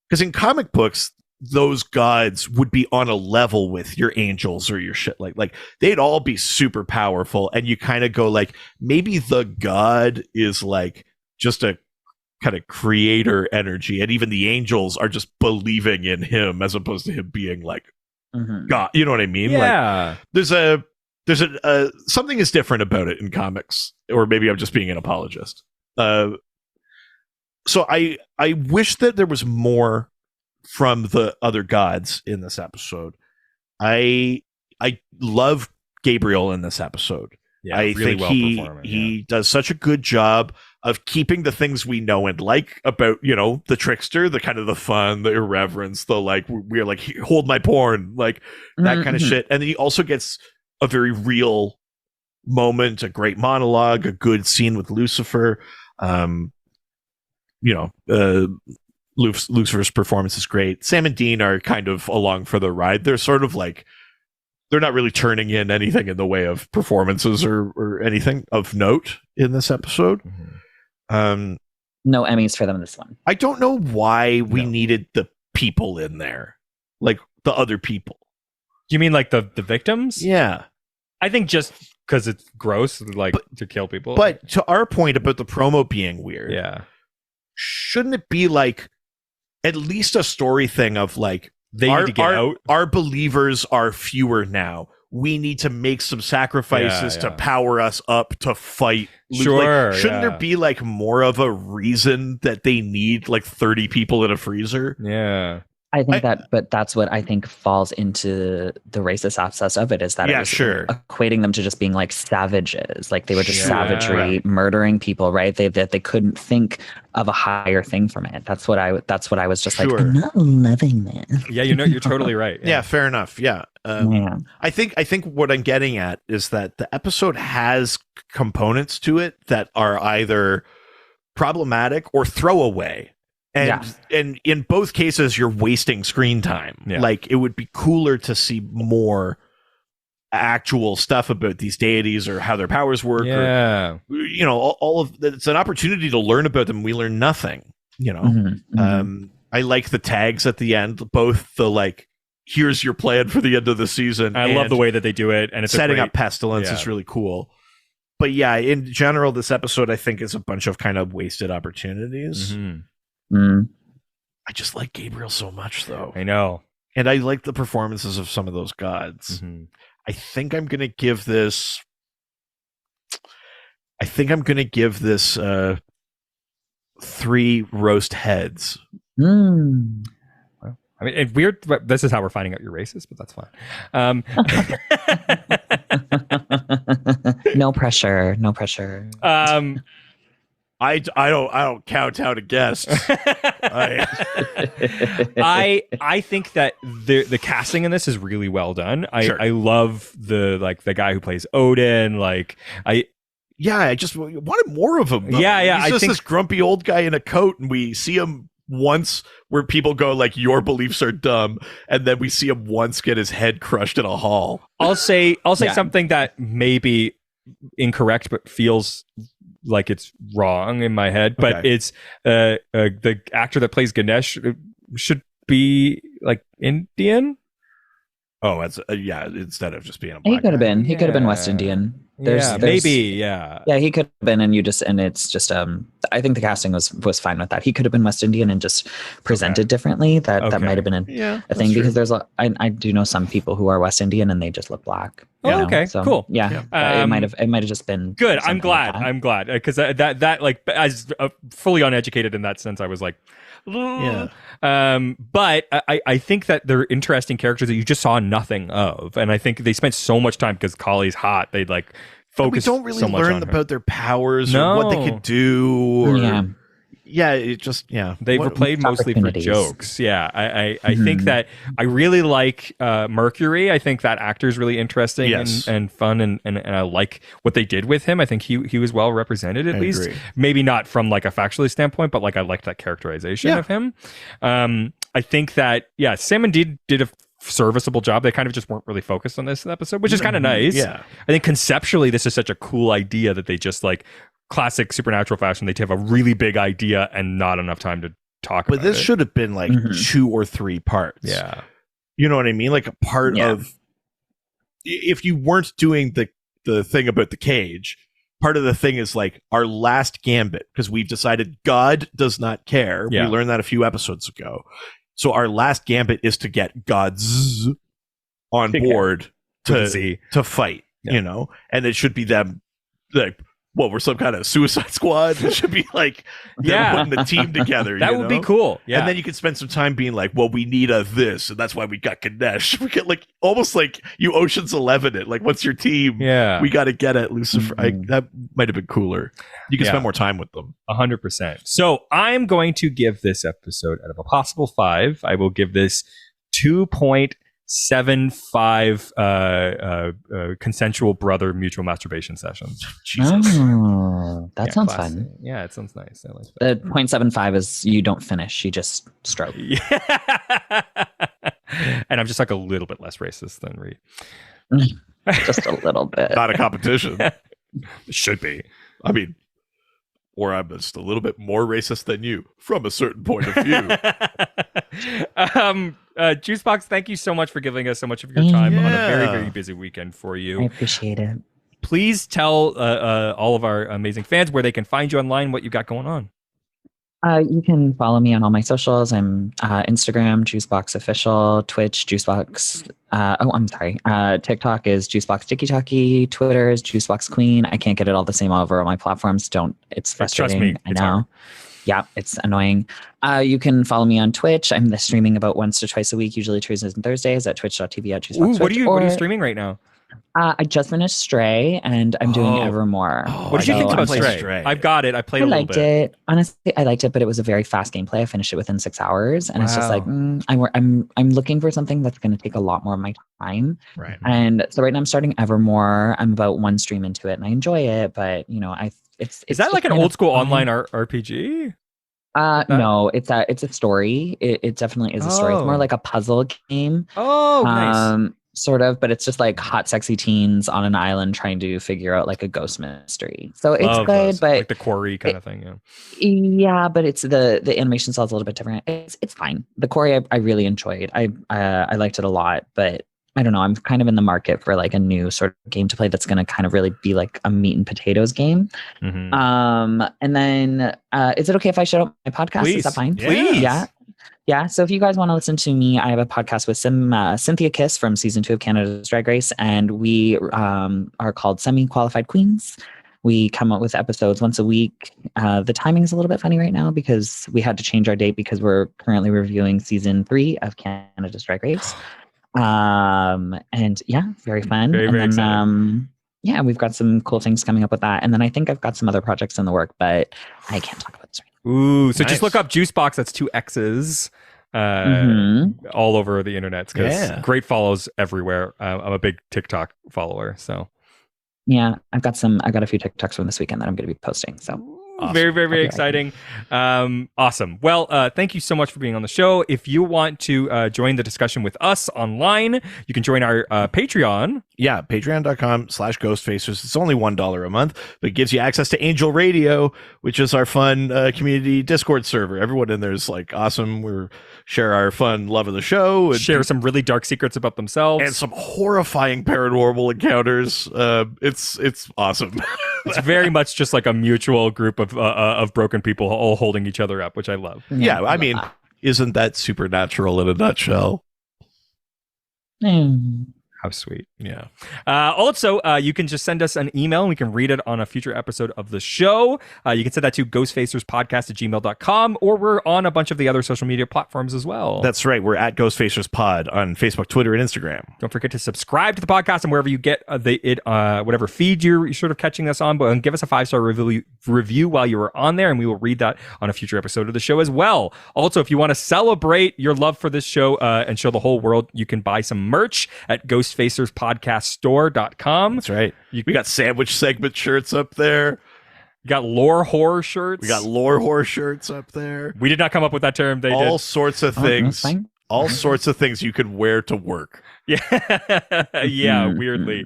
because in comic books, those gods would be on a level with your angels or your shit. Like they'd all be super powerful. And you kind of go like, maybe the god is like just a kind of creator energy. And even the angels are just believing in him as opposed to him being like God. You know what I mean? Yeah. Like, there's a something is different about it in comics, or maybe I'm just being an apologist. So I wish that there was more from the other gods in this episode. I love Gabriel in this episode. Yeah, I really think he does such a good job of keeping the things we know and like about, you know, the trickster, the kind of the fun, the irreverence, the like we're like hold my porn, like that kind of shit. And then he also gets a very real moment, a great monologue, a good scene with Lucifer. Lucifer's performance is great. Sam and Dean are kind of along for the ride. They're sort of like, they're not really turning in anything in the way of performances or anything of note in this episode. No Emmys for them this one. I don't know why we needed the people in there, like the other people. You mean like the victims? Yeah. I think just because it's gross, like to kill people. But to our point about the promo being weird, yeah, shouldn't it be like at least a story thing of like they need to get out? Our believers are fewer now. We need to make some sacrifices to power us up to fight. Sure. Like, shouldn't there be like more of a reason that they need like 30 people in a freezer? Yeah. I think but that's what I think falls into the racist aspect of it, is that it was equating them to just being like savages, like they were just savagery, murdering people, right? They couldn't think of a higher thing from it. That's what I was just like, I'm not loving this. Yeah, you're totally right. Yeah, fair enough. Yeah. I think what I'm getting at is that the episode has components to it that are either problematic or throwaway. And in both cases, you're wasting screen time. Yeah. Like, it would be cooler to see more actual stuff about these deities or how their powers work. Yeah. Or, you know, all of it's an opportunity to learn about them. We learn nothing, you know. I like the tags at the end, both the like, here's your plan for the end of the season. I love the way that they do it. And it's setting up pestilence is really cool. But yeah, in general, this episode, I think, is a bunch of kind of wasted opportunities. I just like Gabriel so much, though. I know. And I like the performances of some of those gods. I think I'm going to give this 3 roast heads. Well, I mean, it's weird. This is how we're finding out you're racist, but that's fine. No pressure. No pressure. I don't count out a guest. I think that the casting in this is really well done. I love the guy who plays Odin. Like Yeah, I just wanted more of him. Though. Yeah, He's I just think this grumpy old guy in a coat, and we see him once where people go like, "Your beliefs are dumb," and then we see him once get his head crushed in a hall. I'll say Yeah. something that may be incorrect, but feels like it's wrong in my head. But Okay. it's the actor that plays Ganesh should be like Indian. Oh, that's yeah. Instead of just being a He black could have guy. been. He could have been West Yeah. Indian. Maybe. Yeah. Yeah, he could have been, and it's just I think the casting was fine with that. He could have been West Indian and just presented differently. That Okay. might have been a Yeah, thing, that's because true. I do know some people who are West Indian and they just look black. Oh, you know? okay, So, cool. Yeah, it might have just been Good. something I'm glad. like that. I'm glad because that like as fully uneducated in that sense, I was like, Yeah. But I think that they're interesting characters that you just saw nothing of, and I think they spent so much time because Kali's hot. They like We focus. don't really so much learn on her. about their powers or what they No. could do. Or, Yeah. yeah, it just They were played mostly for opportunities. jokes. Yeah, I think that I really like Mercury. I think that actor's really interesting Yes. and fun, and I like what they did with him. I think he was well represented, at I least. agree. Maybe not from like a factually standpoint, but like I liked that characterization Yeah. of him. I think that Sam and Dean did a serviceable job. They kind of just weren't really focused on this episode, which is kind of nice. Yeah. I think conceptually this is such a cool idea that they just like classic Supernatural fashion. They have a really big idea and not enough time to talk But about this it. should have been like Mhm. 2 or 3 parts. Yeah. You know what I mean? Like a part Yeah. of, if you weren't doing the thing about the cage, part of the thing is like our last gambit, because we've decided God does not care. Yeah. We learned that a few episodes ago. So our last gambit is to get God's on Big board With a to Z. fight, Yeah. you know? And it should be them like, well, we're some kind of Suicide Squad. It should be like them Yeah. putting the team together. That you would be know? cool. Yeah. And then you could spend some time being like, well, we need a this, and that's why we got Ganesh. We get like almost like you Ocean's 11 it. Like, what's your team? yeah. We got to get at Lucifer. Mhm. That might have been cooler. You can Yeah. spend more time with them. 100%. So I'm going to give this episode out of a possible 5. I will give this 2.75 consensual brother mutual masturbation sessions. Jesus. Oh, that Yeah, sounds classic. fun. Yeah, it sounds nice. I like that. The 0.75 is you don't finish, you just stroke. Yeah. And I'm just like a little bit less racist than Reed. Just a little bit. Not a competition. Should be. I mean, or I'm just a little bit more racist than you from a certain point of view. Juice Boxx, thank you so much for giving us so much of your time on a very, Yeah. very busy weekend for I you. appreciate it. Please tell all of our amazing fans where they can find you online, what you got going on. You can follow me on all my socials. I'm Instagram, Juice Boxx Official, Twitch, Juice Boxx. I'm sorry. TikTok is Juice Boxx Tiki Taki. Twitter is Juice Boxx Queen. I can't get it all the same all over all my platforms. It's frustrating. Trust me, I it's know. hard. Yeah, it's annoying. You can follow me on Twitch. I'm streaming about once to twice a week, usually Tuesdays and Thursdays at twitch.tv at Juice Ooh, Boxx what are Twitch, you or, streaming right now? I just finished Stray, and I'm doing Oh. Evermore. What did you I think gotta about play Stray? I've got it. I played I a little liked bit. it. Honestly, I liked it, but it was a very fast gameplay. I finished it within 6 hours, and it's just like Wow. I'm looking for something that's going to take a lot more of my time. Right. And so right now I'm starting Evermore. I'm about one stream into it, and I enjoy it. But Is that like an old school online RPG? No, it's a story. It definitely is a story. It's more Oh. like a puzzle game. Oh, nice. Sort of, but it's just like hot, sexy teens on an island trying to figure out like a ghost mystery. So it's Love good, those. but like the Quarry kind of thing. Yeah. yeah, but it's the animation style's a little bit different. It's fine. The Quarry I really enjoyed. I liked it a lot, but I don't know. I'm kind of in the market for like a new sort of game to play that's going to kind of really be like a meat and potatoes game. Mhm. And then is it okay if I shout out my podcast? Please. Is that fine? Please. Yeah. So if you guys want to listen to me, I have a podcast with Cynthia Kiss from season 2 of Canada's Drag Race, and we are called Semi-Qualified Queens. We come up with episodes once a week. The timing is a little bit funny right now because we had to change our date because we're currently reviewing season 3 of Canada's Drag Race. And yeah, very fun. Very, and very then, exciting. yeah, we've got some cool things coming up with that. And then I think I've got some other projects in the work, but I can't talk about this right Ooh, so Nice. just look up Juice Boxx. That's 2 X's. now. All over the internet because Yeah. great follows everywhere. I'm a big TikTok follower, so Yeah, I got a few TikToks from this weekend that I'm going to be posting. So awesome. Very, very, very exciting. Awesome. Well, thank you so much for being on the show. If you want to join the discussion with us online, you can join our Patreon. Yeah, patreon.com/ghostfacers. It's only $1 a month, but it gives you access to Angel Radio, which is our fun community Discord server. Everyone in there is like awesome. We share our fun love of the show. And share some really dark secrets about themselves. And some horrifying paranormal encounters. It's awesome. It's very much just like a mutual group of broken people all holding each other up, which I love. Yeah, I mean, isn't that supernatural in a nutshell? How sweet. Yeah. Also, you can just send us an email and we can read it on a future episode of the show. You can send that to ghostfacerspodcast@gmail.com, or we're on a bunch of the other social media platforms as well. That's right. We're at Ghostfacerspod on Facebook, Twitter, and Instagram. Don't forget to subscribe to the podcast and wherever you get whatever feed you're sort of catching us on, but give us a 5-star review while you are on there, and we will read that on a future episode of the show as well. Also, if you want to celebrate your love for this show and show the whole world, you can buy some merch at ghostfacerspodcaststore.com. That's right. We got sandwich segment shirts up there. We got lore horror shirts. We got lore horror shirts up there. We did not come up with that term. They all did. Sorts of things. All sorts of things you can wear to work. Yeah. Yeah, weirdly.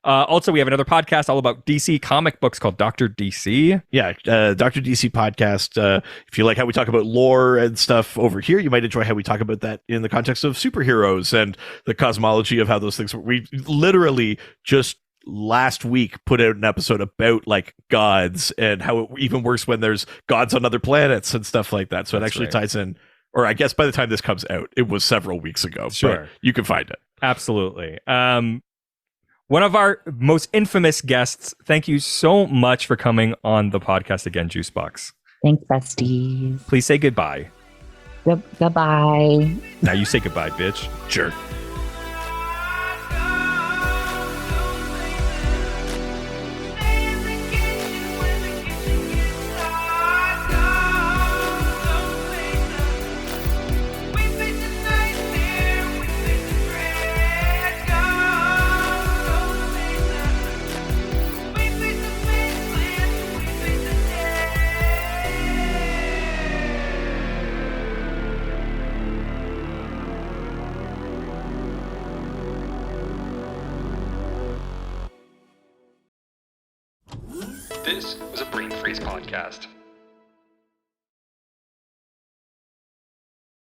Also, we have another podcast all about DC comic books called Dr. DC. Yeah, Dr. DC podcast. If you like how we talk about lore and stuff over here, you might enjoy how we talk about that in the context of superheroes and the cosmology of how those things work. We literally just last week put out an episode about like gods and how it even works when there's gods on other planets and stuff like that. So it actually ties in. Or I guess by the time this comes out, it was several weeks ago. Sure. But you can find it. Absolutely. One of our most infamous guests, thank you so much for coming on the podcast again, Juice Boxx. Thanks, besties. Please say goodbye. Goodbye. Now you say goodbye, bitch. Sure. This was a Brain Freeze podcast.